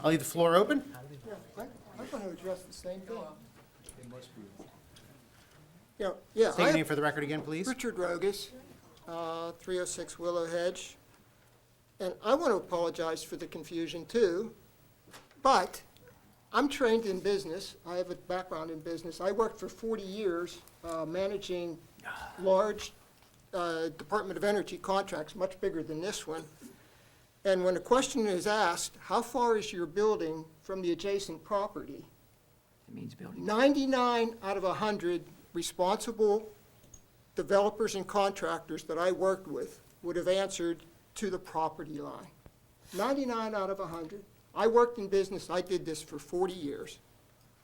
S1: I'll leave the floor open.
S7: I'm going to address the same thing.
S1: State your name for the record again, please.
S7: Richard Rogas, 306 Willow Hedge. And I want to apologize for the confusion too, but I'm trained in business. I have a background in business. I worked for 40 years managing large Department of Energy contracts, much bigger than this one. And when a question is asked, how far is your building from the adjacent property?
S13: It means building.
S7: 99 out of 100 responsible developers and contractors that I worked with would have answered to the property line. 99 out of 100. I worked in business, I did this for 40 years.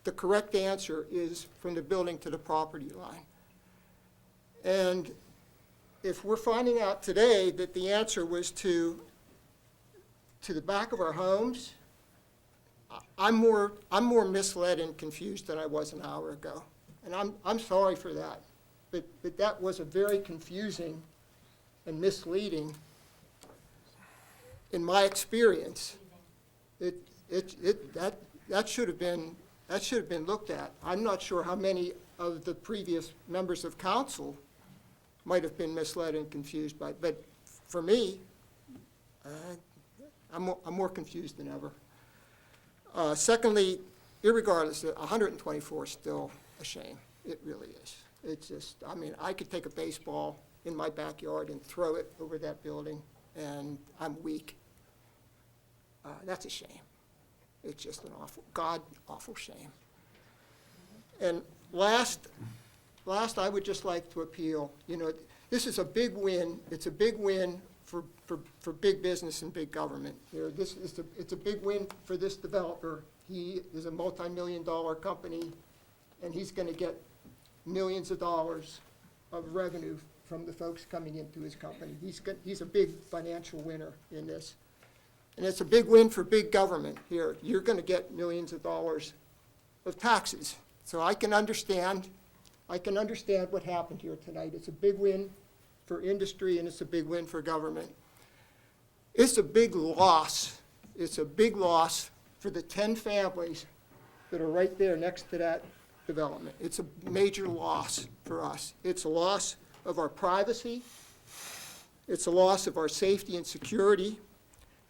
S7: The correct answer is from the building to the property line. And if we're finding out today that the answer was to the back of our homes, I'm more misled and confused than I was an hour ago. And I'm sorry for that. But that was a very confusing and misleading, in my experience. That should have been looked at. I'm not sure how many of the previous members of council might have been misled and confused by, but for me, I'm more confused than ever. Secondly, irregardless, 124 is still a shame. It really is. It's just, I mean, I could take a baseball in my backyard and throw it over that building, and I'm weak. That's a shame. It's just an awful shame. And last, I would just like to appeal, you know, this is a big win. It's a big win for big business and big government. You know, it's a big win for this developer. He is a multi-million-dollar company, and he's going to get millions of dollars of revenue from the folks coming into his company. He's a big financial winner in this. And it's a big win for big government here. You're going to get millions of dollars of taxes. So I can understand what happened here tonight. It's a big win for industry, and it's a big win for government. It's a big loss. It's a big loss for the 10 families that are right there next to that development. It's a major loss for us. It's a loss of our privacy. It's a loss of our safety and security.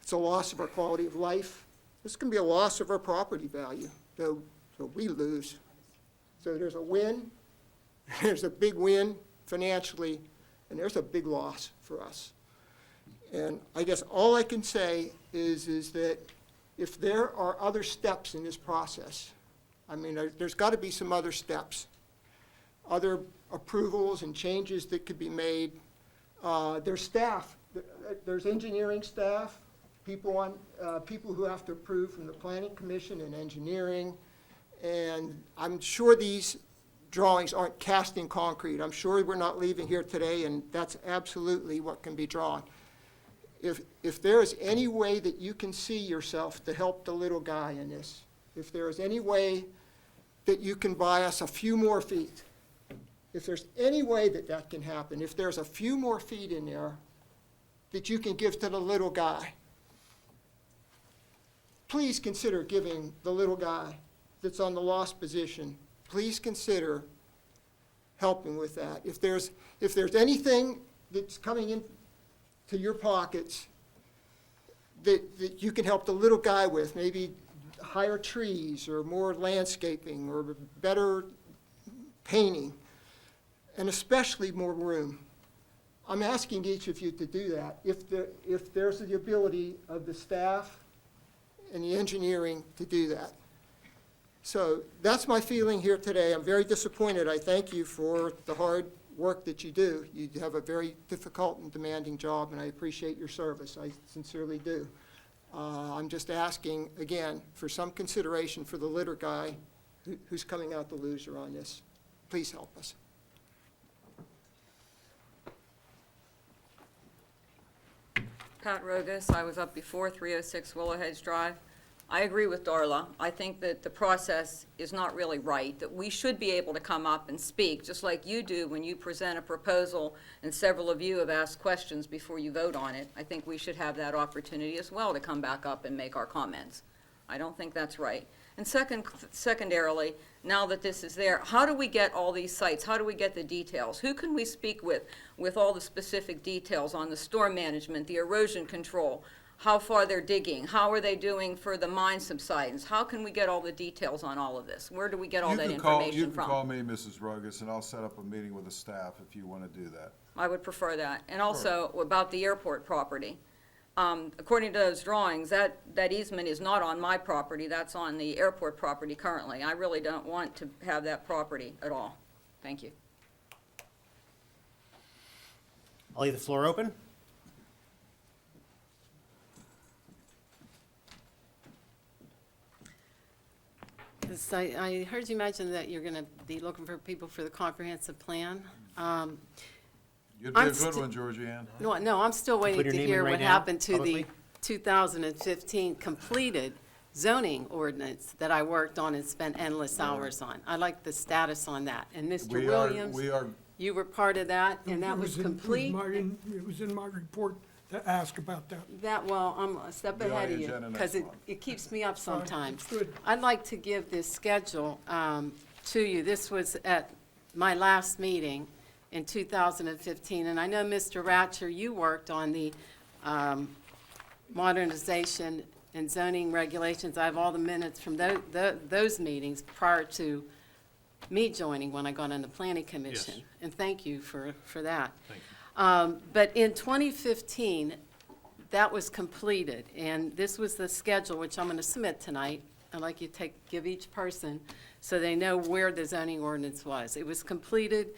S7: It's a loss of our quality of life. It's going to be a loss of our property value, so we lose. So there's a win, there's a big win financially, and there's a big loss for us. And I guess all I can say is that if there are other steps in this process, I mean, there's got to be some other steps, other approvals and changes that could be made. There's staff, there's engineering staff, people who have to approve from the Planning Commission and engineering, and I'm sure these drawings aren't cast in concrete. I'm sure we're not leaving here today, and that's absolutely what can be drawn. If there is any way that you can see yourself to help the little guy in this, if there is any way that you can buy us a few more feet, if there's any way that that can happen, if there's a few more feet in there that you can give to the little guy, please consider giving the little guy that's on the lost position, please consider helping with that. If there's anything that's coming in to your pockets that you can help the little guy with, maybe higher trees or more landscaping or better painting, and especially more room. I'm asking each of you to do that if there's the ability of the staff and the engineering to do that. So that's my feeling here today. I'm very disappointed. I thank you for the hard work that you do. You have a very difficult and demanding job, and I appreciate your service. I sincerely do. I'm just asking, again, for some consideration for the litter guy who's coming out the loser on this. Please help us.
S8: Pat Rogas, I was up before 306 Willow Hedge Drive. I agree with Darla. I think that the process is not really right, that we should be able to come up and speak, just like you do when you present a proposal and several of you have asked questions before you vote on it. I think we should have that opportunity as well to come back up and make our comments. I don't think that's right. And secondarily, now that this is there, how do we get all these sites? How do we get the details? Who can we speak with all the specific details on the storm management, the erosion control, how far they're digging, how are they doing for the mine subsidence? How can we get all the details on all of this? Where do we get all that information from?
S9: You can call me, Mrs. Ruggis, and I'll set up a meeting with the staff if you want to do that.
S8: I would prefer that. And also about the airport property. According to those drawings, that easement is not on my property, that's on the airport property currently. I really don't want to have that property at all. Thank you.
S1: I'll leave the floor open.
S10: I heard you mention that you're going to be looking for people for the comprehensive plan.
S9: You'd be a good one, Georgianne.
S10: No, I'm still waiting
S1: your
S10: to
S1: name
S10: hear
S1: in right
S10: what
S1: now,
S10: happened to
S1: publicly?
S10: the 2015 completed zoning ordinance that I worked on and spent endless hours on. I'd like the status on that. And Mr. Williams, you were part of that, and that was complete?
S18: It was in my report to ask about that.
S10: Well, I'm a step
S9: Be on
S10: ahead
S9: the
S10: of you,
S9: agenda
S10: because
S9: next month.
S10: it keeps me up
S18: Fine,
S10: sometimes.
S18: good.
S10: I'd like to give this schedule to you. This was at my last meeting in 2015, and I know, Mr. Ratcher, you worked on the modernization and zoning regulations. I have all the minutes from those meetings prior to me joining when I got on the Planning Commission.
S6: Yes.
S10: And thank you for that.
S6: Thank you.
S10: But in 2015, that was completed, and this was the schedule, which I'm going to submit tonight. I'd like you to give each person so they know where the zoning ordinance was. It was completed,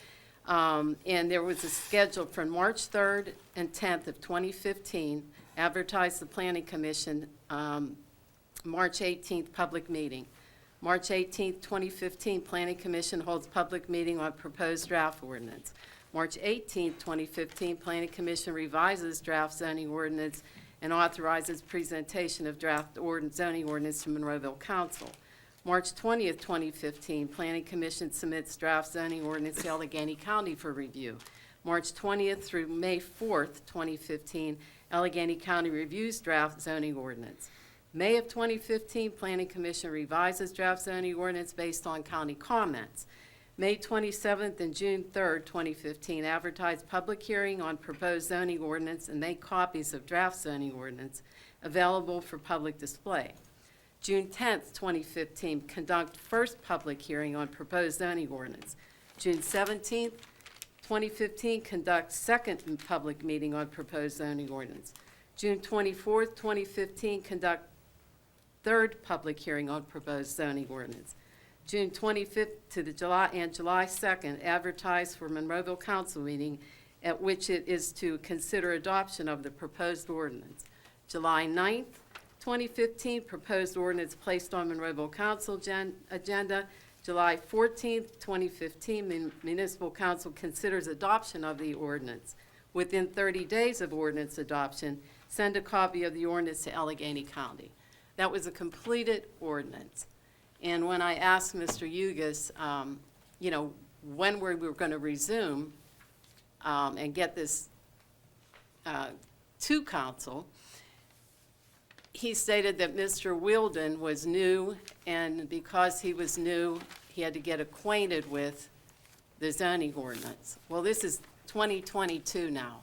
S10: and there was a schedule from March 3rd and 10th of 2015, advertised the Planning Commission, March 18th public meeting. March 18th, 2015, Planning Commission holds public meeting on proposed draft ordinance. March 18, 2015, Planning Commission revises draft zoning ordinance and authorizes presentation of draft zoning ordinance to Monroeville Council. March 20th, 2015, Planning Commission submits draft zoning ordinance to Allegheny County for review. March 20th through May 4th, 2015, Allegheny County reviews draft zoning ordinance. May of 2015, Planning Commission revises draft zoning ordinance based on county comments. May 27th and June 3rd, 2015, advertise public hearing on proposed zoning ordinance and make copies of draft zoning ordinance available for public display. June 10th, 2015, conduct first public hearing on proposed zoning ordinance. June 17th, 2015, conduct second public meeting on proposed zoning ordinance. June 24th, 2015, conduct third public hearing on proposed zoning ordinance. June 25th to the July 2nd, advertise for Monroeville Council meeting at which it is to consider adoption of the proposed ordinance. July 9th, 2015, proposed ordinance placed on Monroeville Council agenda. July 14th, 2015, Municipal Council considers adoption of the ordinance. Within 30 days of ordinance adoption, send a copy of the ordinance to Allegheny County. That was a completed ordinance. And when I asked Mr. Yugas, when we were going to resume and get this to council, he stated that Mr. Wilden was new, and because he was new, he had to get acquainted with the zoning ordinance. Well, this is 2022 now.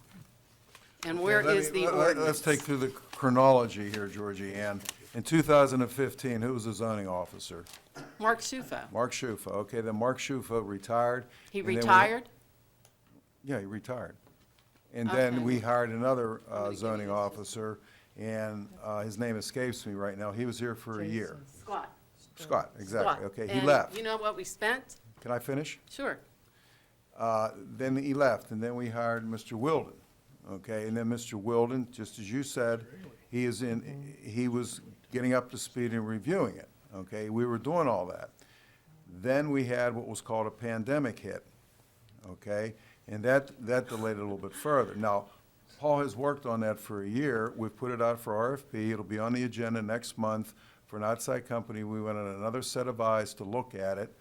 S10: And where is the ordinance?
S9: Let's take through the chronology here, Georgie Ann. In 2015, who was the zoning officer?
S10: Mark Schufa.
S9: Mark Schufa. Okay, then Mark Schufa retired.
S10: He
S9: and then
S10: retired?
S9: Yeah, he retired. And then we hired another zoning officer, and his name escapes me right now. He was here for a year. Scott, exactly.
S10: Scott.
S9: Okay, he
S10: And
S9: left.
S10: you know what we spent?
S9: Can I finish?
S10: Sure.
S9: Then he left, and then we hired Mr. Wilden, okay? And then Mr. Wilden, just as you said, he was getting up to speed and reviewing it, okay? We were doing all that. Then we had what was called a pandemic hit, okay? And that delayed it a little bit further. Now, Paul has worked on that for a year. We've put it out for RFP. It'll be on the agenda next month for an outside company. We went on another set of eyes to look at it.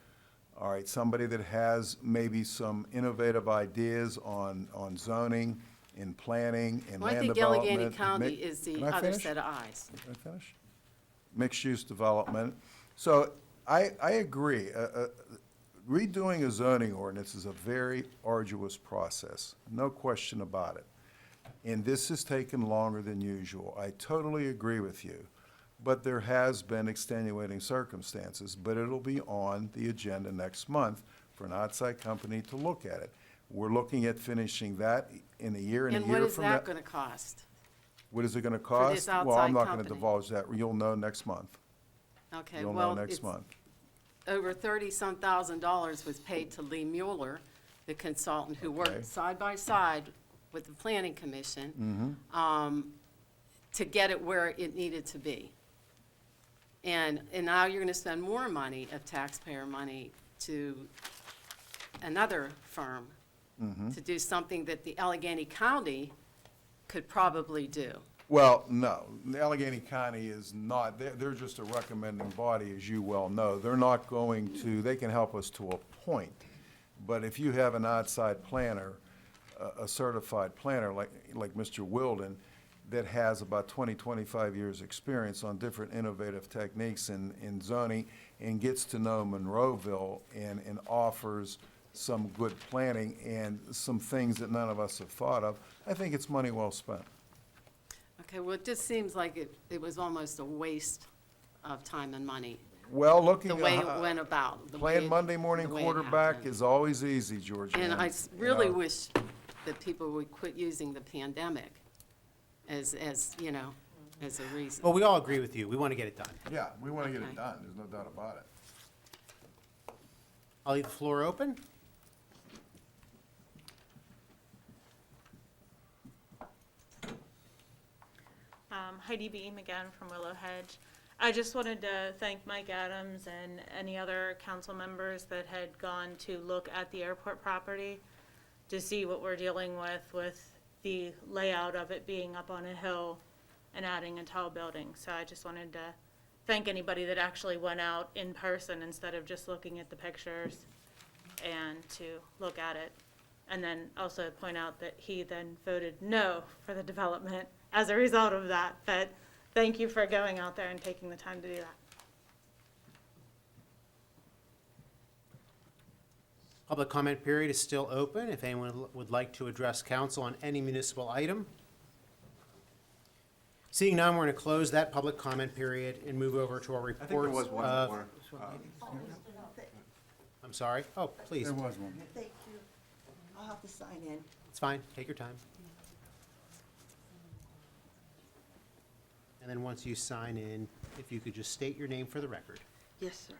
S9: All right, somebody that has maybe some innovative ideas on zoning, in planning, in land development.
S10: I think Allegheny County is the
S9: Can I
S10: other
S9: finish?
S10: set of eyes.
S9: Can I finish? Mixed-use development. So I agree. Redoing a zoning ordinance is a very arduous process, no question about it. And this has taken longer than usual. I totally agree with you. But there has been extenuating circumstances, but it'll be on the agenda next month for an outside company to look at it. We're looking at finishing that in a year and a year from now.
S10: And what is that going to cost?
S9: What is it going to
S10: For
S9: cost?
S10: this
S9: Well, I'm
S10: outside
S9: not going to
S10: company?
S9: divulge that. You'll know next month.
S10: Okay,
S9: You'll know
S10: well,
S9: next
S10: it's
S9: month.
S10: over $30-some thousand was paid to Lee Mueller, the consultant who
S9: Okay.
S10: worked side by side with the Planning Commission,
S9: Mm-hmm.
S10: to get it where it needed to be. And now you're going to spend more money of taxpayer money to another firm
S9: Mm-hmm.
S10: to do something that the Allegheny County could probably do.
S9: Well, no, the Allegheny County is not, they're just a recommending body, as you well know. They're not going to, they can help us to a point. But if you have an outside planner, a certified planner like Mr. Wilden, that has about 20, 25 years' experience on different innovative techniques in zoning and gets to know Monroeville and offers some good planning and some things that none of us have thought of, I think it's money well spent.
S10: Okay, well, it just seems like it was almost a waste of time and money.
S9: Well, looking
S10: The
S9: at
S10: way it went about. the way
S9: playing
S10: it-
S9: Monday morning
S10: the way it
S9: quarterback
S10: happened.
S9: is always easy, Georgia.
S10: And I really wish that people would quit using the pandemic as you know, as a reason.
S1: Well, we all agree with you. We want to get it done.
S9: Yeah, we want to get it done. There's no doubt about it.
S1: I'll leave the floor open.
S11: Heidi Beam again from Willow Hedge. I just wanted to thank Mike Adams and any other council members that had gone to look at the airport property to see what we're dealing with the layout of it being up on a hill and adding a tall building. So I just wanted to thank anybody that actually went out in person instead of just looking at the pictures, and to look at it. And then also point out that he then voted no for the development as a result of that. But thank you for going out there and taking the time to do that.
S1: Public comment period is still open if anyone would like to address council on any municipal item. Seeing none, we're going to close that public comment period and move over to our reports.
S9: I think there was one
S1: of-
S9: more.
S1: I'm sorry. Oh, please.
S9: There was one.
S14: Thank you. I'll have to sign in.
S1: It's fine. Take your time. And then once you sign in, if you could just state your name for the record.
S14: Yes, sir.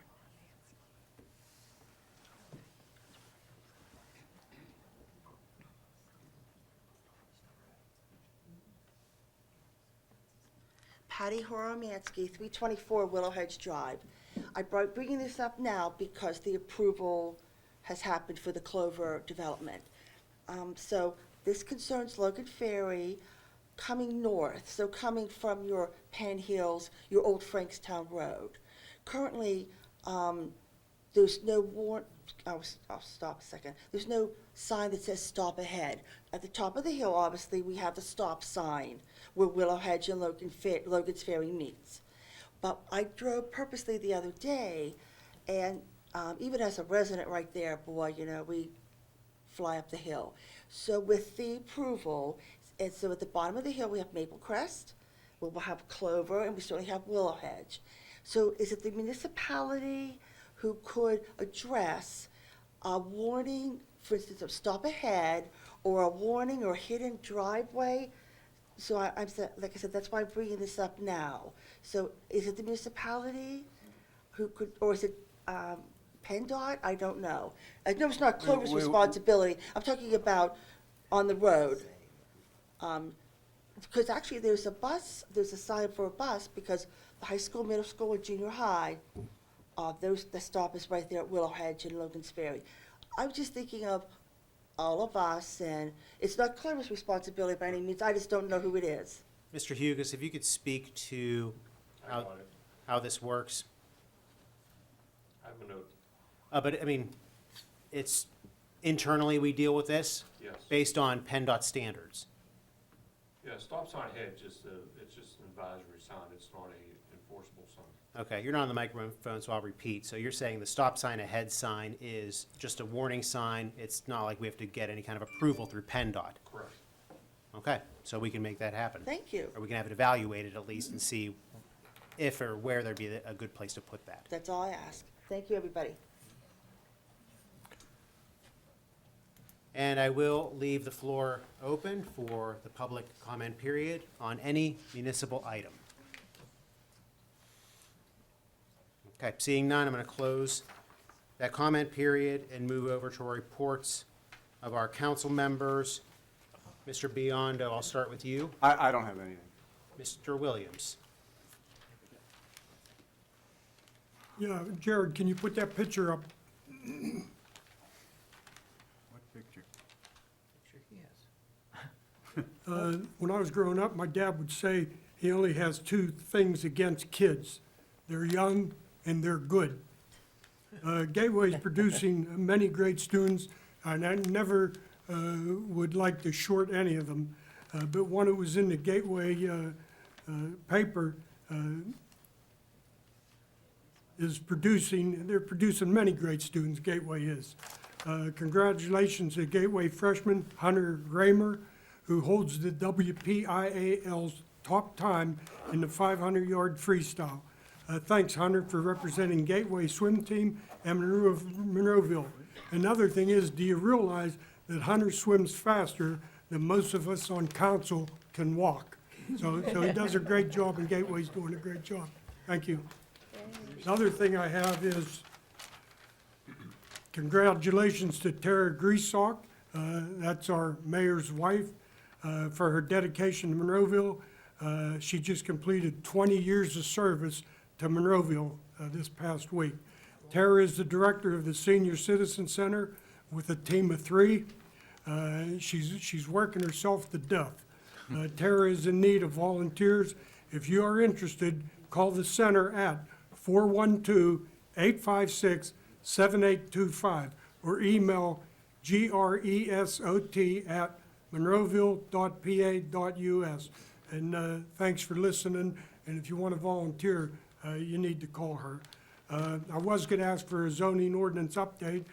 S14: Patty Horomansky, 324 Willow Hedge Drive. I'm bringing this up now because the approval has happened for the Clover development. So this concerns Logan Ferry coming north, so coming from your Penn Hills, your old Frankstown Road. Currently, there's no I'll stop a second. There's no sign that says stop ahead. At the top of the hill, obviously, we have the stop sign where Willow Hedge and Logan's Ferry meets. But I drove purposely the other day, and even as a resident right there, boy, you know, we fly up the hill. So with the approval, and so at the bottom of the hill, we have Maple Crest, we'll have Clover, and we certainly have Willow Hedge. So is it the municipality who could address a warning, for instance, of stop ahead, or a warning or hidden driveway? So like I said, that's why I'm bringing this up now. So is it the municipality who could, or is it PennDOT? I don't know. I know it's not Clover's responsibility. I'm talking about on the road. Because actually there's a sign for a bus, because the high school, middle school, and junior high, the stop is right there at Willow Hedge and Logan's Ferry. I was just thinking of all of us, and it's not Clover's responsibility by any means. I just don't know who it is.
S1: Mr. Hugus, if you could speak to how this works.
S15: I have a note.
S1: But, I mean, it's internally we deal with this?
S15: Yes.
S1: Based on PennDOT standards?
S15: Yeah, stop sign hedge is it's just an advisory sign. It's not a enforceable sign.
S1: Okay, you're not on the microphone, so I'll repeat. So you're saying the stop sign ahead sign is just a warning sign? It's not like we have to get any kind of approval through PennDOT?
S15: Correct.
S1: Okay, so we can make that happen.
S14: Thank you.
S1: Or we can have it evaluated at least and see if or where there'd be a good place to put that.
S14: That's all I ask. Thank you, everybody.
S1: And I will leave the floor open for the public comment period on any municipal item. Okay, seeing none, I'm going to close that comment period and move over to our reports of our council members. Mr. Biondo, I'll start with you.
S17: I don't have anything.
S1: Mr. Williams.
S18: Yeah, Jared, can you put that picture up?
S19: What picture?
S18: When I was growing up, my dad would say he only has two things against kids. They're young and they're good. Gateway's producing many great students, and I never would like to short any of them. But one who was in the Gateway paper they're producing many great students, Gateway is. Congratulations to Gateway freshman Hunter Raymer, who holds the WPIAL's top time in the 500-yard freestyle. Thanks, Hunter, for representing Gateway swim team and Monroeville. Another thing is, do you realize that Hunter swims faster than most of us on council can walk? So he does a great job, and Gateway's doing a great job. Thank you. Another thing I have is congratulations to Tara Greasock, that's our mayor's wife, for her dedication to Monroeville. She just completed 20 years of service to Monroeville this past week. Tara is the director of the Senior Citizen Center with a team of 3. She's working herself to death. Tara is in need of volunteers. If you are interested, call the center at 412-856-7825 or email gresot@monroeville.pa.us. And thanks for listening, and if you want to volunteer, you need to call her. I was going to ask for a zoning ordinance update.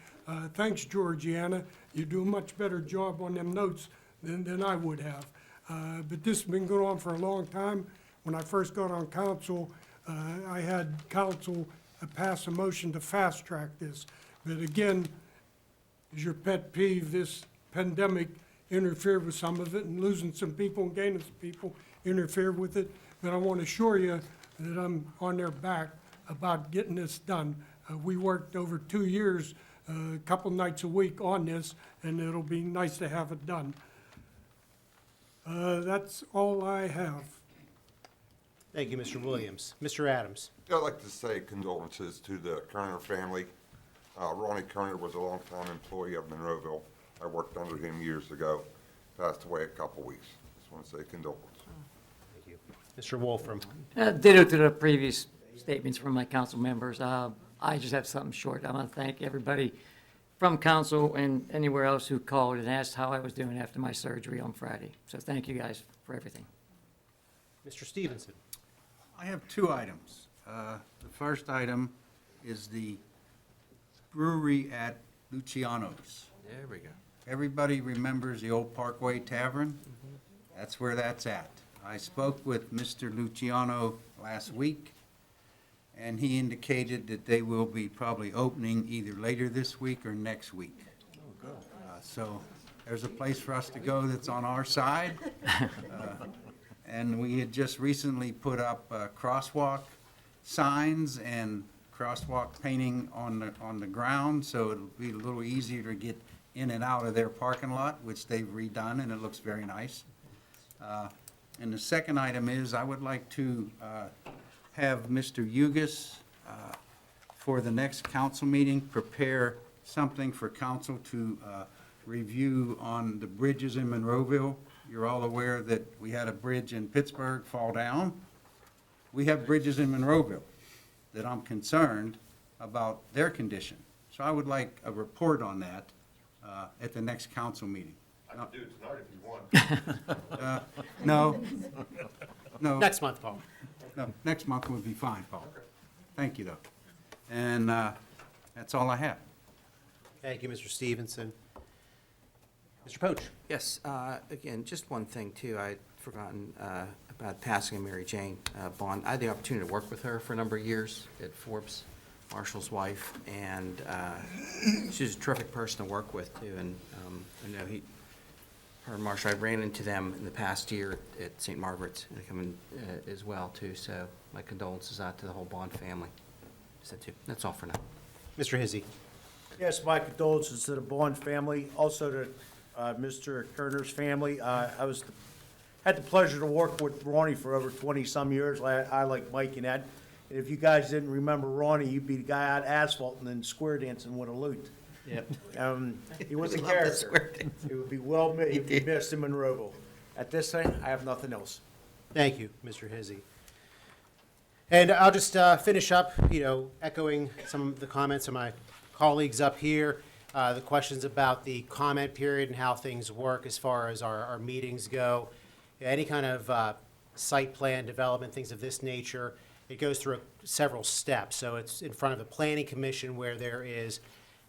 S18: Thanks, Georgiana. You do a much better job on them notes than I would have. But this has been going on for a long time. When I first got on council, I had council pass a motion to fast track this. But again, is your pet peeve, this pandemic interfered with some of it, and losing some people and gaining some people interfered with it. But I want to assure you that I'm on their back about getting this done. We worked over 2 years, a couple nights a week on this, and it'll be nice to have it done. That's all I have.
S1: Thank you, Mr. Williams. Mr. Adams.
S16: I'd like to say condolences to the Kerner family. Ronnie Kerner was a longtime employee of Monroeville. I worked under him years ago. Passed away a couple weeks. Just want to say condolences.
S1: Thank you. Mr. Wolfram.
S13: Ditto to the previous statements from my council members. I just have something short. I want to thank everybody from council and anywhere else who called and asked how I was doing after my surgery on Friday. So thank you guys for everything.
S1: Mr. Stevenson.
S19: I have 2 items. The first item is the brewery at Luciano's.
S12: There we go.
S19: Everybody remembers the old Parkway Tavern? That's where that's at. I spoke with Mr. Luciano last week, and he indicated that they will be probably opening either later this week or next week. So there's a place for us to go that's on our side. And we had just recently put up crosswalk signs and crosswalk painting on the ground, so it'll be a little easier to get in and out of their parking lot, which they've redone, and it looks very nice. And the second item is, I would like to have Mr. Hugus, for the next council meeting, prepare something for council to review on the bridges in Monroeville. You're all aware that we had a bridge in Pittsburgh fall down. We have bridges in Monroeville that I'm concerned about their condition. So I would like a report on that at the next council meeting.
S15: I can do it tonight if you want.
S19: No.
S1: Next month, Paul.
S19: No, next month would be fine, Paul. Thank you, though. And that's all I have.
S1: Thank you, Mr. Stevenson. Mr. Poach.
S12: Yes, again, just one thing too, I'd forgotten about passing of Mary Jane Bond. I had the opportunity to work with her for a number of years at Forbes, Marshall's wife, and she's a terrific person to work with too. And I know her and Marshall, I ran into them in the past year at St. Margaret's and coming as well too. So my condolences out to the whole Bond family. That's all for now.
S1: Mr. Hizzy.
S2: Yes, my condolences to the Bond family, also to Mr. Kerner's family. Had the pleasure to work with Ronnie for over 20-some years. I like Mike and Ed. And if you guys didn't remember Ronnie, you'd be the guy out asphalting and square dancing with a lute.
S1: Yep.
S2: He was a
S12: Love the
S2: character.
S12: square dance.
S2: He would be he'd be missed in Monroeville. At this time, I have nothing else.
S1: Thank you, Mr. Hizzy. And I'll just finish up, echoing some of the comments of my colleagues up here, the questions about the comment period and how things work as far as our meetings go. Any kind of site plan development, things of this nature, it goes through several steps. So it's in front of the Planning Commission where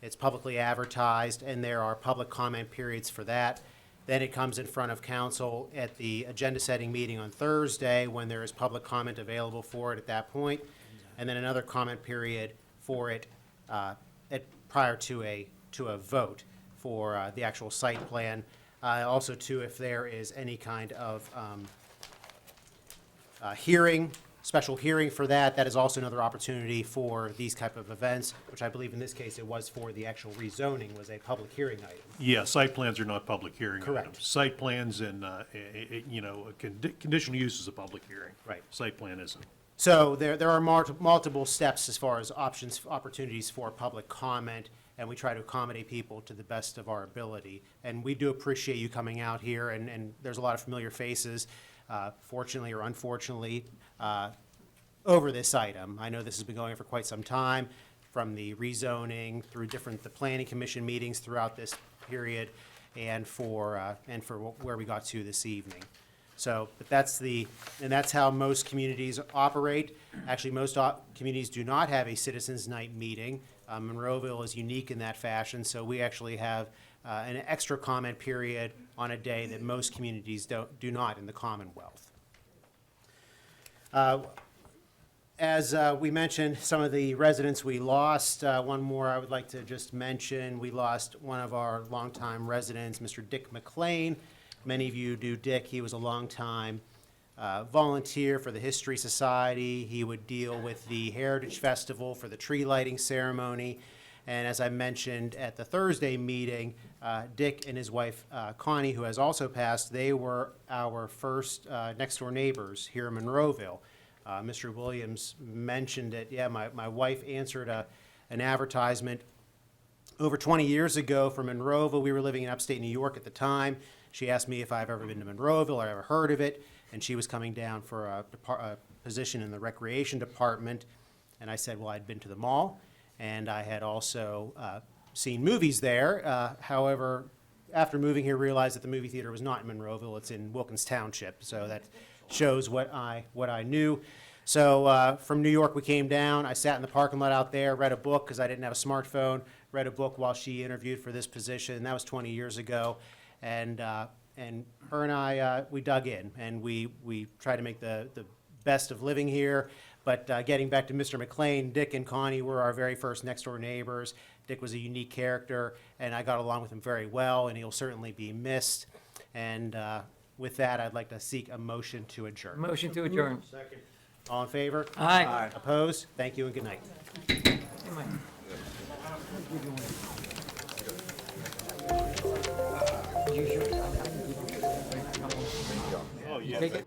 S1: it's publicly advertised and there are public comment periods for that. Then it comes in front of council at the agenda setting meeting on Thursday when there is public comment available for it at that point. And then another comment period for it prior to a vote for the actual site plan. Also, too, if there is any kind of special hearing for that, that is also another opportunity for these type of events, which I believe in this case it was for the actual rezoning was a public hearing item.
S6: Yeah, site plans are not public hearing
S1: Correct.
S6: items. Site plans and, conditional use is a public hearing.
S1: Right.
S6: Site plan isn't.
S1: So there are multiple steps as far as opportunities for public comment, and we try to accommodate people to the best of our ability. And we do appreciate you coming out here, and there's a lot of familiar faces, fortunately or unfortunately, over this item. I know this has been going on for quite some time, from the rezoning through the planning commission meetings throughout this period, and for where we got to this evening. So, but that's how most communities operate. Actually, most communities do not have a citizens' night meeting. Monroeville is unique in that fashion, so we actually have an extra comment period on a day that most communities do not in the Commonwealth. As we mentioned, some of the residents we lost. One more I would like to just mention. We lost one of our longtime residents, Mr. Dick McLean. Many of you knew Dick. He was a longtime volunteer for the History Society. He would deal with the Heritage Festival for the tree lighting ceremony. And as I mentioned at the Thursday meeting, Dick and his wife Connie, who has also passed, they were our first next-door neighbors here in Monroeville. Mr. Williams mentioned it. Yeah, my wife answered an advertisement over 20 years ago for Monroeville. We were living in upstate New York at the time. She asked me if I've ever been to Monroeville or ever heard of it, and she was coming down for a position in the recreation department. And I said, well, I'd been to the mall, and I had also seen movies there. However, after moving here, realized that the movie theater was not in Monroeville. It's in Wilkins Township, so that shows what I knew. So from New York, we came down. I sat in the parking lot out there, read a book because I didn't have a smartphone, read a book while she interviewed for this position. That was 20 years ago. And her and I, we dug in, and we tried to make the best of living here. But getting back to Mr. McLean, Dick and Connie were our very first next-door neighbors. Dick was a unique character, and I got along with him very well, and he'll certainly be missed. And with that, I'd like to seek a motion to adjourn.
S13: Motion to adjourn.
S1: Second. All in favor?
S13: Aye. Aye.
S1: Opposed? Thank you and good night.
S6: Oh, yeah.
S13: Take it.